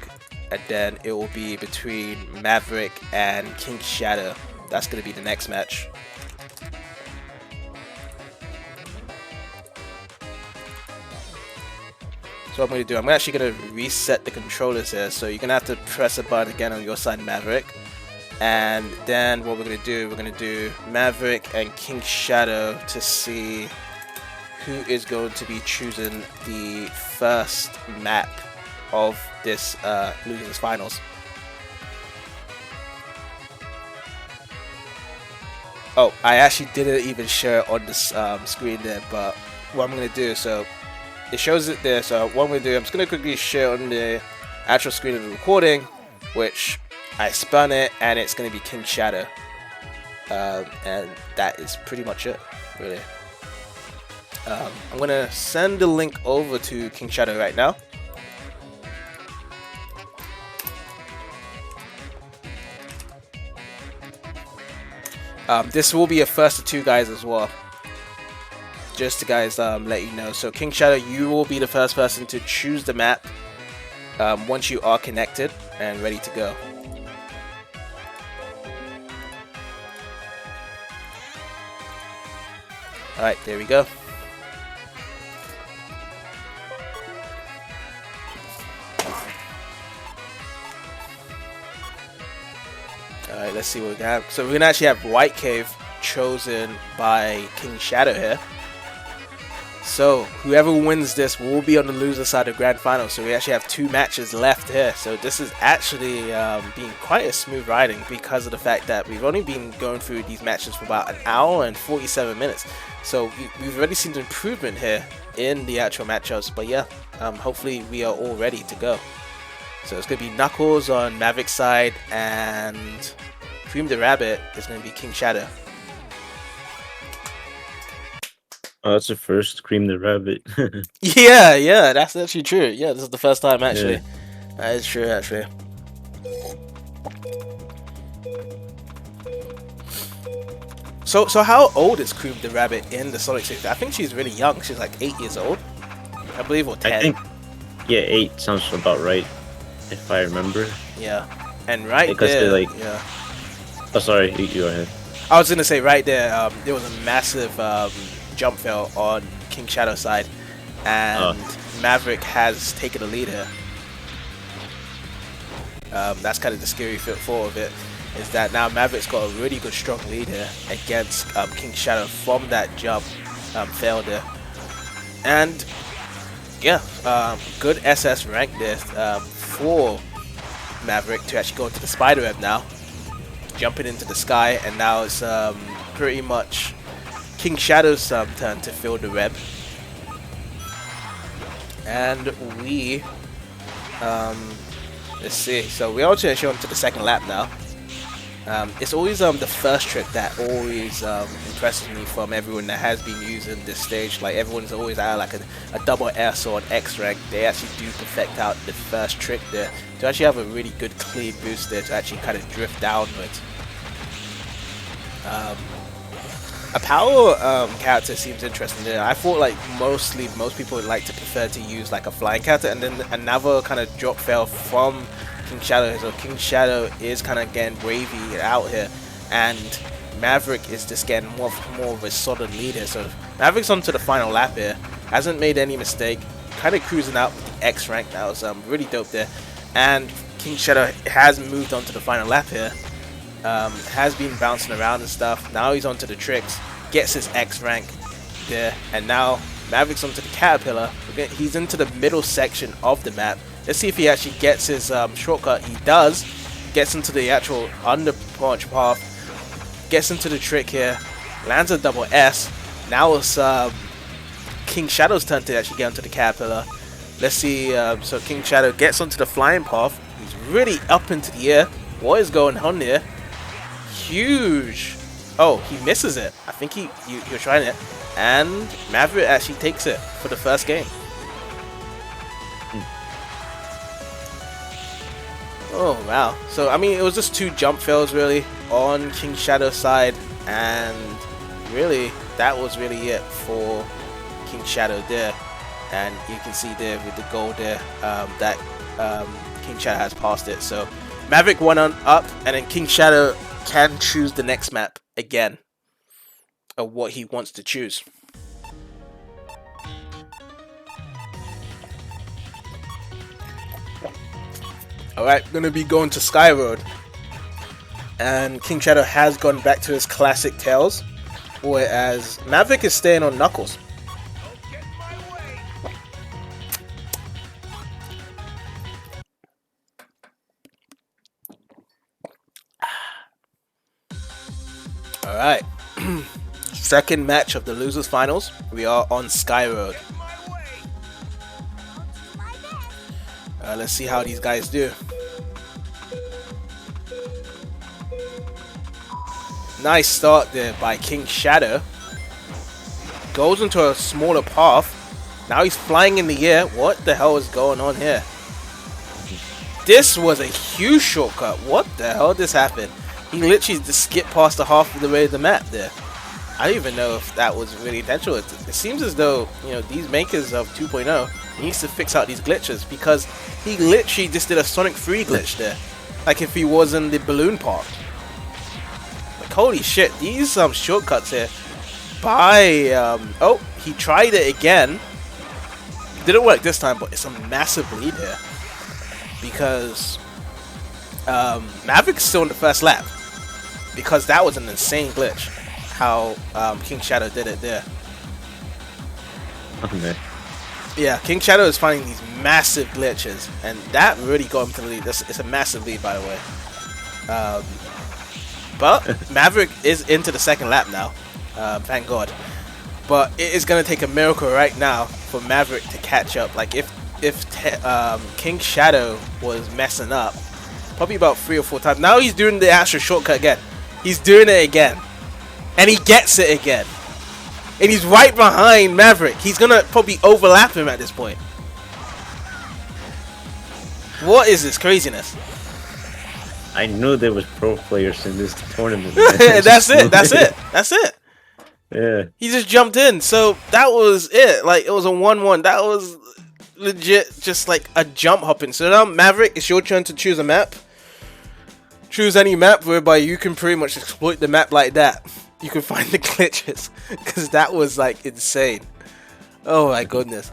and then it will be between Maverick and KingShadow. That's going to be the next match. So what I'm going to do, I'm actually going to reset the controllers here, so you're going to have to press a button again on your side, Maverick. And then what we're going to do Maverick and KingShadow to see who is going to be choosing the first map of this losers finals. Oh, I actually didn't even share it on this screen there, but what I'm gonna do. So it shows it there. So what I'm gonna do, I'm just gonna quickly share on the actual screen of the recording, which I spun it, and it's gonna be KingShadow, and that is pretty much it, really. I'm gonna send the link over to KingShadow right now. This will be a first of 2 guys as well. Just to guys let you know. So KingShadow, you will be the first person to choose the map once you are connected and ready to go. Alright, there we go. Alright, let's see what we have. So we're gonna actually have White Cave chosen by KingShadow here. So whoever wins this will be on the loser side of Grand Final. So we actually have 2 matches left here. So this is actually being quite a smooth riding because of the fact that we've only been going through these matches for about 1 hour and 47 minutes. So we've already seen the improvement here in the actual matchups. But yeah, hopefully we are all ready to go. So it's going to be Knuckles on Maverick's side, and Cream the Rabbit is going to be KingShadow. Oh, that's the first Cream the Rabbit. Yeah, that's actually true. Yeah, this is the first time actually. Yeah. That is true actually. So how old is Cream the Rabbit in the Sonic series? I think she's really young. She's like 8 years old, I believe, or 10. I think, yeah, 8 sounds about right, if I remember. Yeah, and right because there, like, yeah. Oh, sorry, you go ahead. I was gonna say right there, there was a massive jump fail on KingShadow's side, and Maverick has taken the lead here. That's kind of the scary thought of it, is that now Maverick's got a really good strong lead here against KingShadow from that jump fail there. And yeah, good SS rank there for Maverick to actually go into the spider web now, jumping into the sky, and now it's pretty much KingShadow's turn to fill the web. And we let's see, so we're also actually on to the second lap now. It's always the first trick that always impresses me from everyone that has been using this stage. Like, everyone's always out like a double S or an X rank. They actually do perfect out the first trick there to actually have a really good clean boost there to actually kind of drift downwards. A power character seems interesting there. I thought like most people would like to prefer to use like a flying character, and then another kind of drop fail from KingShadow. So KingShadow is kind of getting wavy out here, and Maverick is just getting more of a solid lead here. So Maverick's onto the final lap here, hasn't made any mistake, kind of cruising out with the X rank. That was really dope there, and KingShadow has moved on to the final lap here. Has been bouncing around and stuff. Now he's onto the tricks, gets his X rank there, and now Maverick's onto the caterpillar. He's into the middle section of the map. Let's see if he actually gets his shortcut. He does. Gets into the actual under punch path, gets into the trick here, lands a double S. Now it's KingShadow's turn to actually get onto the caterpillar. Let's see, so KingShadow gets onto the flying path. He's really up into the air. What is going on here? Huge. Oh, he misses it. I think you're trying it, and Maverick actually takes it for the first game. Oh wow. So I mean, it was just 2 jump fails really on KingShadow's side, and really that was really it for KingShadow there. And you can see there with the goal there that KingShadow has passed it. So Maverick won on up, and then KingShadow can choose the next map again of what he wants to choose. Alright, gonna be going to Sky Road, and KingShadow has gone back to his classic Tails, whereas Maverick is staying on Knuckles. Alright, Second match of the losers finals. We are on Sky Road. Let's see how these guys do. Nice start there by KingShadow. Goes into a smaller path. Now he's flying in the air. What the hell is going on here? This was a huge shortcut. What the hell just happened? He literally just skipped past the half of the way of the map there. I don't even know if that was really intentional. It seems as though, you know, these makers of 2.0 needs to fix out these glitches, because he literally just did a Sonic 3 glitch there. Like if he was in the balloon park. Like holy shit, these shortcuts here by oh, he tried it again. Didn't work this time, but it's a massive lead here. Because Maverick's still in the first lap. Because that was an insane glitch. How KingShadow did it there. Okay. Yeah, KingShadow is finding these massive glitches, and that really got him to the lead. It's a massive lead, by the way. But Maverick is into the second lap now. Thank God. But it is going to take a miracle right now for Maverick to catch up. Like if KingShadow was messing up probably about 3 or 4 times. Now he's doing the actual shortcut again. He's doing it again. And he gets it again. And he's right behind Maverick. He's going to probably overlap him at this point. What is this craziness? I knew there was pro players in this tournament. That's it. That's it. That's it. Yeah. He just jumped in. So that was it. Like it was a 1-1. That was legit just like a jump hopping. So now Maverick, it's your turn to choose a map. Choose any map whereby you can pretty much exploit the map like that. You can find the glitches, because that was like insane. Oh my goodness.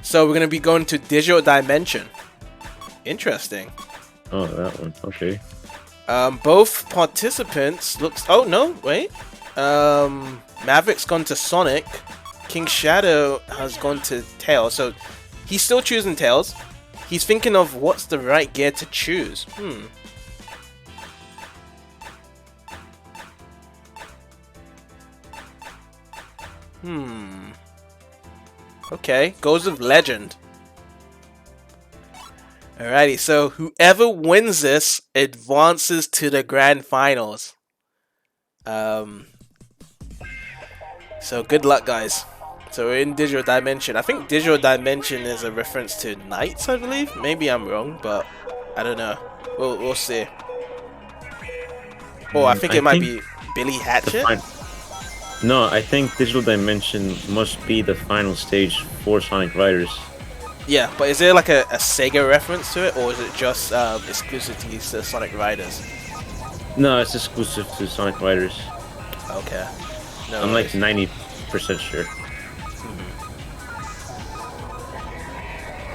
So we're gonna be going to Digital Dimension. Interesting. Oh, that one. Okay. Both participants looks. Oh no, wait. Maverick's gone to Sonic. KingShadow has gone to Tails. So he's still choosing Tails. He's thinking of what's the right gear to choose. Okay, goes with Legend. Alrighty, so whoever wins this advances to the grand finals. So good luck, guys. So we're in Digital Dimension. I think Digital Dimension is a reference to Knights, I believe. Maybe I'm wrong, but I don't know. We'll see. Oh, I think it might be Billy Hatchet. No, I think Digital Dimension must be the final stage for Sonic Riders. Yeah, but is there like a Sega reference to it, or is it just exclusive to these Sonic Riders? No, it's exclusive to Sonic Riders. Okay. No I'm worries. like 90% sure.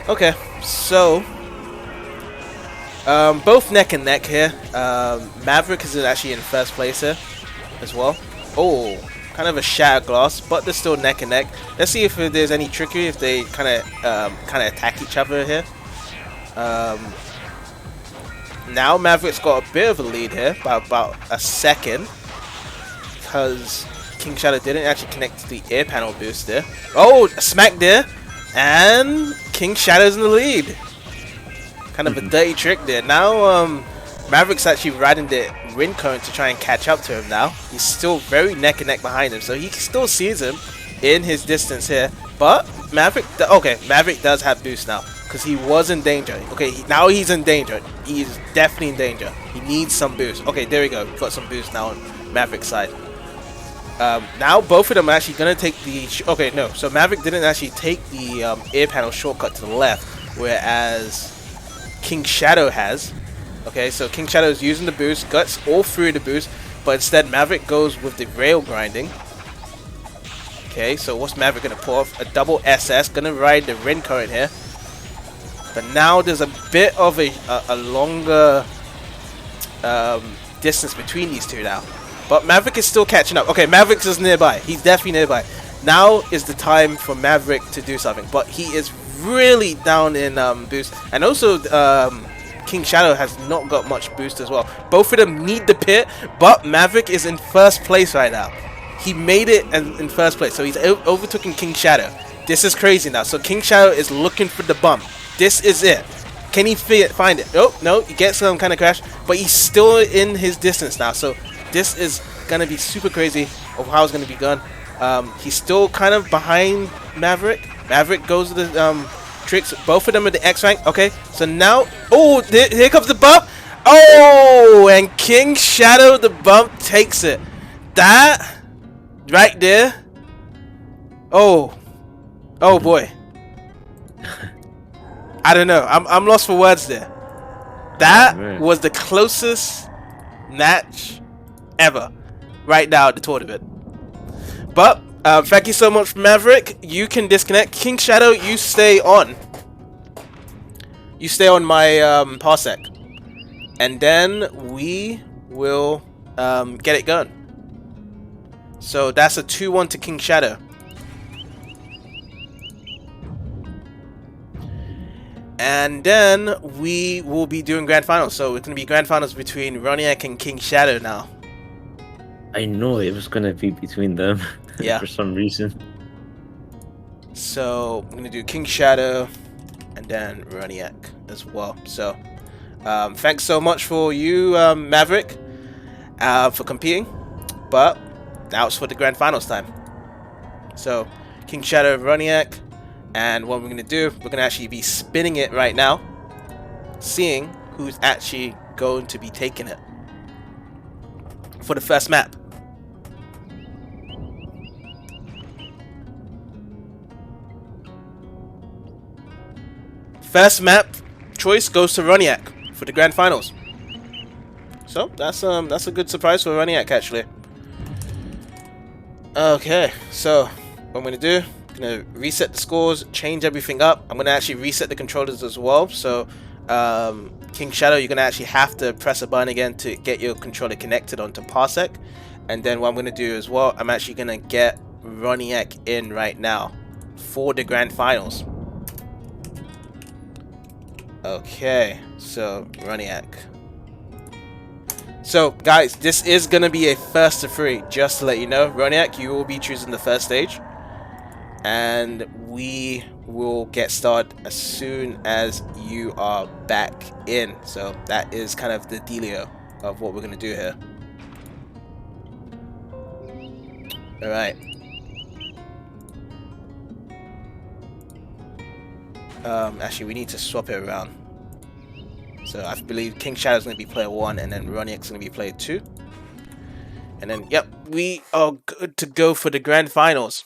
Okay, so both neck and neck here. Maverick is actually in first place here as well. Oh, kind of a shattered glass, but they're still neck and neck. Let's see if there's any trickery if they kind of attack each other here. Now Maverick's got a bit of a lead here by about a second, because KingShadow didn't actually connect to the air panel boost there. Oh, a smack there, and KingShadow's in the lead. Kind of a dirty trick there. Now Maverick's actually riding the wind current to try and catch up to him now. He's still very neck and neck behind him, so he still sees him in his distance here. But Maverick, Maverick does have boost now, because he was in danger. Okay, now he's in danger. He's definitely in danger. He needs some boost. Okay, there we go. Got some boost now on Maverick's side. Now both of them are actually going to take the... Okay, no. So Maverick didn't actually take the air panel shortcut to the left, whereas KingShadow has. Okay, so KingShadow is using the boost, guts all through the boost, but instead Maverick goes with the rail grinding. Okay, so what's Maverick going to pull off? A double SS, going to ride the wind current here. But now there's a bit of a longer distance between these two now. But Maverick is still catching up. Okay, Maverick is nearby. He's definitely nearby. Now is the time for Maverick to do something. But he is really down in boost. And also, KingShadow has not got much boost as well. Both of them need the pit, but Maverick is in first place right now. He made it in first place, so he's overtaken KingShadow. This is crazy now. So KingShadow is looking for the bump. This is it. Can he find it? Oh, no, he gets some kind of crash, but he's still in his distance now. So this is going to be super crazy of how it's going to be done. He's still kind of behind Maverick. Maverick goes to the tricks. Both of them are the X rank. Okay, so now, oh, here comes the bump. Oh, and KingShadow, the bump, takes it. That right there. Oh boy. I don't know. I'm lost for words there. That was the closest match ever right now at the tournament. But thank you so much, Maverick. You can disconnect. KingShadow, you stay on. You stay on my Parsec. And then we will get it going. So that's a 2-1 to KingShadow. And then we will be doing grand finals. So it's going to be grand finals between Roniac and KingShadow now. I know it was going to be between them. Yeah. For some reason. So I'm going to do KingShadow and then Roniac as well. So thanks so much for you, Maverick, for competing. But now it's for the grand finals time. So KingShadow, Roniac. And what we're going to do, we're going to actually be spinning it right now, seeing who's actually going to be taking it for the first map. First map choice goes to Roniac for the grand finals. So that's a good surprise for Roniac actually. Okay, so what I'm going to do, gonna reset the scores, change everything up. I'm gonna actually reset the controllers as well. So KingShadow, you're gonna actually have to press a button again to get your controller connected onto Parsec. And then what I'm gonna do as well, I'm actually gonna get Roniac in right now for the grand finals. Okay, so Roniac. So guys, this is gonna be a first to 3, just to let you know. Roniac, you will be choosing the first stage. And we will get started as soon as you are back in. So that is kind of the dealio of what we're going to do here. Alright. Actually, we need to swap it around. So I believe KingShadow is going to be player 1 and then Roniac's going to be player 2. And then, yep, we are good to go for the grand finals.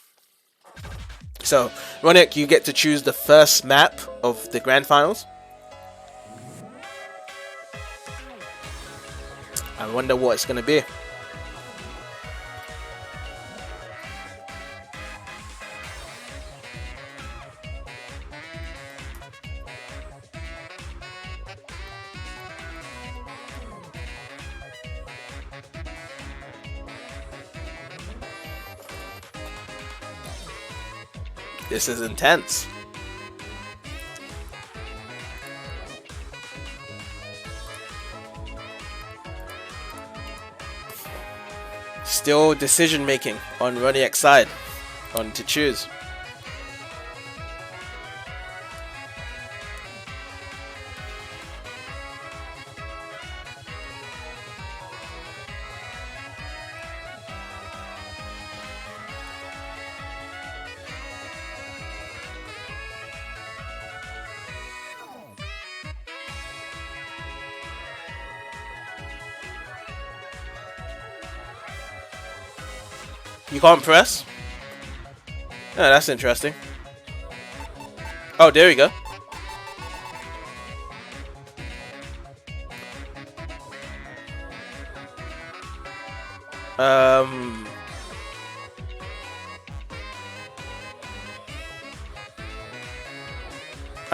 So, Roniac, you get to choose the first map of the grand finals. I wonder what it's going to be. This is intense. Still decision making on Roniac's side on to choose. You can't press? Oh, that's interesting. Oh, there we go. I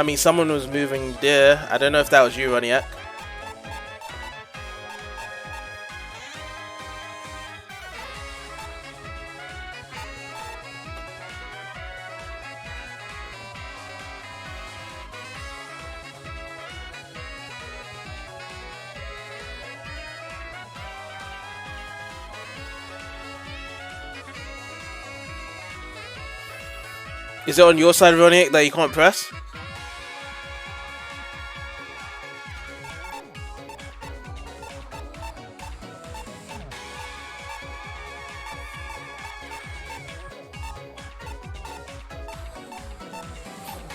mean, someone was moving there. I don't know if that was you, Roniac. Is it on your side, Roniac, that you can't press?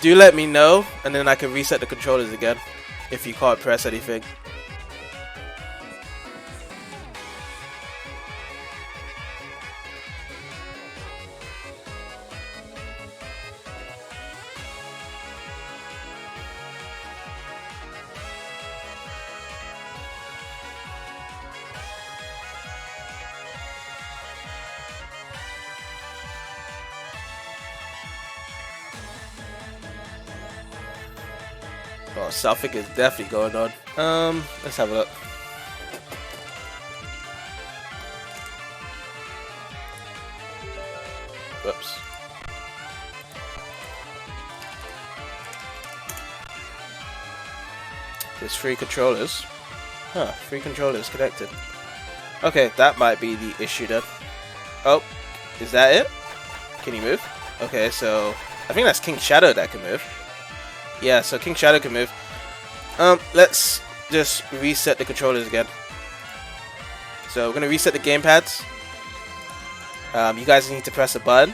Do let me know, and then I can reset the controllers again if you can't press anything. Oh, Suffolk is definitely going on. Let's have a look. Whoops. There's 3 controllers. Huh, 3 controllers connected. Okay, that might be the issue then. Oh, is that it? Can you move? Okay, so I think that's KingShadow that can move. Yeah, so KingShadow can move. Let's just reset the controllers again. So we're gonna reset the gamepads. You guys need to press a button.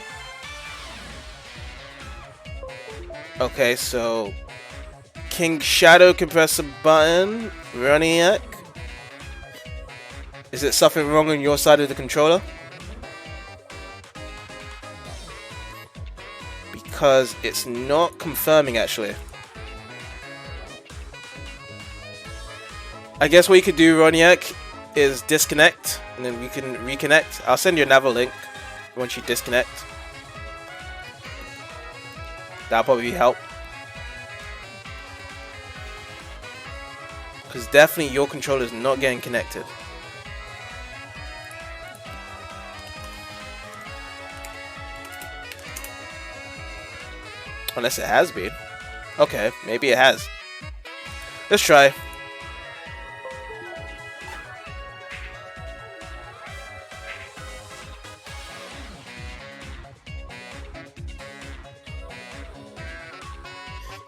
Okay, so KingShadow can press a button. Roniac. Is it something wrong on your side of the controller? Because it's not confirming actually. I guess what you could do, Roniac, is disconnect, and then we can reconnect. I'll send you another link once you disconnect. That'll probably help. Because definitely your controller is not getting connected. Unless it has been. Okay, maybe it has. Let's try.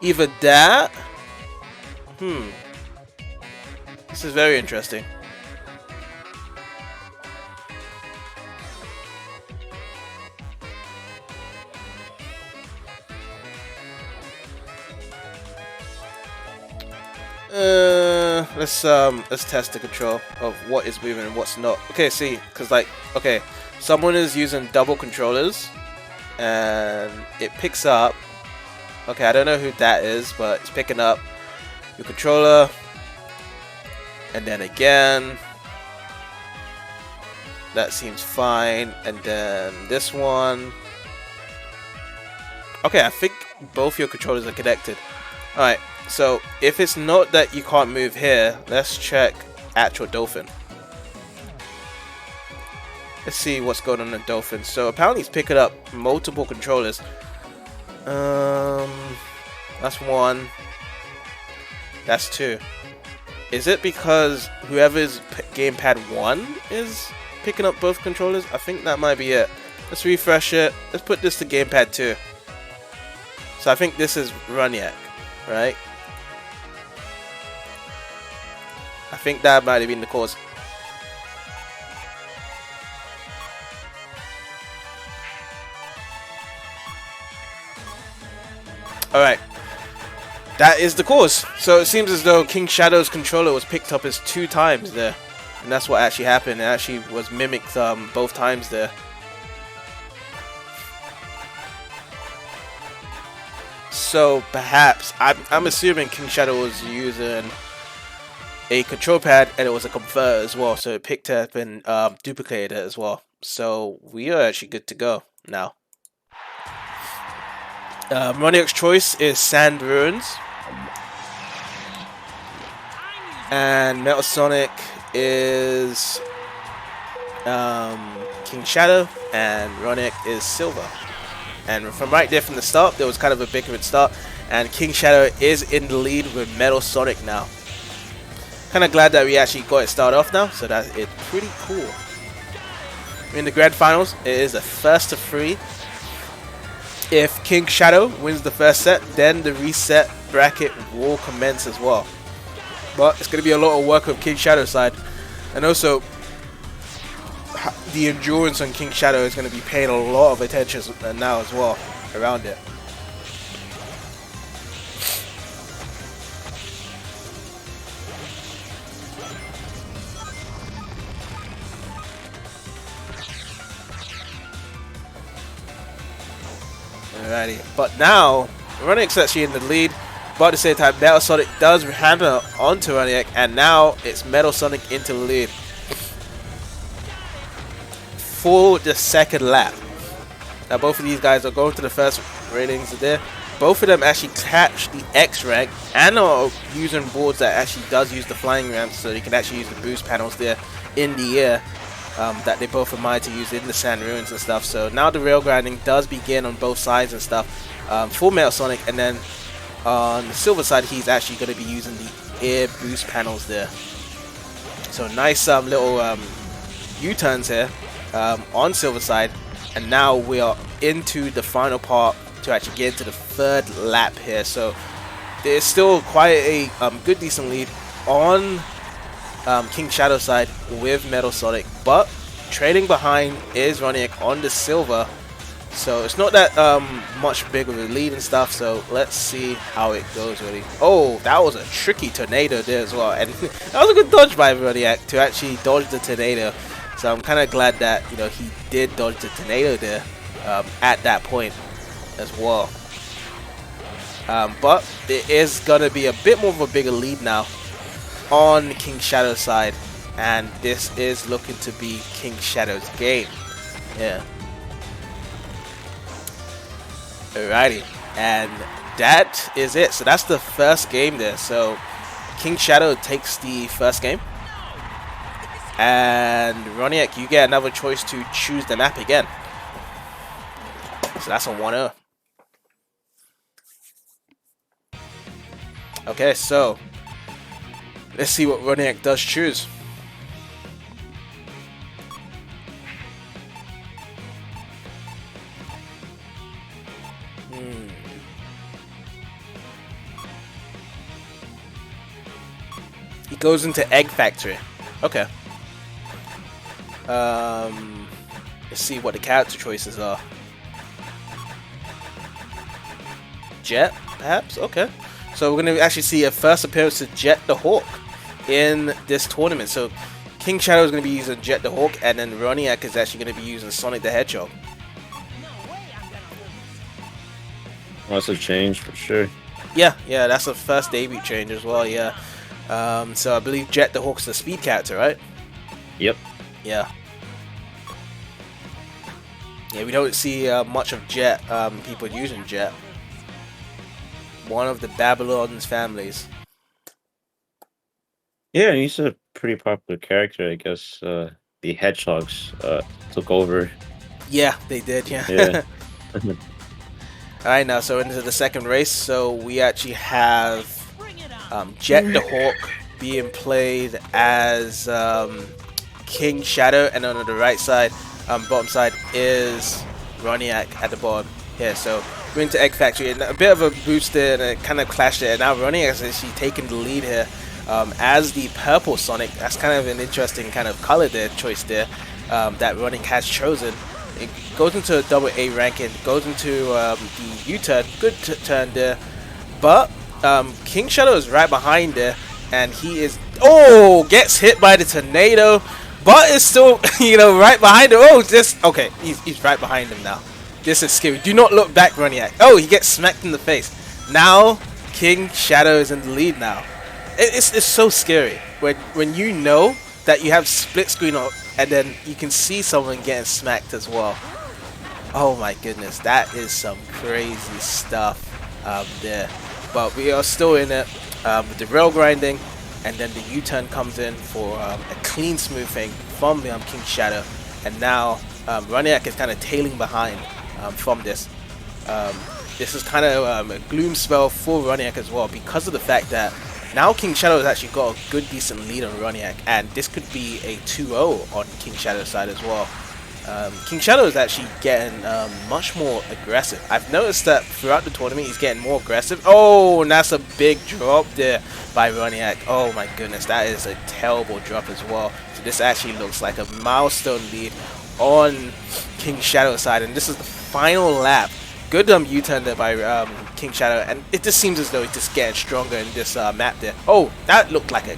Either that. This is very interesting. Let's test the control of what is moving and what's not. Okay, see, because like, okay, someone is using double controllers, and it picks up. Okay, I don't know who that is, but it's picking up your controller, and then again, that seems fine, and then this one. Okay, I think both your controllers are connected. Alright, so if it's not that you can't move here, let's check actual Dolphin. Let's see what's going on in Dolphin. So apparently it's picking up multiple controllers. That's 1. That's 2. Is it because whoever's gamepad 1 is picking up both controllers? I think that might be it. Let's refresh it. Let's put this to gamepad 2. So I think this is Roniac, right? I think that might have been the cause. Alright. That is the cause. So it seems as though KingShadow's controller was picked up as 2 times there. And that's what actually happened. It actually was mimicked both times there. So perhaps, I'm assuming KingShadow was using a control pad and it was a converter as well. So it picked up and duplicated it as well. So we are actually good to go now. Roniac's choice is Sand Ruins. And Metal Sonic is KingShadow, and Roniac is Silver. And from right there from the start, there was kind of a bickering start, and KingShadow is in the lead with Metal Sonic now. Kind of glad that we actually got it started off now, so that is pretty cool. In the grand finals, it is a first to 3. If KingShadow wins the first set, then the reset bracket will commence as well. But it's going to be a lot of work on KingShadow side, and also the endurance on KingShadow is going to be paying a lot of attention now as well around it. Alrighty, but now Roniac's actually in the lead, but at the same time Metal Sonic does hammer onto Roniac, and now it's Metal Sonic into the lead for the second lap. Now both of these guys are going to the first ratings there. Both of them actually catch the X rank and are using boards that actually does use the flying ramps, so you can actually use the boost panels there in the air. That they both admire to use in the sand ruins and stuff. So now the rail grinding does begin on both sides and stuff for Metal Sonic, and then on the silver side he's actually going to be using the air boost panels there. So nice little U-turns here on silver side, and now we are into the final part to actually get into the third lap here. So there's still quite a good decent lead on KingShadow side with Metal Sonic, but trailing behind is Roniac on the silver, so it's not that much big of a lead and stuff. So let's see how it goes really. Oh, that was a tricky tornado there as well, and that was a good dodge by Roniac to actually dodge the tornado. So I'm kind of glad that, you know, he did dodge the tornado there at that point as well. But it is gonna be a bit more of a bigger lead now on KingShadow's side, and this is looking to be KingShadow's game. Yeah. Alrighty, and that is it. So that's the first game there. So KingShadow takes the first game, and Roniac, you get another choice to choose the map again. So that's a 1-0. Okay, so let's see what Roniac does choose. He goes into Egg Factory. Okay. Let's see what the character choices are. Jet, perhaps? Okay. So we're going to actually see a first appearance of Jet the Hawk in this tournament. So KingShadow is going to be using Jet the Hawk, and then Roniac is actually going to be using Sonic the Hedgehog. That's a change for sure. Yeah, that's a first debut change as well, yeah. So I believe Jet the Hawk's the speed character, right? Yep. Yeah. Yeah, we don't see much of Jet, people using Jet. One of the Babylon's families. Yeah, he's a pretty popular character, I guess. The Hedgehogs took over. Yeah, they did, yeah. Yeah. Alright, now, so into the second race. So we actually have Jet the Hawk being played as KingShadow, and on the right side, bottom side, is Roniac at the bottom here. So we're into Egg Factory, and a bit of a boost there, and it kind of clashed there. And now Roniac is actually taking the lead here as the purple Sonic. That's kind of an interesting kind of color there, choice there, that Roniac has chosen. It goes into a double A ranking, goes into the U-turn, good turn there, but KingShadow is right behind there, and he is, gets hit by the tornado, but is still, you know, right behind him. Okay, he's right behind him now. This is scary. Do not look back, Roniac. Oh, he gets smacked in the face. Now KingShadow is in the lead now. It's so scary when you know that you have split screen up, and then you can see someone getting smacked as well. Oh my goodness, that is some crazy stuff there. But we are still in it with the rail grinding, and then the U-turn comes in for a clean, smooth thing from KingShadow, and now Roniac is kind of tailing behind from this. This is kind of a gloom spell for Roniac as well, because of the fact that now KingShadow has actually got a good decent lead on Roniac, and this could be a 2-0 on KingShadow's side as well. KingShadow is actually getting much more aggressive. I've noticed that throughout the tournament he's getting more aggressive. Oh, and that's a big drop there by Roniac. Oh my goodness, that is a terrible drop as well. So this actually looks like a milestone lead on KingShadow's side, and this is the final lap. Good U-turn there by KingShadow, and it just seems as though he's just getting stronger in this map there. Oh, that looked like a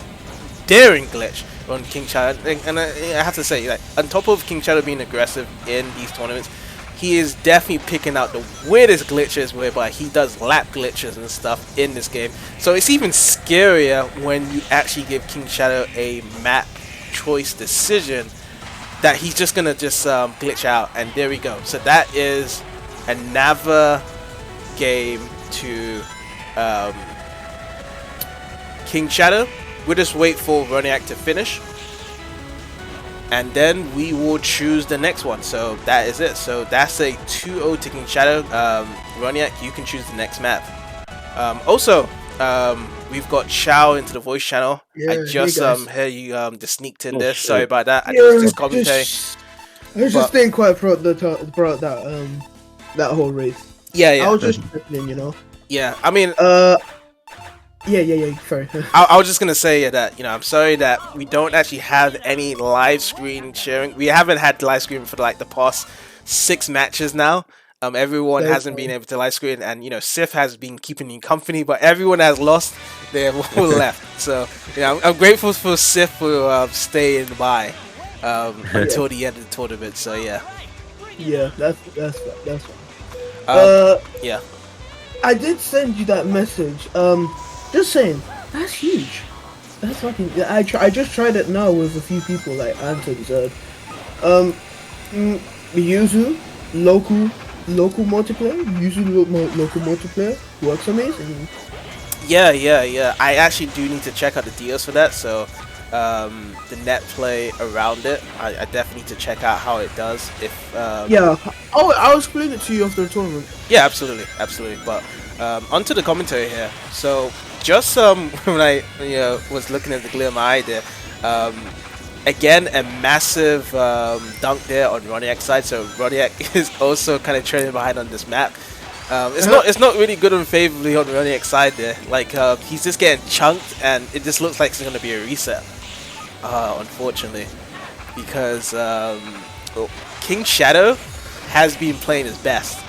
daring glitch on KingShadow, and I have to say, like, on top of KingShadow being aggressive in these tournaments, he is definitely picking out the weirdest glitches whereby he does lap glitches and stuff in this game. So it's even scarier when you actually give KingShadow a map choice decision that he's just gonna just glitch out, and there we go. So that is another game to KingShadow. We'll just wait for Roniac to finish, and then we will choose the next one. So that is it. So that's a 2-0 to KingShadow. Roniac, you can choose the next map. Also, we've got Chow into the voice channel. Yeah, I just heard you just sneaked in there. Shit. Sorry about that. I Yeah, just commentary. I was just staying quiet throughout that whole race. Yeah. I was just listening, you know. Yeah, I mean, Yeah. Sorry. I was just gonna say that, I'm sorry that we don't actually have any live screen sharing. We haven't had live screen for like the past 6 matches now. Everyone That's hasn't been fine. able to live screen, and Sif has been keeping you company, but everyone has lost. They've all left. So I'm grateful for Sif for staying by until the end of the tournament. So yeah. Yeah, that's fine. Yeah. I did send you that message. Just saying, that's huge. That's fucking. I just tried it now with a few people like Anton said. Yuzu local multiplayer. Yuzu local multiplayer works amazing. Yeah. I actually do need to check out the deals for that. So the net play around it, I definitely need to check out how it does. If Yeah. Oh, I'll explain it to you after the tournament. yeah, absolutely. But onto the commentary here. So just when I was looking at the glare of my eye there, again a massive dunk there on Roniac's side. So Roniac is also kind of trailing behind on this map. It's not really good unfavorably on Roniac's side there. Like he's just getting chunked, and it just looks like it's gonna be a reset. Unfortunately, because KingShadow has been playing his best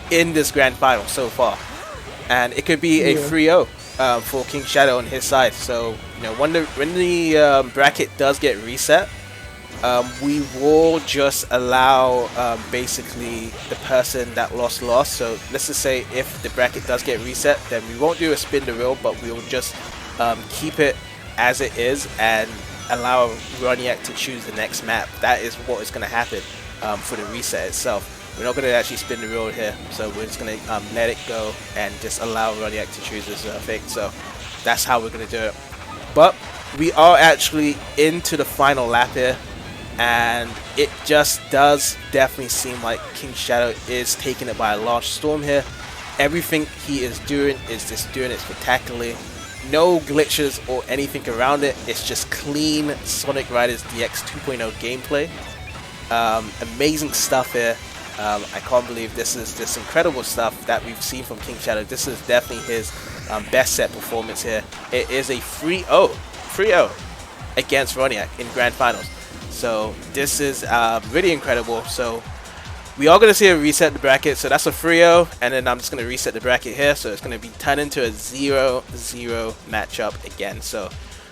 in this grand final so far, and it could be a 3-0 for KingShadow on his side. So when the bracket does get reset, we will just allow basically the person that lost. So let's just say if the bracket does get reset, then we won't do a spin the wheel, but we will just keep it as it is and allow Roniac to choose the next map. That is what is going to happen for the reset itself. We're not going to actually spin the wheel here, so we're just going to let it go and just allow Roniac to choose his thing. So that's how we're going to do it. But we are actually into the final lap here, and it just does definitely seem like KingShadow is taking it by a large storm here. Everything he is doing is just doing it spectacularly. No glitches or anything around it. It's just clean Sonic Riders DX 2.0 gameplay. Amazing stuff here. I can't believe this is this incredible stuff that we've seen from KingShadow. This is definitely his best set performance here. It is a 3-0 against Roniac in Grand Finals. So this is really incredible. So we are going to see a reset the bracket. So that's a 3-0, and then I'm just going to reset the bracket here. So it's going to be turned into a 0-0 matchup again. So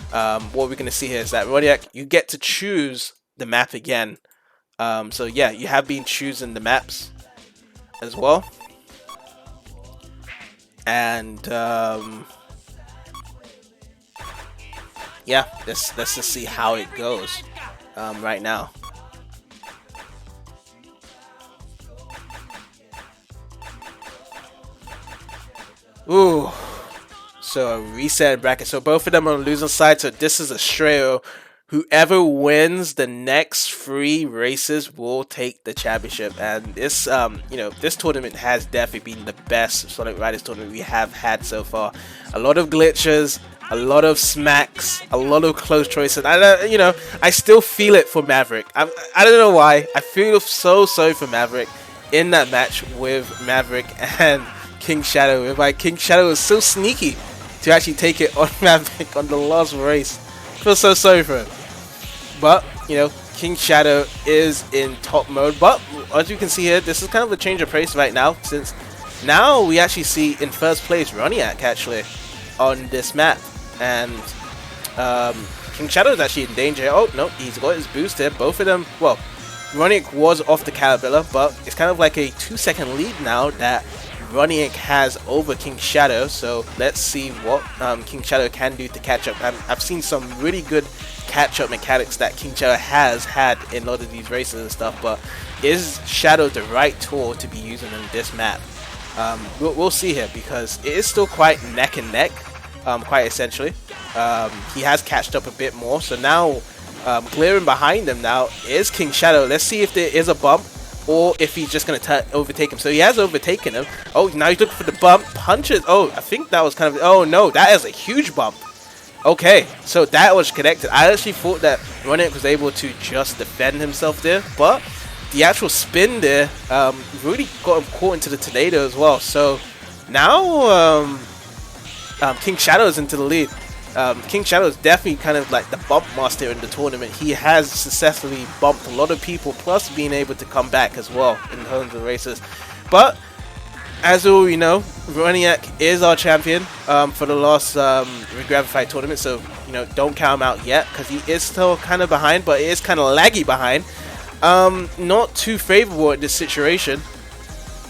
what we're going to see here is that Roniac, you get to choose the map again. So yeah, you have been choosing the maps as well, and yeah, let's just see how it goes right now. Ooh, so a reset bracket. So both of them are on the losing side. So this is a straight. Whoever wins the next 3 races will take the championship. And this, this tournament has definitely been the best Sonic Riders tournament we have had so far. A lot of glitches, a lot of smacks, a lot of close choices. I still feel it for Maverick. I don't know why. I feel so sorry for Maverick in that match with Maverick and KingShadow. Whereby KingShadow was so sneaky to actually take it on Maverick on the last race. I feel so sorry for him. But, KingShadow is in top mode. But, as you can see here, this is kind of a change of pace right now. Since now we actually see in first place Roniac actually on this map. And KingShadow is actually in danger. Oh, no, he's got his boost here. Both of them, well, Roniac was off the Galleria, but it's kind of like a 2-second lead now that Roniac has over KingShadow. So let's see what KingShadow can do to catch up. I've seen some really good catch-up mechanics that KingShadow has had in a lot of these races and stuff, but is Shadow the right tool to be using in this map? We'll see here, because it is still quite neck and neck. Quite essentially. He has catched up a bit more, so now clearing behind him now is KingShadow. Let's see if there is a bump or if he's just going to overtake him. So he has overtaken him. Oh, now he's looking for the bump. Punches. Oh, I think that was kind of... Oh, no, that is a huge bump. Okay, so that was connected. I actually thought that Roniac was able to just defend himself there, but the actual spin there really got him caught into the tornado as well. So now... KingShadow is into the lead. KingShadow is definitely kind of like the bump master in the tournament. He has successfully bumped a lot of people, plus being able to come back as well in terms of races. But as all you know, Roniac is our champion for the last Gravify tournament. So don't count him out yet, because he is still kind of behind, but it is kind of laggy behind. Not too favorable in this situation.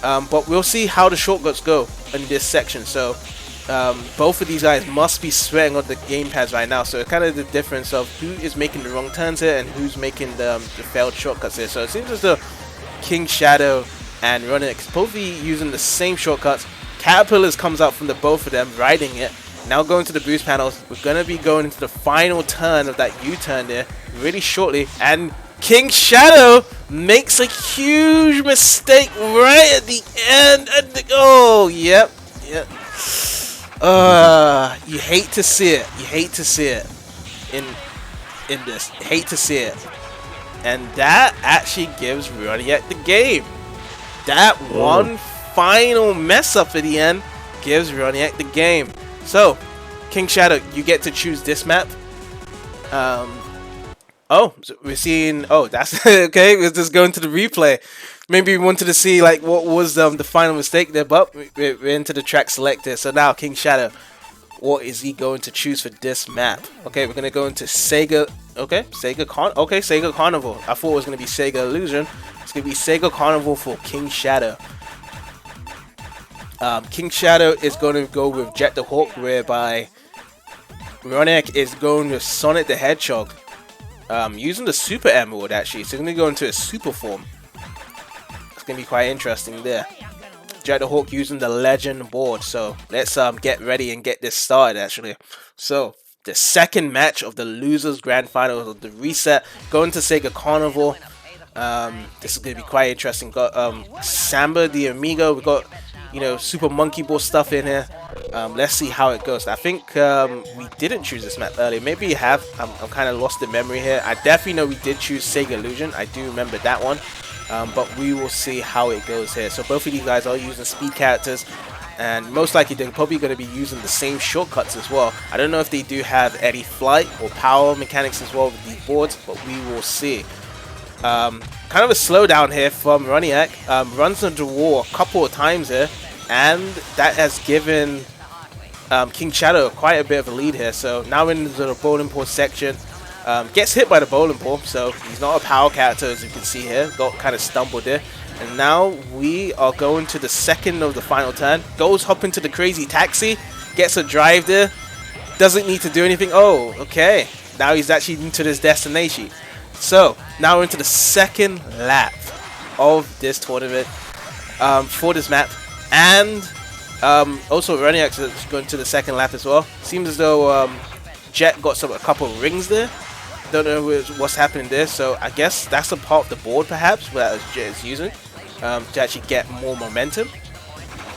But we'll see how the shortcuts go in this section. So. Both of these guys must be sweating on the gamepads right now, so kind of the difference of who is making the wrong turns here and who's making the failed shortcuts here. So it seems as though KingShadow and Roniac both be using the same shortcuts. Caterpillars comes out from the both of them, riding it. Now going to the boost panels, we're going to be going into the final turn of that U-turn there really shortly, and KingShadow makes a huge mistake right at the end. Oh, yep. You hate to see it. You hate to see it in this. You hate to see it. And that actually gives Roniac the game. That one final mess up at the end gives Roniac the game. So, KingShadow, you get to choose this map. Oh, so we're seeing... Oh, that's... okay, we're just going to the replay. Maybe we wanted to see like what was the final mistake there, but we're into the track selector. So now KingShadow, what is he going to choose for this map? Okay, we're gonna go into Sega. Okay, Sega Carnival. I thought it was gonna be Sega Illusion. It's gonna be Sega Carnival for KingShadow. KingShadow is going to go with Jet the Hawk, whereby Roniac is going with Sonic the Hedgehog. Using the Super Emerald actually, so he's gonna go into a super form. Gonna be quite interesting there. Jet the Hawk using the legend board, so let's get ready and get this started actually. So the second match of the losers grand finals of the reset, going to Sega Carnival. This is gonna be quite interesting. Got Samba the Amigo, we got Super Monkey Ball stuff in here. Let's see how it goes. I think we didn't choose this map earlier. Maybe you have. I'm kind of lost in memory here. I definitely know we did choose Sega Illusion. I do remember that one. But we will see how it goes here. So both of these guys are using speed characters, and most likely they're probably going to be using the same shortcuts as well. I don't know if they do have any flight or power mechanics as well with these boards, but we will see. Kind of a slowdown here from Roniac. Runs into the wall a couple of times here, and that has given KingShadow quite a bit of a lead here. So now into the bowling ball section. Gets hit by the bowling ball, so he's not a power character as you can see here. Got kind of stumbled there. And now we are going to the second of the final turn. Goes hop into the crazy taxi. Gets a drive there. Doesn't need to do anything. Oh, okay. Now he's actually into this destination. So now we're into the second lap of this tournament for this map. And also Roniac is going to the second lap as well. Seems as though Jet got a couple of rings there. Don't know what's happening there, so I guess that's a part of the board perhaps that Jet is using to actually get more momentum.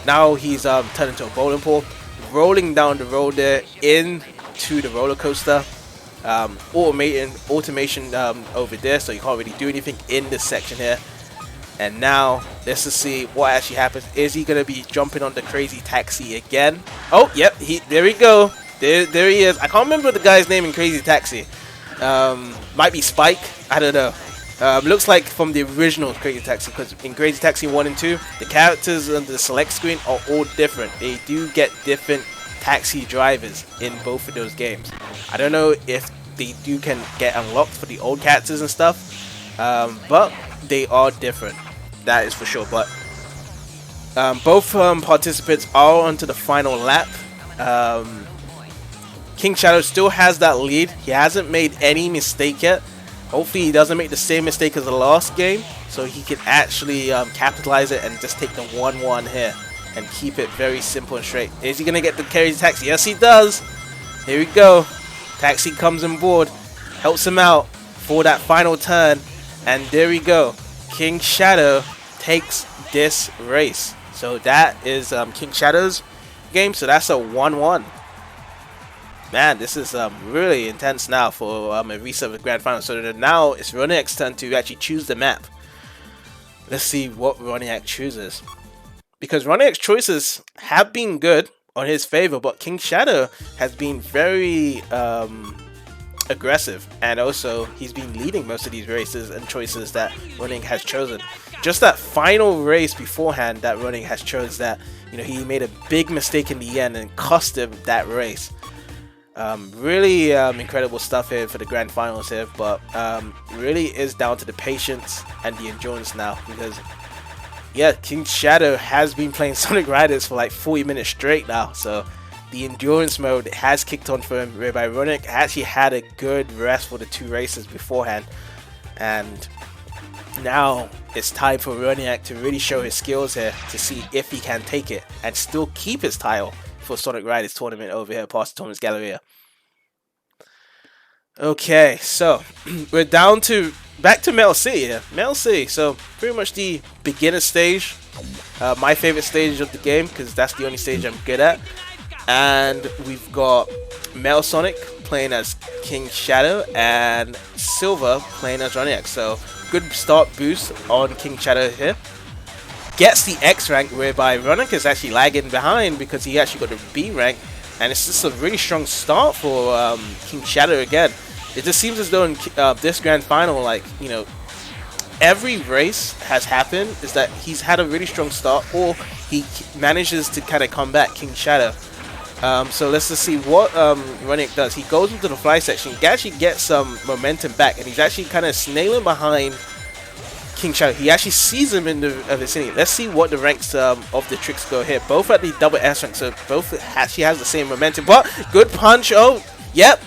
Now he's turned into a bowling ball, rolling down the road there in to the roller coaster. Automation over there, so you can't really do anything in this section here. And now let's just see what actually happens. Is he gonna be jumping on the crazy taxi again? Oh, yep, there we go. There he is. I can't remember the guy's name in Crazy Taxi. Might be Spike. I don't know. Looks like from the original Crazy Taxi, because in Crazy Taxi 1 and 2, the characters on the select screen are all different. They do get different taxi drivers in both of those games. I don't know if they can get unlocked for the old characters and stuff, but they are different. That is for sure. But both participants are onto the final lap. KingShadow still has that lead. He hasn't made any mistake yet. Hopefully he doesn't make the same mistake as the last game, so he can actually capitalize it and just take the 1-1 here and keep it very simple and straight. Is he going to get the crazy taxi? Yes, he does. Here we go. Taxi comes on board, helps him out for that final turn, and there we go. KingShadow takes this race. So that is KingShadow's game. So that's a 1-1. Man, this is really intense now for a reset of the grand final. So now it's Roniac's turn to actually choose the map. Let's see what Roniac chooses, because Roniac's choices have been good on his favor, but KingShadow has been very aggressive, and also he's been leading most of these races and choices that Roniac has chosen. Just that final race beforehand that Roniac has chosen, that he made a big mistake in the end and cost him that race. Really incredible stuff here for the grand finals here, but really is down to the patience and the endurance now, because yeah, KingShadow has been playing Sonic Riders for like 40 minutes straight now, so the endurance mode has kicked on for him, whereby Roniac actually had a good rest for the 2 races beforehand, and now it's time for Roniac to really show his skills here to see if he can take it and still keep his title for Sonic Riders tournament over here at Parsec Tournament's Galleria. Okay, so we're down to back to Metal City here. Metal City, so pretty much the beginner stage, my favorite stage of the game, because that's the only stage I'm good at. And we've got Metal Sonic playing as KingShadow and Silver playing as Roniac. So good start boost on KingShadow here. Gets the X rank, whereby Roniac is actually lagging behind because he actually got the B rank, and it's just a really strong start for KingShadow again. It just seems as though in this grand final, like, every race has happened is that he's had a really strong start, or he manages to kind of come back, KingShadow. So let's just see what Roniac does. He goes into the fly section, he actually gets some momentum back, and he's actually kind of snailing behind KingShadow. He actually sees him in the vicinity. Let's see what the ranks of the tricks go here. Both at the double S rank, so both actually has the same momentum. But good punch. Oh, yep.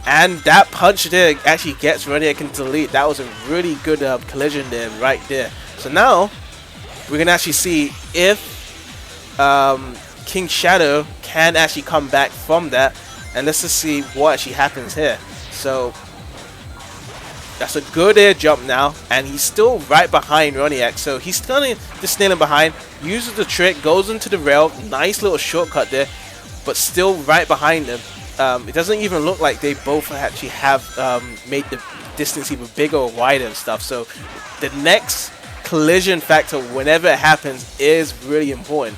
And that punch there actually gets Roniac into the lead. That was a really good collision there, right there. So now we're gonna actually see if KingShadow can actually come back from that, and let's just see what actually happens here. So that's a good air jump now, and he's still right behind Roniac. So he's kind of just snailing behind, uses the trick, goes into the rail, nice little shortcut there, but still right behind him. It doesn't even look like they both actually have made the distance even bigger or wider and stuff. So the next collision factor, whenever it happens, is really important.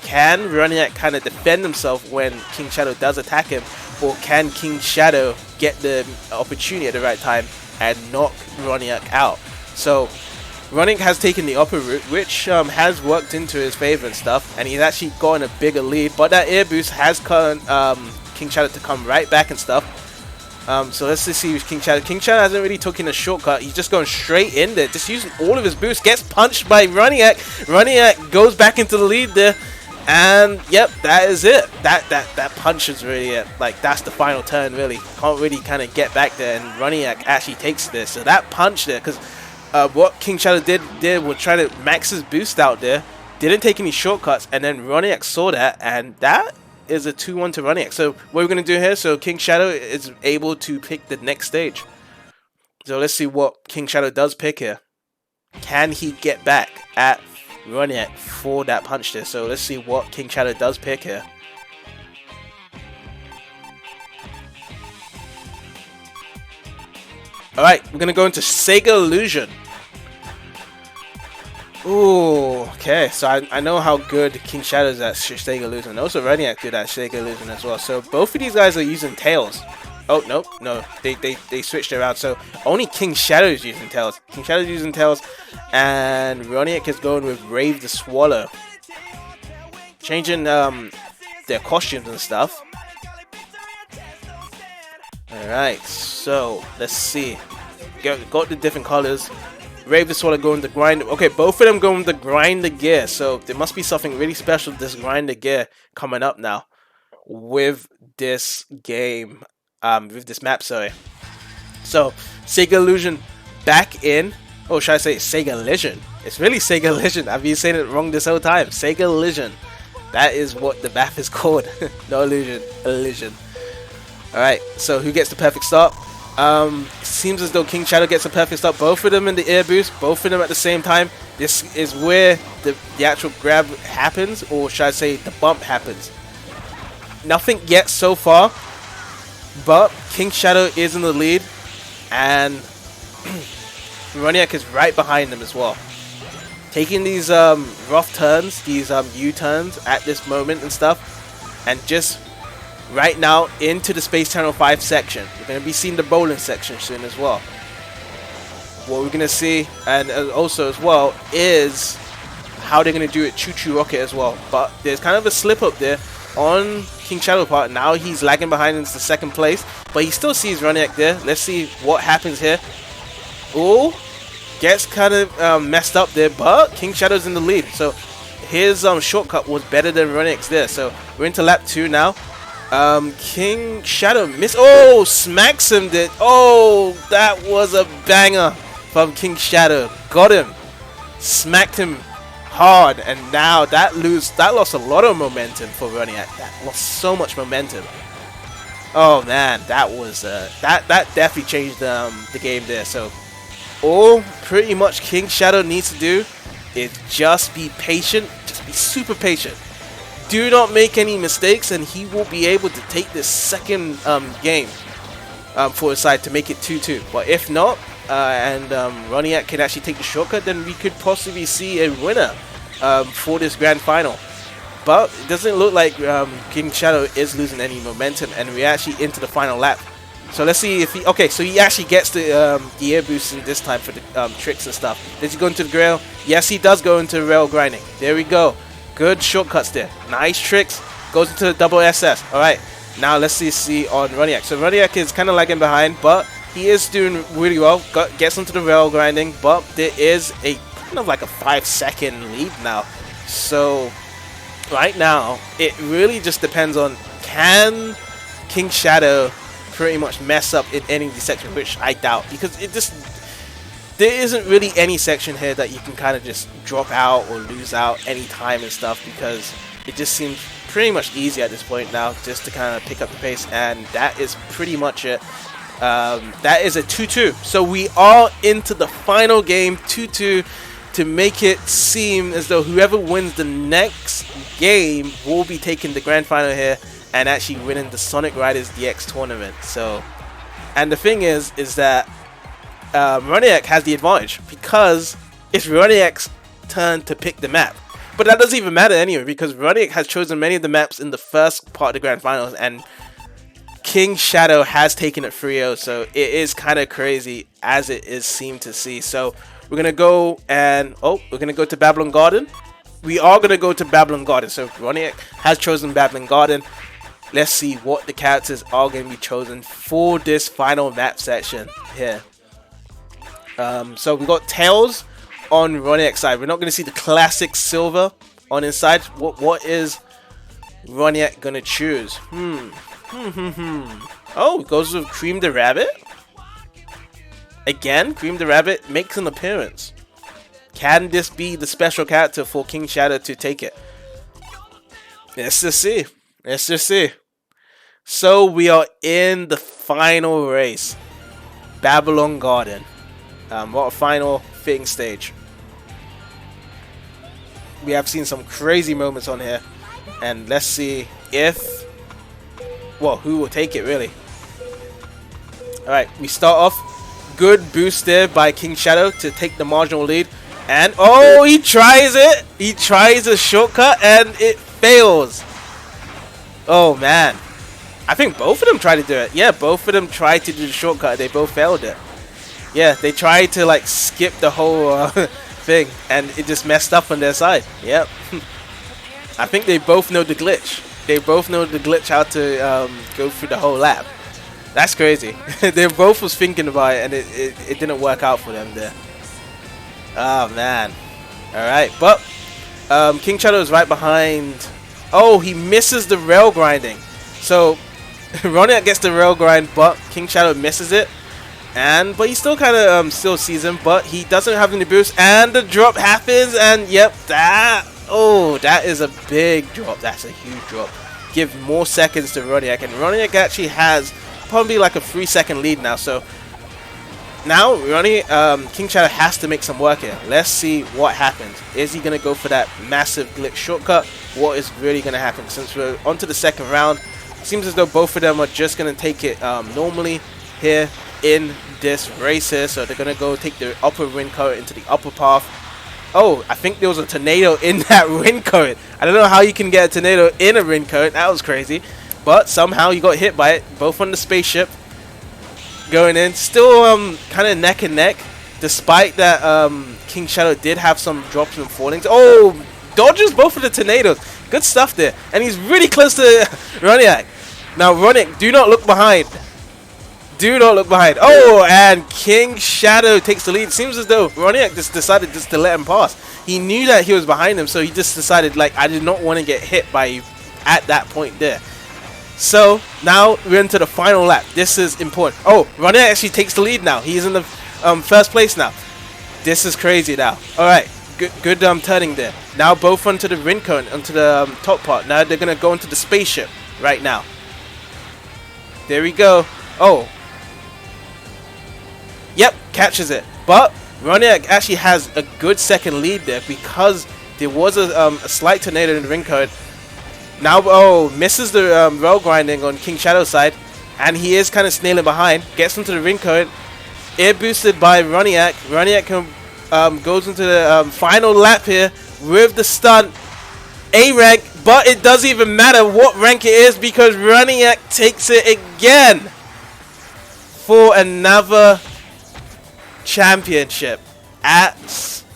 Can Roniac kind of defend himself when KingShadow does attack him, or can KingShadow get the opportunity at the right time and knock Roniac out? So Roniac has taken the upper route, which has worked into his favor and stuff, and he's actually gotten a bigger lead, but that air boost has caused KingShadow to come right back and stuff. So let's just see with KingShadow. KingShadow hasn't really taken a shortcut. He's just going straight in there, just using all of his boosts. Gets punched by Roniac. Roniac goes back into the lead there, and yep, that is it. That punch is really it. Like, that's the final turn, really. Can't really kind of get back there, and Roniac actually takes this. So that punch there, because what KingShadow did was try to max his boost out there, didn't take any shortcuts, and then Roniac saw that, and that is a 2-1 to Roniac. So what we're going to do here, so KingShadow is able to pick the next stage. So let's see what KingShadow does pick here. Can he get back at Roniac for that punch there? So let's see what KingShadow does pick here. Alright, we're gonna go into Sega Illusion. Ooh, okay, so I know how good KingShadow is at Sega Illusion. Also, Roniac good at Sega Illusion as well. So both of these guys are using Tails. Oh, no, they switched around. So only KingShadow is using Tails. KingShadow is using Tails, and Roniac is going with Rave the Swallow. Changing their costumes and stuff. Alright, so let's see. Got the different colors. Rave the Swallow going to grind. Okay, both of them going to grind the gear. So there must be something really special with this grind the gear coming up now with this game, with this map. Sorry. So Sega Illusion back in. Oh, should I say Sega Illusion? It's really Sega Illusion. I've been saying it wrong this whole time. Sega Illusion. That is what the map is called. No illusion, illusion. All right. So who gets the perfect start? Seems as though KingShadow gets a perfect start. Both of them in the air boost, both of them at the same time. This is where the actual grab happens, or should I say the bump happens. Nothing yet so far, but KingShadow is in the lead, and Roniac is right behind them as well. Taking these rough turns, these U-turns at this moment and stuff, and just right now into the Space Channel 5 section. We're going to be seeing the bowling section soon as well. What we're going to see, and also as well, is how they're going to do it Choo Choo Rocket as well. But there's kind of a slip up there on KingShadow part. Now he's lagging behind into the second place, but he still sees Roniac there. Let's see what happens here. Oh, gets kind of messed up there, but KingShadow's in the lead. So his shortcut was better than Roniac's there. So we're into lap 2 now. KingShadow miss. Oh, smacks him. Did. Oh, that was a banger from KingShadow. Got him. Smacked him hard, and now that lost a lot of momentum for Roniac. That lost so much momentum. Oh man, that was that definitely changed the game there. So all pretty much KingShadow needs to do is just be patient. Just be super patient. Do not make any mistakes, and he will be able to take this second game for his side to make it 2-2. But if not, and Roniac can actually take the shortcut, then we could possibly see a winner for this grand final. But it doesn't look like KingShadow is losing any momentum, and we're actually into the final lap. So let's see if he... Okay, so he actually gets the air boost in this time for the tricks and stuff. Does he go into the rail? Yes, he does go into rail grinding. There we go. Good shortcuts there. Nice tricks. Goes into the double SS. Alright, now let's see on Roniac. So Roniac is kind of lagging behind, but he is doing really well. Gets into the rail grinding, but there is a kind of like a 5-second lead now. So right now, it really just depends on, can KingShadow pretty much mess up in any of these sections, which I doubt, because it just... There isn't really any section here that you can kind of just drop out or lose out any time and stuff, because it just seems pretty much easy at this point now just to kind of pick up the pace, and that is pretty much it. That is a 2-2. So we are into the final game, 2-2, to make it seem as though whoever wins the next game will be taking the grand final here and actually winning the Sonic Riders DX tournament. So, and the thing is that Roniac has the advantage because it's Roniac's turn to pick the map. But that doesn't even matter anyway, because Roniac has chosen many of the maps in the first part of the grand finals, and KingShadow has taken it 3-0, so it is kind of crazy as it is seemed to see. So we're gonna go and we're gonna go to Babylon Garden. We are gonna go to Babylon Garden. So Roniac has chosen Babylon Garden. Let's see what the characters are going to be chosen for this final map section here. So we got Tails on Roniac's side. We're not going to see the classic silver on his side. What is Roniac going to choose? Oh, it goes with Cream the Rabbit. Again, Cream the Rabbit makes an appearance. Can this be the special character for KingShadow to take it? Let's just see. Let's just see. So we are in the final race. Babylon Garden. What a final fitting stage. We have seen some crazy moments on here. And let's see if... Well, who will take it really? Alright, we start off good boost there by KingShadow to take the marginal lead. And oh, he tries it. He tries a shortcut and it fails. Oh man. I think both of them tried to do it. Yeah, both of them tried to do the shortcut. They both failed it. Yeah, they tried to like skip the whole thing and it just messed up on their side. Yep. I think they both know the glitch. They both know the glitch how to go through the whole lap. That's crazy. They both was thinking about it and it didn't work out for them there. Oh man. Alright, but KingShadow is right behind. Oh, he misses the rail grinding. So Roniac gets the rail grind, but KingShadow misses it. But he still kind of still sees him, but he doesn't have any boost. And the drop happens, and yep, that is a big drop. That's a huge drop. Give more seconds to Roniac, and Roniac actually has probably like a 3-second lead now. So now KingShadow has to make some work here. Let's see what happens. Is he gonna go for that massive glitch shortcut? What is really gonna happen? Since we're onto the second round, seems as though both of them are just gonna take it normally here in this race here. So they're gonna go take the upper wind current into the upper path. Oh, I think there was a tornado in that wind current. I don't know how you can get a tornado in a wind current. That was crazy. But somehow you got hit by it. Both on the spaceship. Going in. Still kind of neck and neck. Despite that KingShadow did have some drops and fallings. Oh, dodges both of the tornadoes. Good stuff there. And he's really close to Roniac. Now, Roniac, do not look behind. Do not look behind. Oh, and KingShadow takes the lead. Seems as though Roniac just decided just to let him pass. He knew that he was behind him, so he just decided, like, I did not want to get hit by you at that point there. So, now we're into the final lap. This is important. Oh, Roniac actually takes the lead now. He's in the first place now. This is crazy now. Alright, good turning there. Now both onto the wind current, onto the top part. Now they're going to go into the spaceship right now. There we go. Oh. Yep, catches it. But Roniac actually has a good second lead there because there was a slight tornado in the wind current. Now, oh, misses the rail grinding on KingShadow's side, and he is kind of snailing behind. Gets into the wind current. Air boosted by Roniac. Roniac goes into the final lap here with the stunt. A rank, but it doesn't even matter what rank it is because Roniac takes it again for another championship at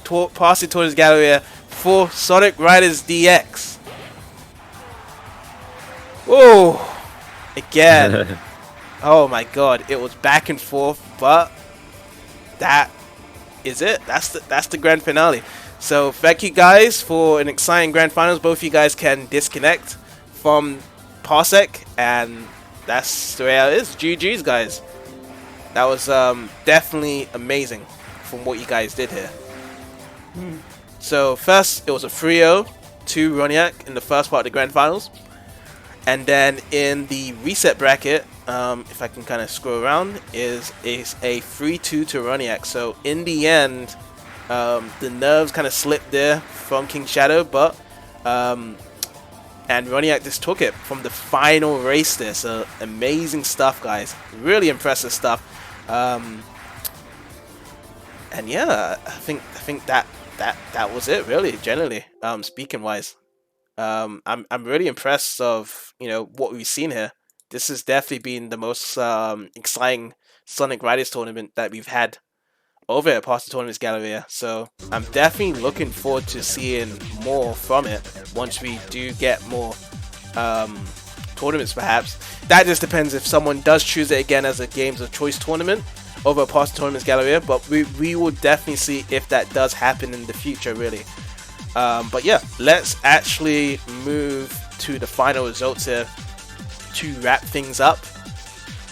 Parsec Galleria for Sonic Riders DX. Oh, again. Oh my god, it was back and forth, but that is it. That's the grand finale. So thank you guys for an exciting grand finals. Both of you guys can disconnect from Parsec, and that's the way it is. GG's, guys. That was definitely amazing from what you guys did here. So first, it was a 3-0 to Roniac in the first part of the grand finals. And then in the reset bracket, if I can kind of scroll around, is a 3-2 to Roniac. So in the end, the nerves kind of slipped there from KingShadow, but and Roniac just took it from the final race there. So amazing stuff, guys. Really impressive stuff. And yeah, I think that was it, really, generally, speaking wise. I'm really impressed of what we've seen here. This has definitely been the most exciting Sonic Riders tournament that we've had over at Parsec Galleria. So I'm definitely looking forward to seeing more from it once we do get more tournaments, perhaps. That just depends if someone does choose it again as a Games of Choice tournament over at Parsec Galleria, but we will definitely see if that does happen in the future, really. But yeah, let's actually move to the final results here to wrap things up.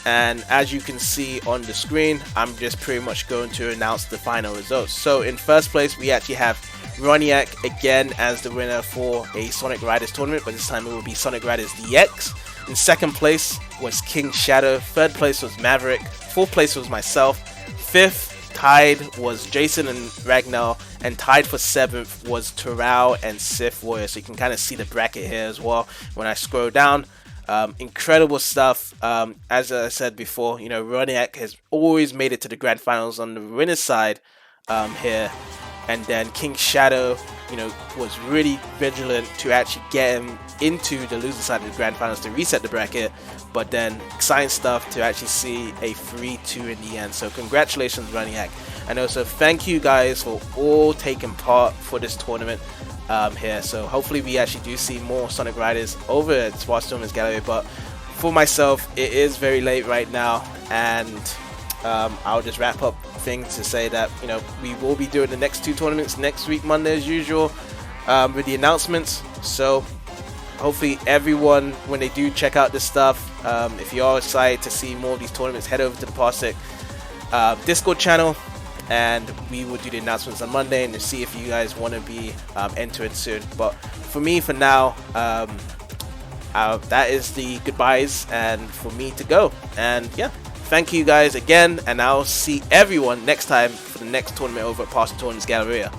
And as you can see on the screen, I'm just pretty much going to announce the final results. So in first place, we actually have Roniac again as the winner for a Sonic Riders tournament, but this time it will be Sonic Riders DX. In second place was KingShadow. Third place was Maverick. Fourth place was myself. Fifth, tied was Jason and Ragnar, and tied for 7th was Torao and Sith Warrior. So you can kind of see the bracket here as well when I scroll down. Incredible stuff. As I said before, you know, Roniac has always made it to the grand finals on the winner's side here, and then KingShadow, you know, was really vigilant to actually get him into the loser side of the grand finals to reset the bracket, but then exciting stuff to actually see a 3-2 in the end. So congratulations, Roniac, and also thank you guys for all taking part for this tournament here. So hopefully we actually do see more Sonic Riders over at Sparse Galleria, but for myself it is very late right now, and I'll just wrap up things to say that, you know, we will be doing the next 2 tournaments next week, Monday as usual, with the announcements. So hopefully everyone, when they do check out this stuff, if you are excited to see more of these tournaments, head over to the Parsec Discord channel, and we will do the announcements on Monday and to see if you guys want to be entering soon. But for me, for now, that is the goodbyes and for me to go. And yeah, thank you guys again, and I'll see everyone next time for the next tournament over at Parsec Galleria.